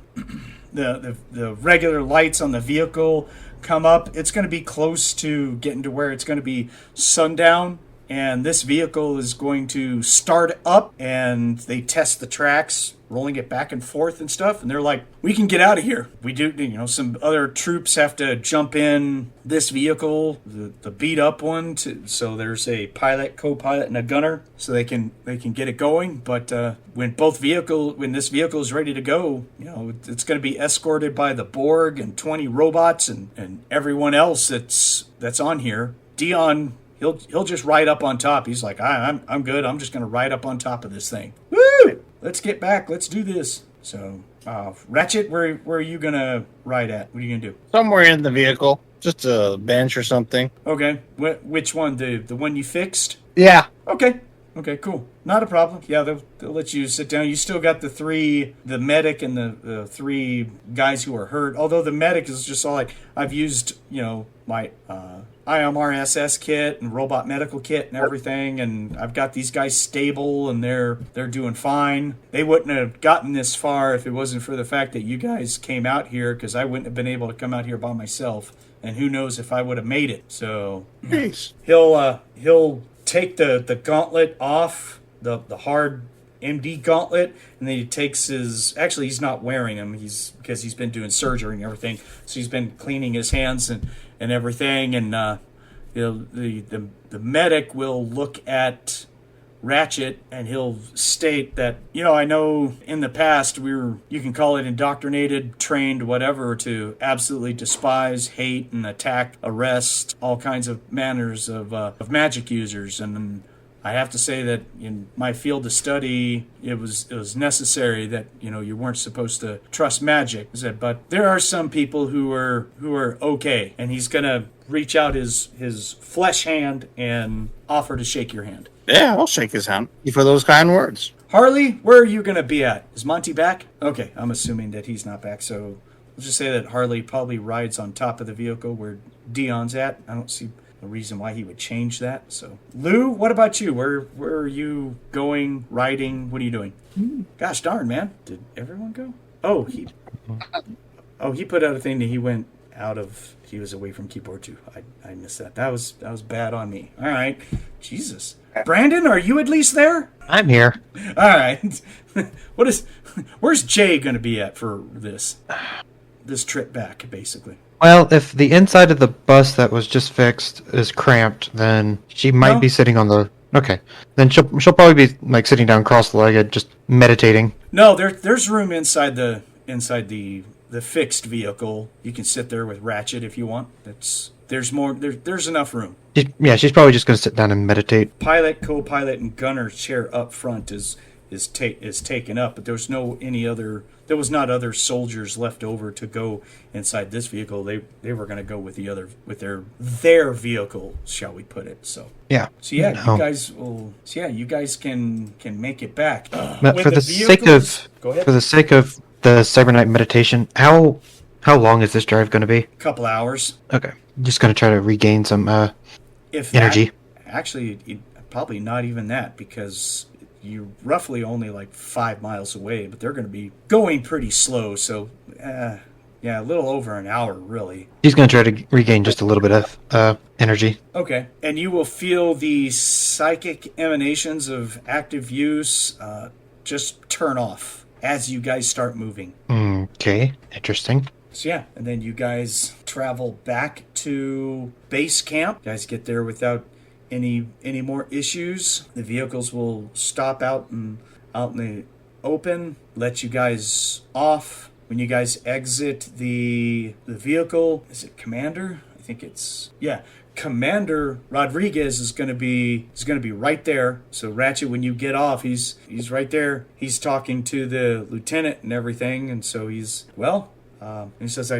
the regular lights on the vehicle come up. It's gonna be close to getting to where it's gonna be sundown. And this vehicle is going to start up, and they test the tracks, rolling it back and forth and stuff. And they're like, we can get out of here. We do, some other troops have to jump in this vehicle, the beat up one. So there's a pilot, co-pilot, and a gunner, so they can get it going. But when this vehicle is ready to go, it's going to be escorted by the Borg and 20 robots and everyone else that's on here. Dion. He'll just ride up on top. He's like, I'm good. I'm just going to ride up on top of this thing. Woo! Let's get back. Let's do this. So, Ratchet, where are you going to ride at? What are you going to do? Somewhere in the vehicle. Just a bench or something. Okay. Which one? The one you fixed? Yeah. Okay, cool. Not a problem. Yeah, they'll let you sit down. You still got the medic and the three guys who are hurt. Although the medic is just all like, I've used, my IMRSS kit and robot medical kit and everything, and I've got these guys stable and they're doing fine. They wouldn't have gotten this far if it wasn't for the fact that you guys came out here, because I wouldn't have been able to come out here by myself, and who knows if I would have made it. So Peace. he'll take the gauntlet off, the hard MD gauntlet, and then he takes he's not wearing them, because he's been doing surgery and everything, so he's been cleaning his hands and everything, and the medic will look at Ratchet and he'll state that, I know in the past you can call it indoctrinated, trained, whatever, to absolutely despise, hate, and attack, arrest all kinds of manners of magic users, and I have to say that in my field of study, it was necessary that you weren't supposed to trust magic. But there are some people who are okay, and he's gonna reach out his flesh hand and offer to shake your hand. Yeah, I'll shake his hand. Thank you for those kind words. Harley, where are you gonna be at? Is Monte back? Okay, I'm assuming that he's not back, so we'll just say that Harley probably rides on top of the vehicle where Dion's at. I don't see a reason why he would change that. So, Lou, what about you? Where are you going, riding? What are you doing? Gosh darn, man. Did everyone go? Oh, he put out a thing that he was away from keyboard too. I missed that. That was bad on me. All right. Jesus. Brandon, are you at least there? I'm here. All right. Where's Jay going to be at for this trip back, basically? Well, if the inside of the bus that was just fixed is cramped, then she might be sitting on the... Okay. Then she'll probably be like sitting down cross-legged, just meditating. No, there's room inside the fixed vehicle. You can sit there with Ratchet if you want. There's enough room. She's probably just going to sit down and meditate. Pilot, co-pilot, and gunner chair up front is taken up, but there was not other soldiers left over to go inside this vehicle. They were going to go with their vehicle, shall we put it? So yeah. So yeah, no. You guys can make it back. For the sake of the cybernight meditation, how long is this drive going to be? A couple hours. Okay, just going to try to regain some energy. Actually, probably not even that, because you're roughly only like 5 miles away, but they're going to be going pretty slow. So, a little over an hour, really. He's going to try to regain just a little bit of energy. Okay. And you will feel the psychic emanations of active use just turn off as you guys start moving. Okay. Interesting. So, yeah. And then you guys travel back to base camp. You guys get there without any more issues. The vehicles will stop out in the open, let you guys off. When you guys exit the vehicle, is it Commander? I think it's Commander Rodriguez is going to be right there. So Ratchet, when you get off, he's right there. He's talking to the lieutenant and everything, and so he says,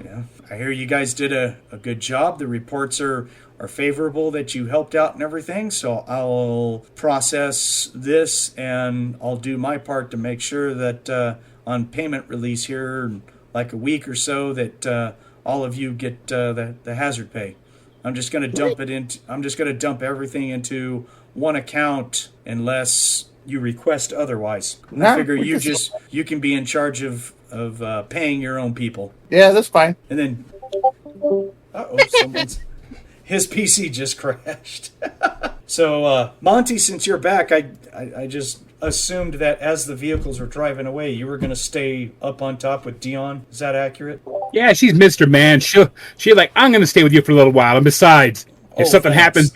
Yeah, I hear you guys did a good job. The reports are favorable that you helped out and everything. So I'll process this and I'll do my part to make sure that on payment release here, in like a week or so, that all of you get the hazard pay. I'm just going to dump everything into one account unless you request otherwise. I figure you can be in charge of paying your own people. Yeah, that's fine. And then, his PC just crashed. So, Monte, since you're back, I just assumed that as the vehicles were driving away, you were going to stay up on top with Dion. Is that accurate? Yeah, she's Mr. Man. She's like, I'm going to stay with you for a little while. And besides, if something happens,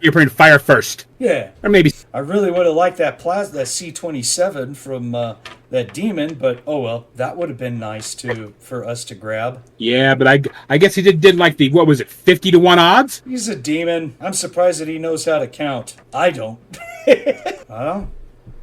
you're going to fire first. Yeah. Or maybe. I really would have liked that C-27 from that demon, but oh well, that would have been nice for us to grab. Yeah, but I guess he did like the, what was it, 50 to 1 odds? He's a demon. I'm surprised that he knows how to count. I don't. I don't.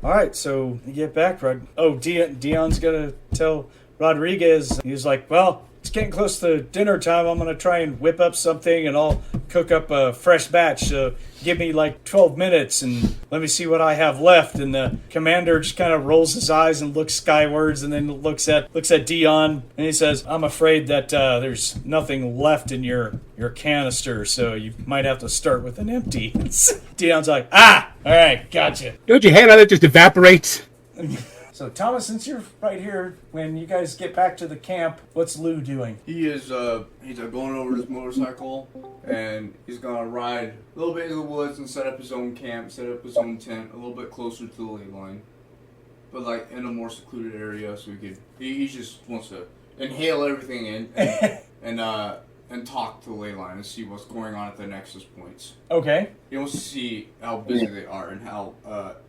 All right, so you get back, Rod. Oh, Dion's going to tell Rodriguez. He's like, well, it's getting close to dinner time. I'm going to try and whip up something, and I'll cook up a fresh batch. So give me like 12 minutes, and let me see what I have left. And the commander just kind of rolls his eyes and looks skywards, and then looks at Dion, and he says, I'm afraid that there's nothing left in your canister, so you might have to start with an empty. Dion's like, all right, gotcha. Don't you hate how that just evaporates? So, Thomas, since you're right here, when you guys get back to the camp, what's Lou doing? He is he's going over his motorcycle, and he's gonna ride a little bit in the woods and set up his own camp, set up his own tent, a little bit closer to the ley line, but like in a more secluded area, so he just wants to inhale everything in and talk to the ley line and see what's going on at the nexus points. Okay. He wants to see how busy they are and how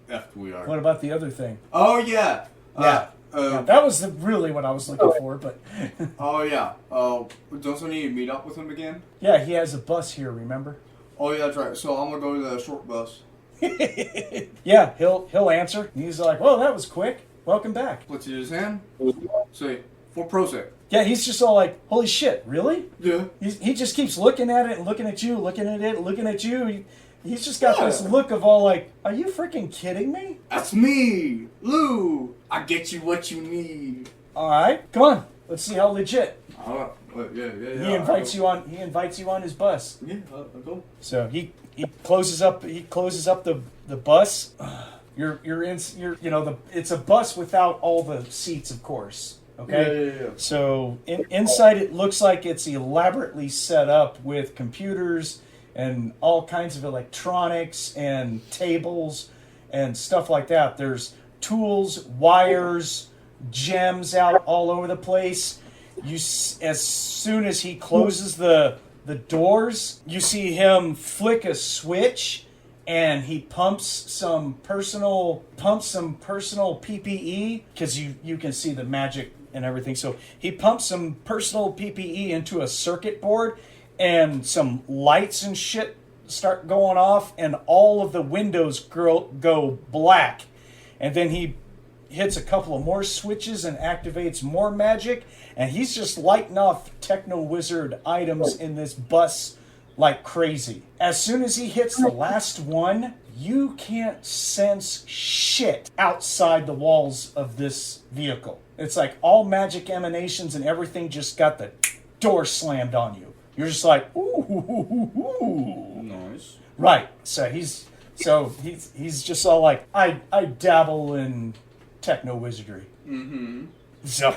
effed we are. What about the other thing? Oh yeah. Yeah. That was really what I was looking for, but... Oh yeah. Don't I need to meet up with him again? Yeah, he has a bus here, remember? Oh yeah, that's right. So I'm gonna go to the short bus. Yeah, he'll answer. He's like, well, that was quick. Welcome back. Puts it in his hand. Say, for Prozac. Yeah, he's just all like, holy shit, really? Yeah. He just keeps looking at it and looking at you, looking at it, looking at you. He's just got this look of all like, are you freaking kidding me? That's me, Lou. I get you what you need. All right, come on. Let's see how legit. Yeah. He invites you on. He invites you on his bus. Yeah, I'll go. So he closes up. He closes up the bus. It's a bus without all the seats, of course. Okay. Yeah. So inside it looks like it's elaborately set up with computers and all kinds of electronics and tables and stuff like that. There's tools, wires, gems out all over the place. As soon as he closes the doors, you see him flick a switch, and he pumps some personal PPE, because you can see the magic and everything. So he pumps some personal PPE into a circuit board, and some lights and shit start going off, and all of the windows go black. And then he hits a couple of more switches and activates more magic, and he's just lighting off Techno-Wizard items in this bus like crazy. As soon as he hits the last one, you can't sense shit outside the walls of this vehicle. It's like all magic emanations and everything just got the door slammed on you. You're just like, ooh. Nice. Right. So he's just all like, I dabble in techno-wizardry. Mm-hmm. So,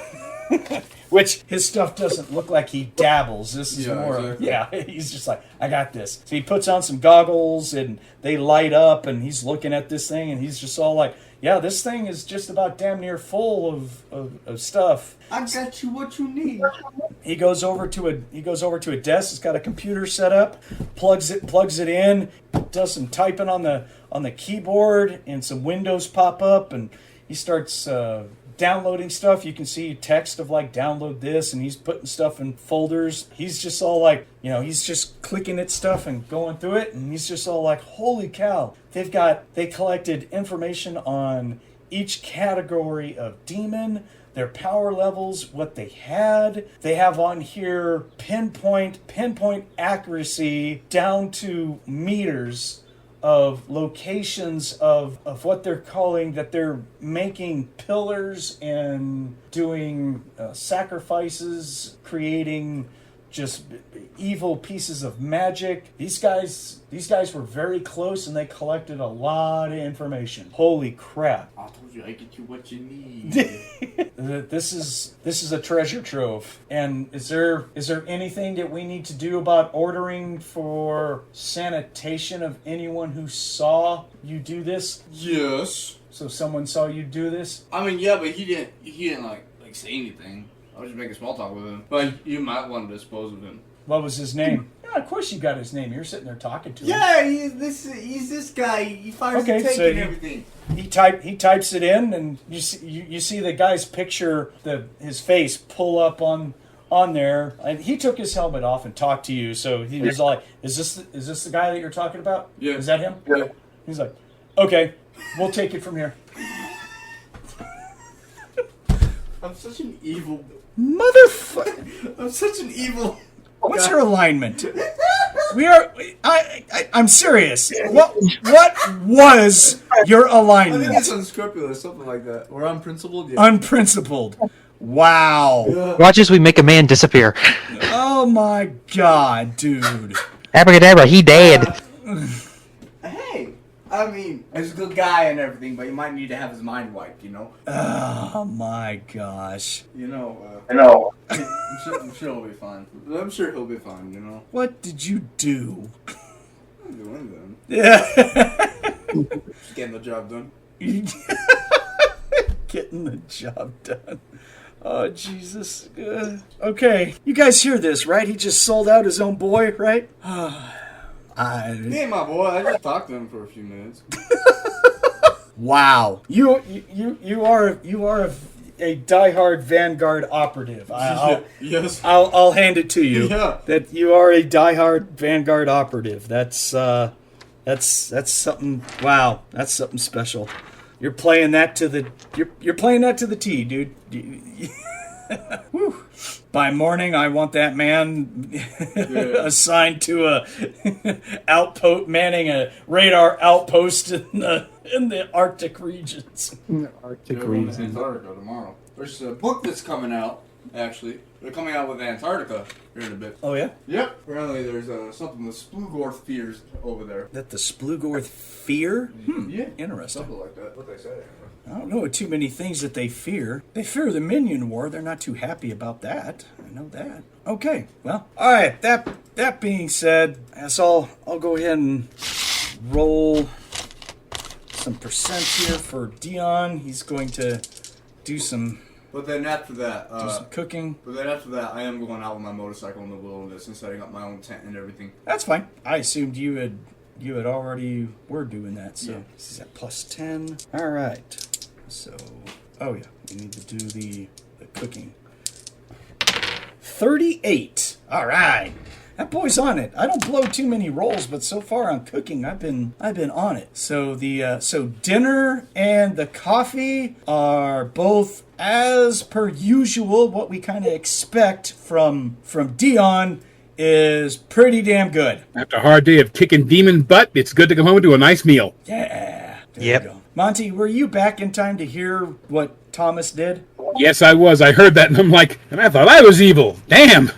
which his stuff doesn't look like he dabbles. This is exactly. he's just like, I got this. So he puts on some goggles and they light up, and he's looking at this thing, and he's just all like, yeah, this thing is just about damn near full of stuff. I got you what you need. He goes over to a desk. It's got a computer set up. Plugs it in. Does some typing on the keyboard, and some windows pop up, and he starts downloading stuff. You can see text of like, download this, and he's putting stuff in folders. He's just all like, he's just clicking at stuff and going through it, and he's just all like, holy cow, they collected information on each category of demon, their power levels, what they had. They have on here pinpoint accuracy down to meters of locations of what they're calling, that they're making pillars and doing sacrifices, creating just evil pieces of magic. These guys were very close, and they collected a lot of information. Holy crap. I told you I get you what you need. This is a treasure trove. And is there anything that we need to do about ordering for sanitation of anyone who saw you do this? Yes. So someone saw you do this? I mean, yeah, but he didn't like say anything. I was just making small talk with him. But you might want to dispose of him. What was his name? Yeah, of course you got his name. You're sitting there talking to him. Yeah, he's this guy. He fires the tank and everything. He types it in, and you see the guy's picture, his face pull up on there. And he took his helmet off and talked to you. So he was like, "Is this the guy that you're talking about? Yeah. Is that him?" Yeah. He's like, "Okay, we'll take it from here." I'm such an evil Motherfucker! I'm such an evil. What's your alignment? I'm serious. What was your I think alignment? it's unscrupulous, something like that. Or unprincipled. Yeah. Unprincipled. Wow. Yeah. Watch as we make a man disappear. Oh my god, dude. Abracadabra, he dead. Hey, I mean, he's a good guy and everything, but he might need to have his mind wiped, you know? Oh my gosh. You know, I know. I'm sure he'll be fine. I'm sure he'll be fine, you know? What did you do? I'm doing them. Yeah. Just getting the job done. Getting the job done. Oh, Jesus. Okay. You guys hear this, right? He just sold out his own boy, right? He ain't my boy. I just talked to him for a few minutes. Wow. You are a diehard Vanguard operative. Yes. I'll hand it to you. Yeah. That you are a diehard Vanguard operative. That's something. Wow. That's something special. You're playing that to the. You're playing that to the T, dude. Whew. By morning, I want that man assigned to a outpost, manning a radar outpost in the Arctic regions. Arctic Going to region. Antarctica tomorrow. There's a book that's coming out, actually. They're coming out with Antarctica here in a bit. Oh yeah. Yep. Apparently there's something the Splugorth fears over there. That the Splugorth fear? Yeah. Interesting. Something like that. What they say. I don't know too many things that they fear. They fear the Minion War. They're not too happy about that. I know that. Okay. Well, all right. That being said, I'll go ahead and roll some percent here for Dion. He's going to do some But then after that, cooking. I am going out with my motorcycle in the wilderness and setting up my own tent and everything. That's fine. I assumed you had already were doing that. So Yeah. this is at plus 10. All right. So, oh yeah, we need to do the cooking. 38. All right. That boy's on it. I don't blow too many rolls, but so far on cooking, I've been on it. So so dinner and the coffee are both as per usual. What we kind of expect from Dion is pretty damn good. After a hard day of kicking demon butt, it's good to come home to a nice meal. Yeah. There Yep. you go. Monte, were you back in time to hear what Thomas did? Yes, I was. I heard that, and I'm like, and I thought I was evil. Damn.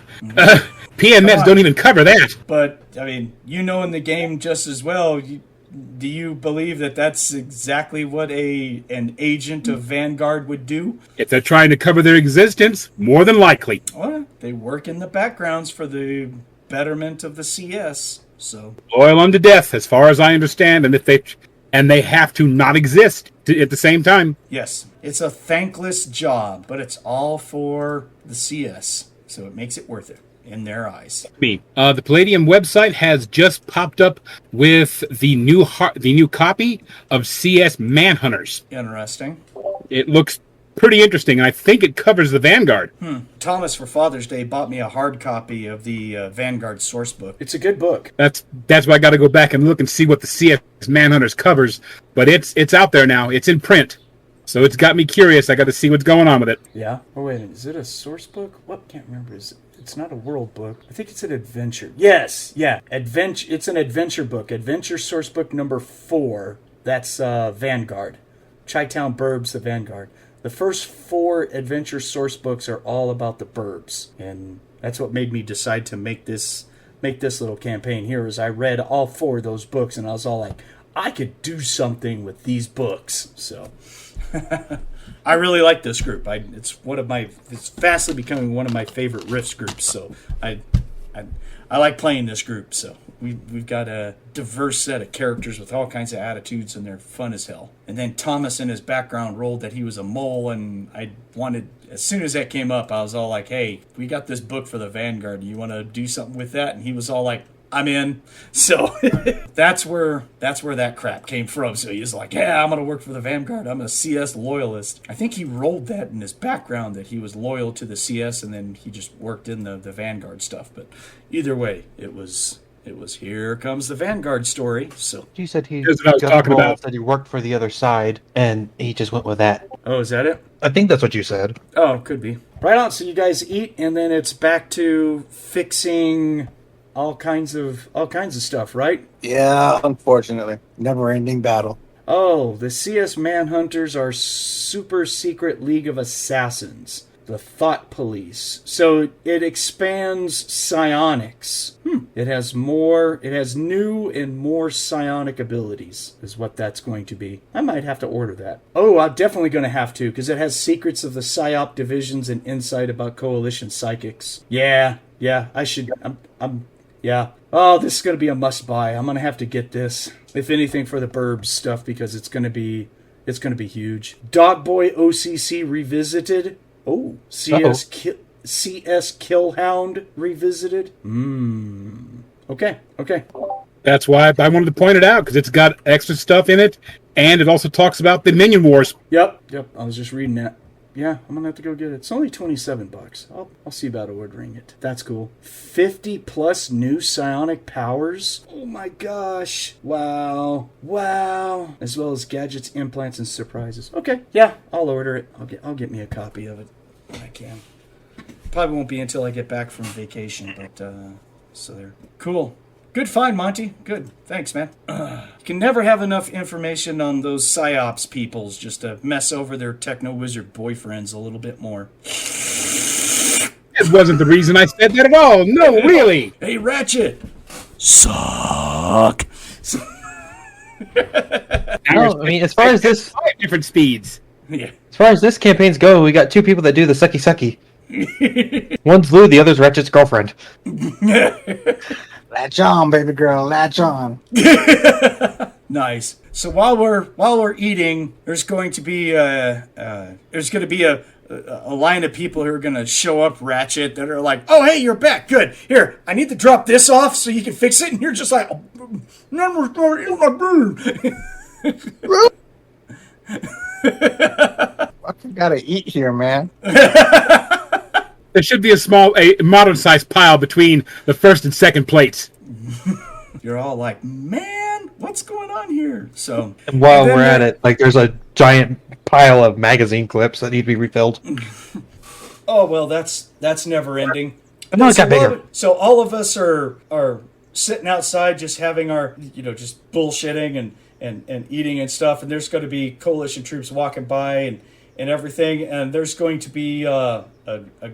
PMS don't even cover that. But, I mean, you know in the game just as well, do you believe that that's exactly what an agent of Vanguard would do? If they're trying to cover their existence, more than likely. Well, they work in the backgrounds for the betterment of the CS, so... Loyal unto death, as far as I understand, and they have to not exist at the same time. Yes, it's a thankless job, but it's all for the CS, so it makes it worth it in their eyes. The Palladium website has just popped up with the new copy of CS Manhunters. Interesting. It looks pretty interesting, and I think it covers the Vanguard. Thomas, for Father's Day, bought me a hard copy of the Vanguard source book. It's a good book. That's why I got to go back and look and see what the CS Manhunters covers. But it's out there now. It's in print. So it's got me curious. I got to see what's going on with it. Yeah. Oh, wait a minute. Is it a source book? What? Can't remember. It's not a world book. I think it's an adventure. Yes. Yeah. Adventure. It's an adventure book. Adventure source book number 4. That's Vanguard. Chi-Town Burbs, the Vanguard. The first 4 adventure source books are all about the Burbs. And that's what made me decide to make this little campaign here, is I read all 4 of those books and I was all like, I could do something with these books. So I really like this group. It's fastly becoming one of my favorite RIFTS groups. So I like playing this group. So we've got a diverse set of characters with all kinds of attitudes, and they're fun as hell. And then Thomas in his background rolled that he was a mole, and as soon as that came up, I was all like, hey, we got this book for the Vanguard. Do you want to do something with that? And he was all like, I'm in. So that's where that crap came from. So he was like, yeah, I'm going to work for the Vanguard. I'm a CS loyalist. I think he rolled that in his background, that he was loyal to the CS, and then he just worked in the Vanguard stuff. But either way, it was here comes the Vanguard story. So You said he Here's what I was got talking the role, about. said he worked for the other side, and he just went with that. Oh, is that it? I think that's what you said. Oh, could be. Right on. So you guys eat, and then it's back to fixing all kinds of stuff, right? Yeah, unfortunately. Never ending battle. Oh, the CS Manhunters are super secret league of assassins. The Thought Police. So it expands psionics. It has new and more psionic abilities, is what that's going to be. I might have to order that. Oh, I'm definitely going to have to, because it has secrets of the PSYOP divisions and insight about coalition psychics. Yeah, I should. Yeah. Oh, this is going to be a must buy. I'm going to have to get this, if anything, for the Burbs stuff, because it's going to be huge. Dog Boy OCC Revisited. Oh, CS Killhound Revisited. Okay. That's why I wanted to point it out, because it's got extra stuff in it, and it also talks about the Minion Wars. Yep. I was just reading that. Yeah, I'm gonna have to go get it. It's only $27. I'll see about ordering it. That's cool. 50 plus new psionic powers. Oh my gosh! Wow! As well as gadgets, implants, and surprises. Okay, yeah, I'll order it. I'll get me a copy of it when I can. Probably won't be until I get back from vacation, but so there. Cool. Good find, Monte. Good. Thanks, man. You can never have enough information on those PsyOps peoples just to mess over their Techno-Wizard boyfriends a little bit more. It wasn't the reason I said that at all. No, really. Hey, Ratchet. Suck. No, I mean, as far as this, 5 different speeds. Yeah. as far as this campaigns go, we got 2 people that do the sucky sucky. One's Lou, the other's Ratchet's girlfriend. Latch on, baby girl, latch on. Nice. So while we're eating, there's going to be a line of people who are going to show up, Ratchet, that are like, oh, hey, you're back. Good. Here, I need to drop this off so you can fix it. And you're just like, number in my room. Fucking gotta eat here, man. There should be a modern-sized pile between the first and second plates. You're all like, man, what's going on here? So, And while we're at it, like, there's a giant pile of magazine clips that need to be refilled. oh well, that's never ending. No, it got bigger. So all of us are sitting outside, just having our, just bullshitting and eating and stuff. And there's going to be coalition troops walking by and everything. And there's going to be a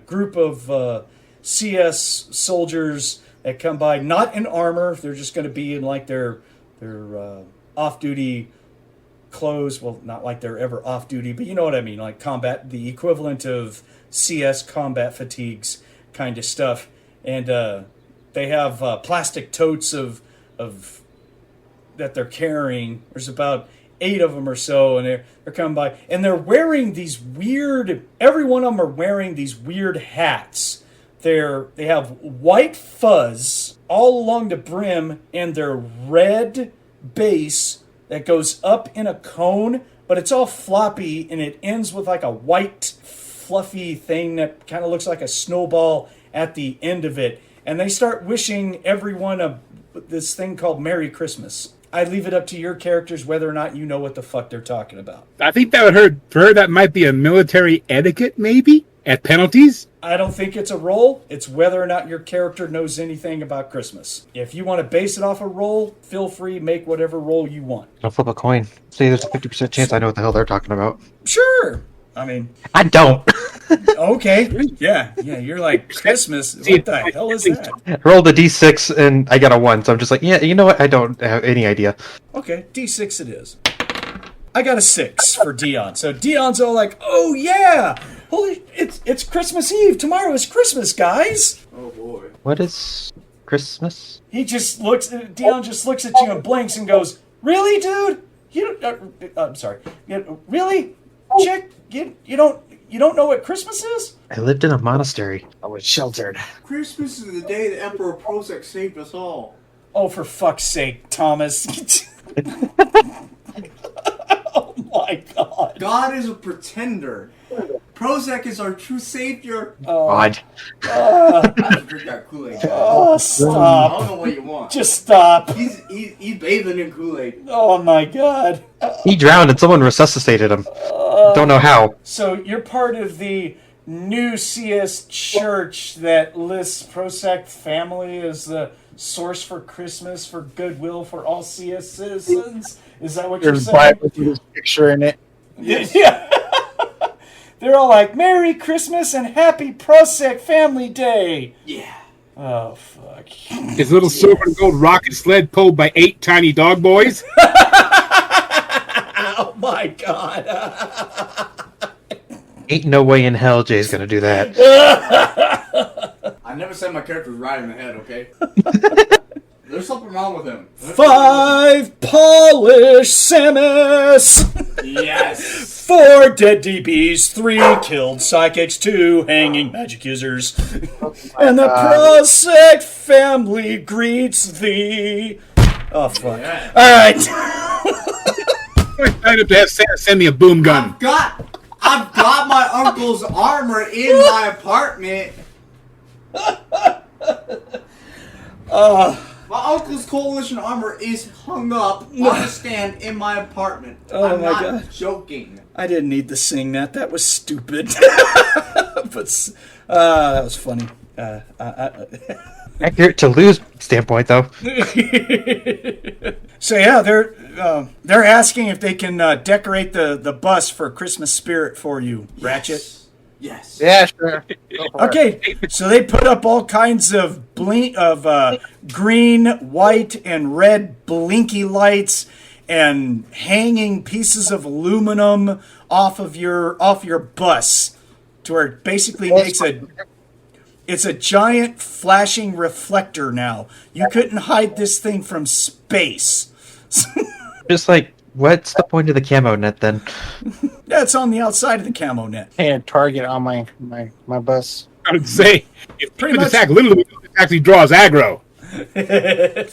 group of CS soldiers that come by, not in armor. They're just going to be in like their off-duty clothes. Well, not like they're ever off-duty, but you know what I mean, like combat, the equivalent of CS combat fatigues kind of stuff. And they have plastic totes of that they're carrying. There's about 8 of them or so, and they're coming by, and they're wearing these weird. Every one of them are wearing these weird hats. They have white fuzz all along the brim, and they're red base that goes up in a cone, but it's all floppy, and it ends with like a white fluffy thing that kind of looks like a snowball at the end of it. And they start wishing everyone this thing called Merry Christmas. I leave it up to your characters whether or not you know what the fuck they're talking about. I think that would hurt. For her, that might be a military etiquette, maybe, at penalties. I don't think it's a roll. It's whether or not your character knows anything about Christmas. If you want to base it off a roll, feel free, make whatever roll you want. I'll flip a coin. See, there's a 50% chance I know what the hell they're talking about. Sure. I mean, I don't. okay. Yeah, you're like, Christmas? What the hell is that? I rolled a d6 and I got a 1, so I'm just like, yeah, you know what? I don't have any idea. Okay, D6 it is. I got a 6 for Dion. So Dion's all like, oh yeah! Holy, it's Christmas Eve. Tomorrow is Christmas, guys. Oh boy. What is Christmas? Dion just looks at you and blinks and goes, really, dude? I'm sorry. Really? Chick, you don't know what Christmas is? I lived in a monastery. I was sheltered. Christmas is the day the Emperor Prozac saved us all. Oh, for fuck's sake, Thomas. Oh my god. God is a pretender. Prozac is our true savior. God. I have to drink that Kool-Aid. Oh, I stop. don't know what you want. Just stop. He's bathing in Kool-Aid. Oh my god. He drowned and someone resuscitated him. Don't know how. So you're part of the new CS church that lists Prozac family as the source for Christmas for goodwill for all CS citizens? Is that what you're There's saying? Bible with this picture in it. Yeah. They're all like, Merry Christmas and Happy Prozac Family Day. Yeah. Oh, fuck. His little silver and gold rocket sled pulled by 8 tiny dog boys. Oh, my God. Ain't no way in hell Jay's gonna do that. I never said my character was right in the head, okay? There's something wrong with him. 5 polished Samus. Yes. 4 dead DBs, 3 killed psychics, 2 hanging magic users. And the Prozac family greets thee. Oh, fuck. Yeah. All right. I'd have to have Santa send me a boom gun. I've got my uncle's armor in my apartment. My uncle's coalition armor is hung up on a stand in my apartment. Oh I'm my not God. joking. I didn't need to sing that. That was stupid. But that was funny. Accurate to Lou's standpoint, though. So yeah, they're asking if they can decorate the bus for Christmas spirit for you, Ratchet. Yes. Yeah, sure. Okay, so they put up all kinds of green, white, and red blinky lights and hanging pieces of aluminum off your bus, to where it basically makes it's a giant flashing reflector now. You couldn't hide this thing from space. Just like, what's the point of the camo net then? Yeah, it's on the outside of the camo net. And target on my bus. I would say, if Pretty people much. attack Little, it actually draws aggro.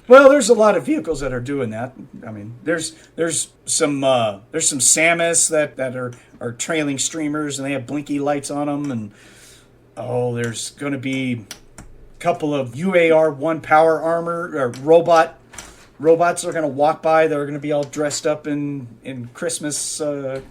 Well, there's a lot of vehicles that are doing that. I mean, there's some Samus that are trailing streamers, and they have blinky lights on them, and there's going to be a couple of UAR-1 power armor or robots are going to walk by. They're going to be all dressed up in Christmas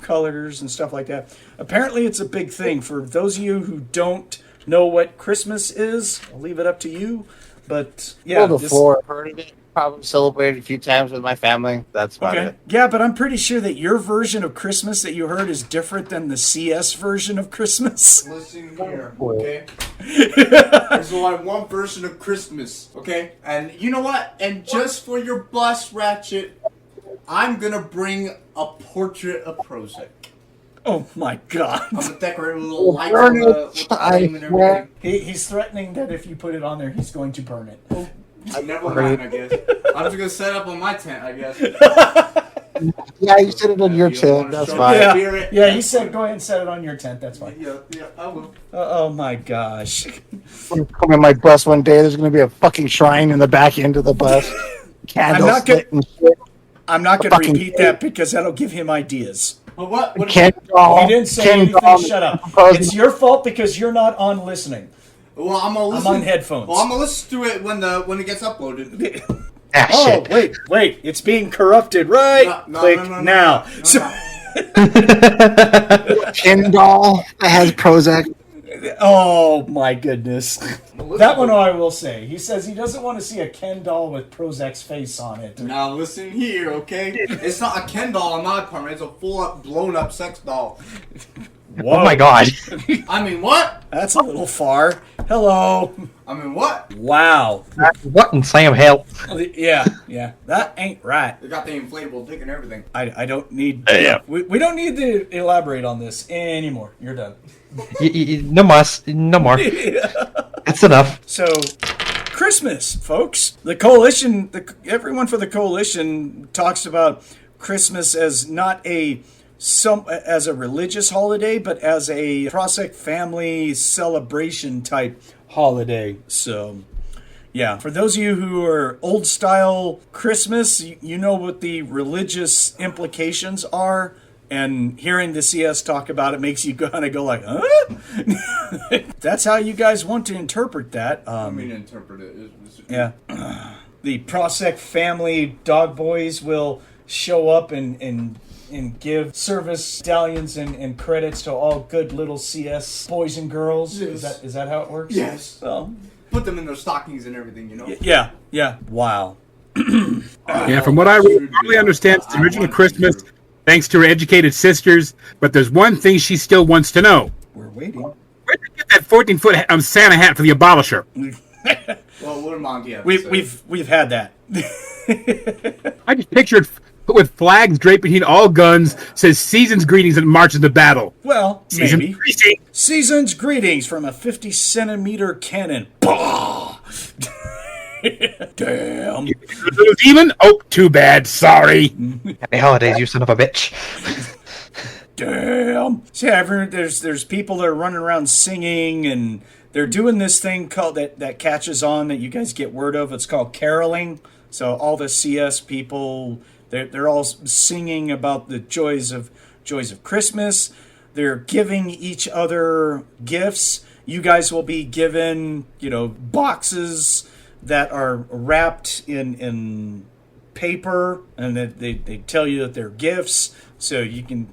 colors and stuff like that. Apparently, it's a big thing. For those of you who don't know what Christmas is, I'll leave it up to you. But yeah, Before I've heard of it, probably celebrated a few times with my family. That's about it. Yeah, but I'm pretty sure that your version of Christmas that you heard is different than the CS version of Christmas. Listen here, okay? There's only one version of Christmas, okay? And you know what? And just for your bus, Ratchet, I'm gonna bring a portrait of Prozac. Oh my God! I'm gonna decorate a little lights on with the flame and everything. He's threatening that if you put it on there, he's going to burn it. Never mind, I guess. I'm just gonna set up on my tent, I guess. Yeah, you set it on your You tent. wanna That's show fine. me Yeah, spirit? yeah. He said, "Go ahead and set it on your tent." That's fine. Yeah, I will. Oh my gosh! When I come in my bus one day, there's going to be a fucking shrine in the back end of the bus. Candles not gonna- lit and shit. I'm not going to Fucking repeat that because that'll give him ideas. But what? Ken He doll. didn't say Ken anything. doll Shut up. proposing- It's your fault because you're not on listening. Well, I'm gonna I'm listen. on headphones. Well, I'm gonna listen to it when it gets uploaded. Ah, Oh, shit. wait, it's being corrupted, right? Click now. So, Ken doll that has Prozac. oh my goodness. That one I will say. He says he doesn't want to see a Ken doll with Prozac's face on it. Now listen here, okay? It's not a Ken doll in my apartment. It's a full-up, blown-up sex doll. Whoa. Oh my god. I mean, what? That's a little far. Hello. I mean, what? Wow. What in Sam hell? Yeah. That ain't right. They got the inflatable dick and everything. I don't need... Yeah. We don't need to elaborate on this anymore. You're done. No mas. No more. That's enough. So, Christmas, folks. The coalition, everyone for the coalition talks about Christmas as not as a religious holiday, but as a Prozac family celebration type holiday. So, yeah, for those of you who are old style Christmas, you know what the religious implications are. And hearing the CS talk about it makes you kind of go like, huh? That's how you guys want to interpret that. I mean, interpret it. Yeah. The Prozac family dog boys will show up and give service medallions and credits to all good little CS boys and girls. Yes. Is that how it works? Yes. Well, Put them in their stockings and everything, you know? yeah. Wow. Yeah, from what I really understand, it's the original Christmas, thanks to her educated sisters. But there's one thing she still wants to know: We're waiting. where'd you get that 14-foot Santa hat for the abolisher? Well, what did Monte have to say? We've had that. I just pictured with flags draped between all guns, says "Season's greetings" and marches to battle. Well, Season's maybe. greetings. Season's greetings from a 50-centimeter cannon. Bah! Damn. Little demon? Oh, too bad. Sorry. Happy holidays, you son of a bitch. Damn. So yeah, there's people that are running around singing, and they're doing this thing called that catches on that you guys get word of. It's called caroling. So all the CS people, they're all singing about the joys of Christmas. They're giving each other gifts. You guys will be given, boxes that are wrapped in paper, and that they tell you that they're gifts. So you can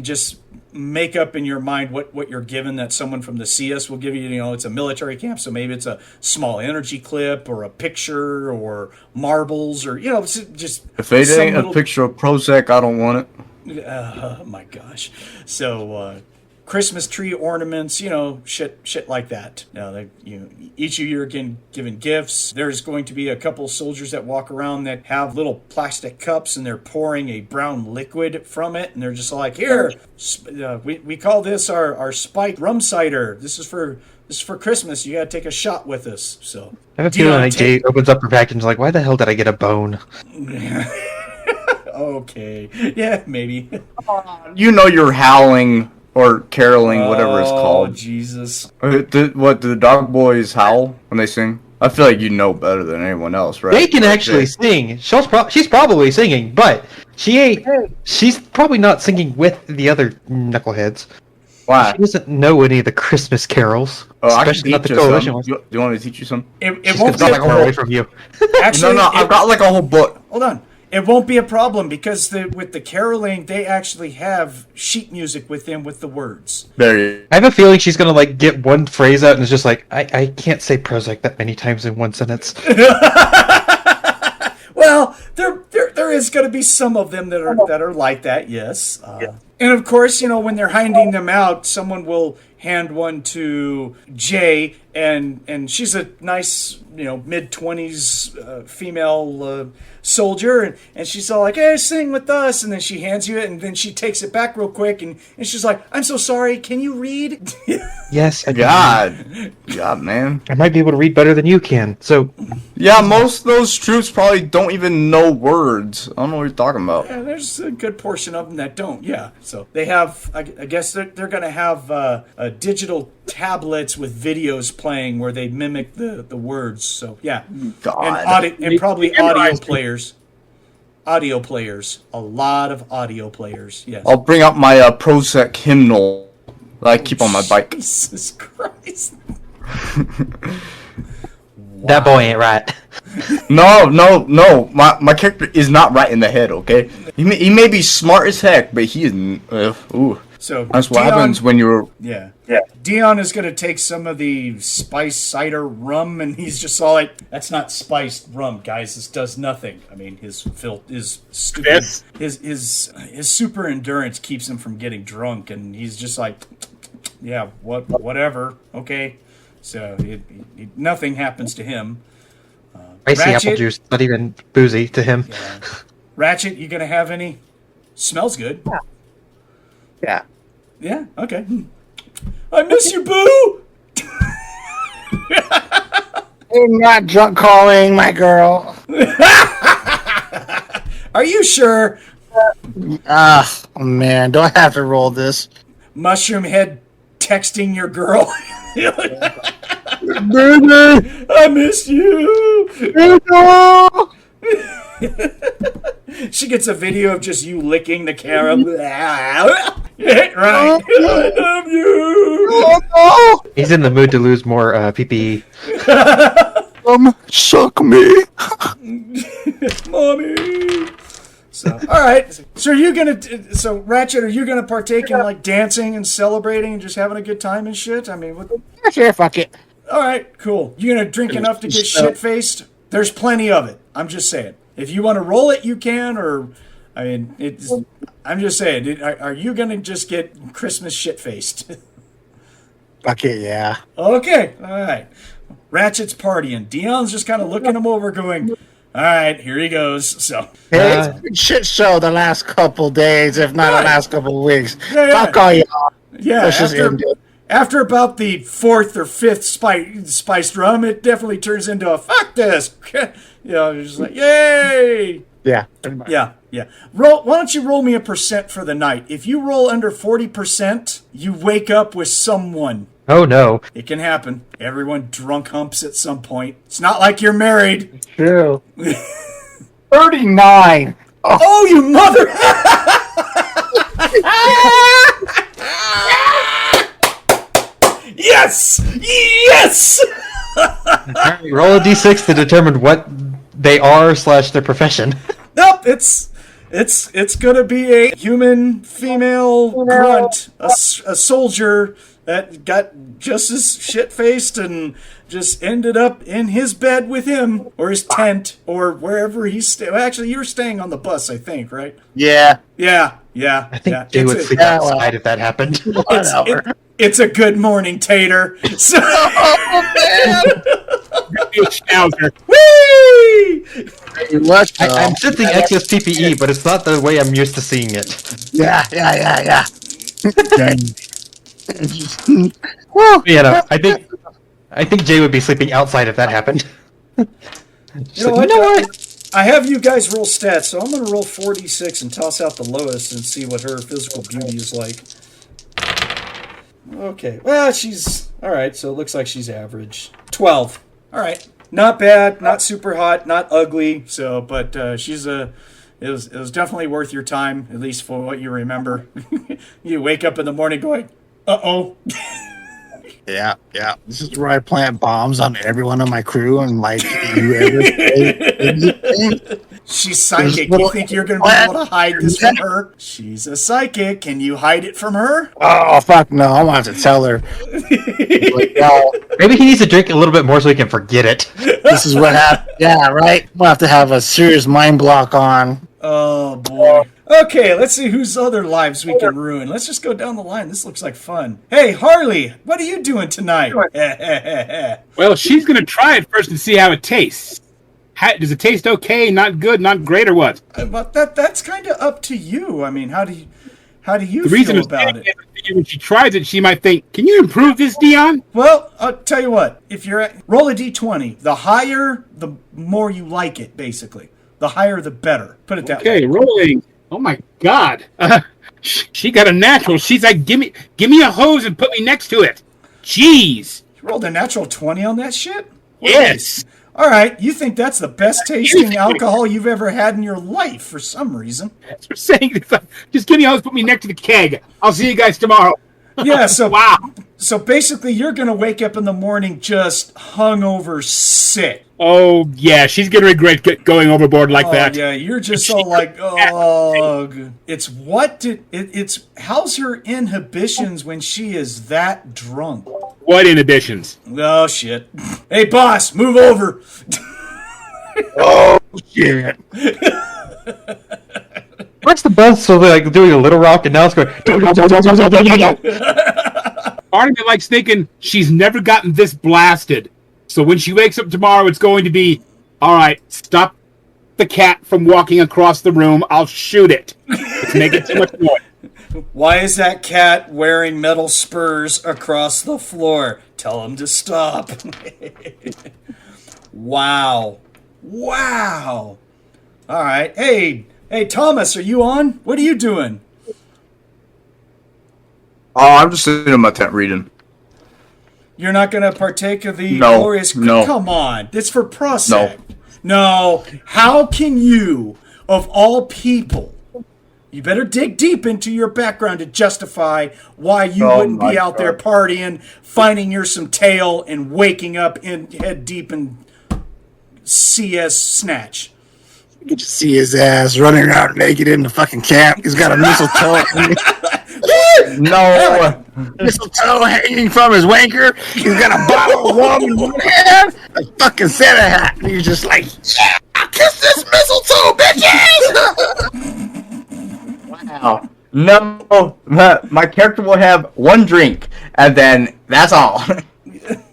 just make up in your mind what you're given that someone from the CS will give you. It's a military camp, so maybe it's a small energy clip or a picture or marbles or just. If it ain't a picture of Prozac, I don't want it. Oh my gosh! So Christmas tree ornaments, shit like that. Each of you are given gifts. There's going to be a couple soldiers that walk around that have little plastic cups, and they're pouring a brown liquid from it, and they're just like, here, we call this our spiked rum cider. This is for Christmas. You got to take a shot with us. So I have a feeling like Jay opens up her package and is like, why the hell did I get a bone? Okay, yeah, maybe. You're howling or caroling, whatever it's Oh, called. Jesus. What do the dog boys howl when they sing? I feel like you know better than anyone else, right? They can actually sing. She's probably singing, but she's probably not singing with the other knuckleheads. Why? She doesn't know any of the Christmas carols, I can especially not the teach you coalition some. ones. Do you want me to teach you some? It She's won't gonna be go away from you. Actually, No, I've got like a whole book. Hold on. It won't be a problem because with the caroling, they actually have sheet music with them with the words. There you I have a feeling she's gonna get one phrase out and it's just like, I can't say Prozac that many times in one sentence. Well, there is going to be some of them that are like that, yes. And of course, when they're handing them out, someone will hand one to Jay, and she's a nice, mid-20s female soldier, and she's all like, hey, sing with us, and then she hands you it, and then she takes it back real quick, and she's like, I'm so sorry, can you read? Yes, I God, man. I might be able to read better than you can. So, Yeah, most of those troops probably don't even know words. I don't know what you're talking about. Yeah, there's a good portion of them that don't, yeah. So they have, I guess they're going to have digital tablets with videos playing where they mimic the words. So, yeah. God. And probably audio players. Audio players. A lot of audio players, yes. I'll bring out my Prozac hymnal that I keep on my bike. Jesus Christ. That boy ain't right. No. My character is not right in the head. Okay, he may be smart as heck, but he is. Ooh. So That's what happens when you're. Yeah. Dion is going to take some of the spiced cider rum, and he's just all like, "That's not spiced rum, guys. This does nothing." I mean, his stupid, Yes. his super endurance keeps him from getting drunk, and he's just like, "Yeah, whatever, okay." So nothing happens to him. Icy Ratchet? apple juice, not even boozy to him. Yeah. Ratchet, you gonna have any? Smells good. Yeah. Yeah. Okay. I miss you, Boo. I'm not drunk calling my girl. Are you sure? Ah, man, do I have to roll this? Mushroom head texting your girl. Baby, I miss you. She gets a video of just you licking the camera. Yeah, right. I love you. He's in the mood to lose more PPE. suck me. Mommy. So, all right. So Ratchet, are you gonna partake in like dancing and celebrating and just having a good time and shit? I mean, what? Sure, fuck it. All right, cool. You gonna drink enough to get shit faced? There's plenty of it. I'm just saying. If you want to roll it, you can. Or, I mean, I'm just saying. Are you gonna just get Christmas shit faced? Fuck it, yeah. Okay, all right. Ratchet's partying. Dion's just kind of looking him over, going, "All right, here he goes." So, Hey, it's been shit show the last couple days, if not Right. the last couple weeks. Yeah. Fuck all y'all. yeah, Let's just end it. after about the fourth or fifth spiced rum, it definitely turns into a fuck this. You're just like, yay! Yeah, pretty much. Yeah. Why don't you roll me a percent for the night? If you roll under 40%, you wake up with someone. Oh no. It can happen. Everyone drunk humps at some point. It's not like you're married. True. 39. Oh, you mother! Yes! Roll a d6 to determine what they are / their profession. Nope, it's gonna be a human female grunt, a soldier that got just as shit-faced and just ended up in his bed with him, or his tent, or wherever he's staying. Well, actually, you were staying on the bus, I think, right? Yeah. Yeah. I think yeah. Jay would sleep outside if that happened. It's a good morning, Tater. So, Schnauzer. whee! I'm sensing excess PPE, but it's not the way I'm used to seeing it. Yeah. Yeah, no, I think Jay would be sleeping outside if that happened. You know what? I have you guys roll stats, so I'm going to roll 4d6 and toss out the lowest and see what her physical beauty is like. Okay, well, she's... Alright, so it looks like she's average. 12. Alright. Not bad, not super hot, not ugly, so, but she's a... It was definitely worth your time, at least for what you remember. You wake up in the morning going, uh-oh. Yeah. This is where I plant bombs on everyone on my crew and like She's psychic. You think you're going to be able to hide this from her? She's a psychic. Can you hide it from her? Oh fuck no! I'm gonna have to tell her. Like, no, Maybe he needs to drink a little bit more so he can forget it. this is what happened. Yeah, right. We'll have to have a serious mind block on. Oh, boy. Okay, let's see whose other lives we can ruin. Let's just go down the line. This looks like fun. Hey, Harley, what are you doing tonight? Well, she's going to try it first and see how it tastes. Does it taste okay, not good, not great, or what? But that's kind of up to you. I mean, how do you The reason feel is about it? when she tries it, she might think, "Can you improve this, Dion?" Well, I'll tell you what. If you're roll a d20, the higher, the more you like it, basically. The higher, the better. Put it that way. Okay, rolling. Oh my God, she got a natural. She's like, "Give me a hose and put me next to it." Jeez. You rolled a natural 20 on that shit? Yes. All right, you think that's the best tasting alcohol you've ever had in your life for some reason. That's what I'm saying. It's like, just give me a hose, put me next to the keg. I'll see you guys tomorrow. Yeah, so Wow. So basically, you're going to wake up in the morning just hungover sick. Oh, yeah, she's going to regret going overboard like that. Yeah, you're just all like, oh. It's what did... It's... How's her inhibitions when she is that drunk? What inhibitions? Oh, shit. Hey, boss, move over. Oh, shit. What's the bus? So they're like doing a little rock, and now it's going. Part of me likes thinking she's never gotten this blasted. So when she wakes up tomorrow, it's going to be, all right, stop the cat from walking across the room. I'll shoot it. It's making too much noise. Why is that cat wearing metal spurs across the floor? Tell him to stop. Wow. Wow. All right. Hey, Thomas, are you on? What are you doing? Oh, I'm just sitting in my tent reading. You're not going to partake of the No, glorious... no. Come on. It's for Prosec. No. How can you, of all people... You better dig deep into your background to justify why you wouldn't be out there partying, finding your some tail, and waking up in head deep in CS snatch. You can just see his ass running around naked in the fucking camp. He's got a mistletoe. No. Mistletoe hanging from his wanker. He's got a bottle of rum in one hand, a fucking Santa hat. And he's just like, yeah, kiss this mistletoe, bitches! Wow. No. My character will have one drink, and then that's all.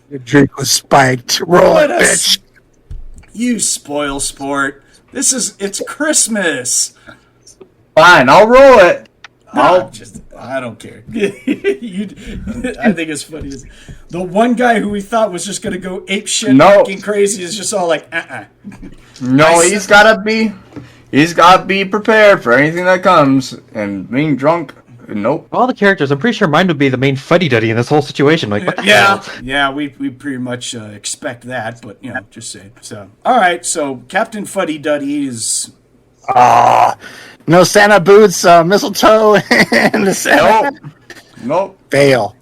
Your drink was spiked. Roll it, bitch. You spoil sport. It's Christmas. Fine, I'll roll it. I don't care. I think it's funny. The one guy who we thought was just going to go ape shit fucking crazy is just all like, No, he's gotta be prepared for anything that comes, and being drunk, nope. All the characters, I'm pretty sure mine would be the main fuddy-duddy in this whole situation. Like, what the hell? Yeah, we pretty much expect that, but, just saying. So, all right, so Captain Fuddy Duddy is... No Santa boots, mistletoe, and the Santa. Nope. Fail,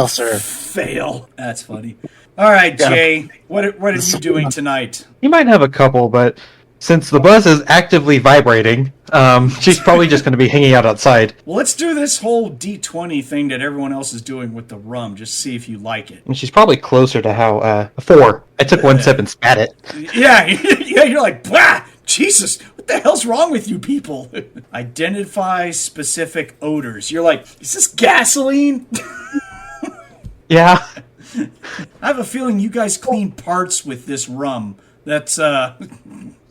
sir. Fail. That's funny. All right, Jay, what are you doing tonight? You might have a couple, but since the buzz is actively vibrating, she's probably just going to be hanging out outside. Well, let's do this whole D20 thing that everyone else is doing with the rum. Just see if you like it. And she's probably closer to how 4. I took one sip and spat it. Yeah, you're like, blah, Jesus, what the hell's wrong with you people? Identify specific odors. You're like, is this gasoline? Yeah. I have a feeling you guys clean parts with this rum. That's, So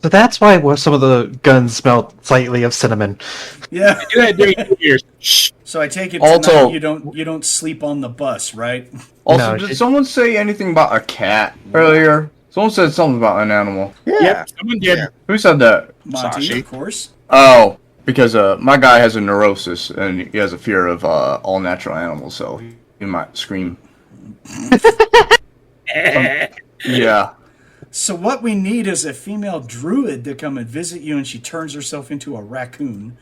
that's why some of the guns smell slightly of cinnamon. Yeah. Do that during New Year's. Shh. So I take it Also- tonight you don't sleep on the bus, right? Also, No, did someone say anything about a cat earlier? Someone said something about an animal. Yep, someone did. Yeah. Who said that? Monte, Sashi. of course. Oh, because my guy has a neurosis, and he has a fear of all natural animals, so he might scream. Yeah. So what we need is a female druid to come and visit you, and she turns herself into a raccoon.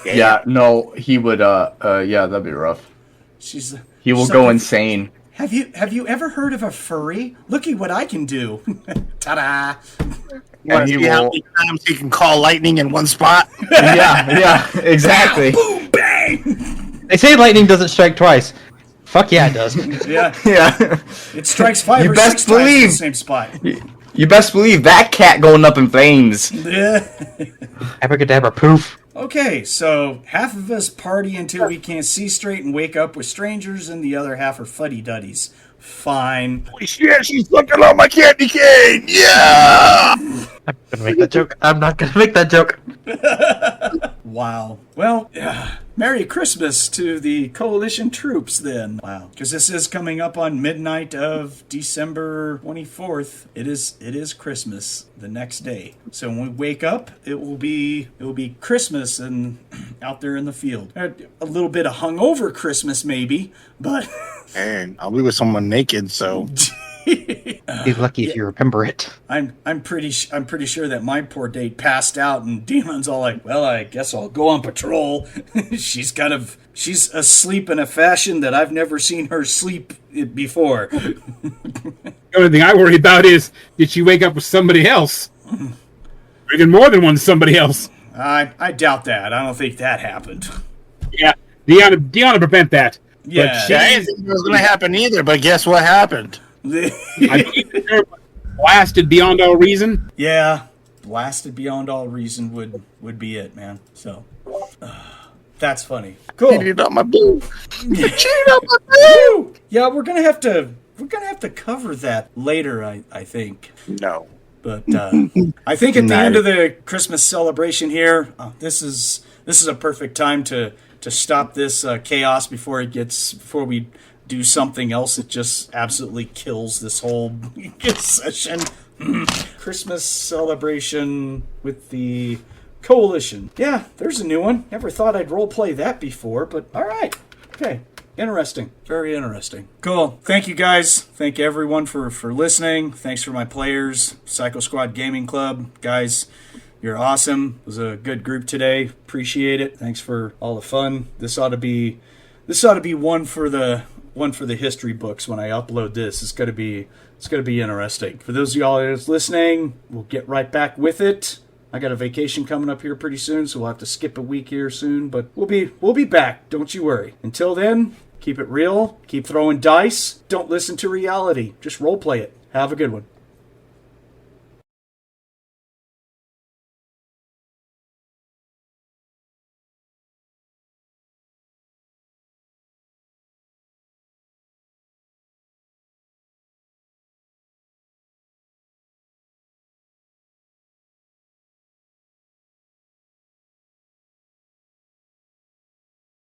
Yeah, no, he would, yeah, that'd be rough. He will so go insane. Have you ever heard of a furry? Looky what I can do. Ta-da! And he See how will, many times he can call lightning in one spot? yeah, exactly. Boom, bang! They say lightning doesn't strike twice. Fuck yeah, it does. Yeah, Yeah. it strikes 5 You or best 6 times in the believe. same spot. You best believe that cat going up in flames. Yeah. Abracadabra, poof. Okay, so half of us party until we can't see straight and wake up with strangers, and the other half are fuddy-duddies. Fine. Holy shit, she's sucking on my candy cane! Yeah! I'm gonna make that joke. I'm not gonna make that joke. Wow. Well, Merry Christmas to the coalition troops then. Wow. Because this is coming up on midnight of December 24th. It is Christmas the next day. So when we wake up, it will be Christmas and out there in the field. A little bit of hungover Christmas maybe, but And I'll be with someone naked, so Be lucky if you remember it. I'm pretty sure that my poor date passed out, and Dion's all like, "Well, I guess I'll go on patrol." she's asleep in a fashion that I've never seen her sleep before. The only thing I worry about is, did she wake up with somebody else? Or even more than one somebody else. I doubt that. I don't think that happened. Yeah, Dion will prevent that. Yeah. I didn't think it was going to happen either, but guess what happened? I think they're blasted beyond all reason. Yeah, blasted beyond all reason would be it, man. So, that's funny. Cool. Cheated on my boo. Cheated on my boo. Yeah, we're gonna have to cover that later. I think. No. But I think at the end of the Christmas celebration here, this is a perfect time to stop this chaos before we do something else that just absolutely kills this whole session. Christmas celebration with the Coalition. Yeah, there's a new one. Never thought I'd roleplay that before, but all right. Okay. Interesting. Very interesting. Cool. Thank you, guys. Thank everyone for listening. Thanks for my players. Psycho Squad Gaming Club. Guys, you're awesome. It was a good group today. Appreciate it. Thanks for all the fun. This ought to be one for the history books when I upload this. It's gonna be interesting. For those of y'all that's listening, we'll get right back with it. I got a vacation coming up here pretty soon, so we'll have to skip a week here soon, but we'll be back. Don't you worry. Until then, keep it real, keep throwing dice, don't listen to reality. Just role play it. Have a good one.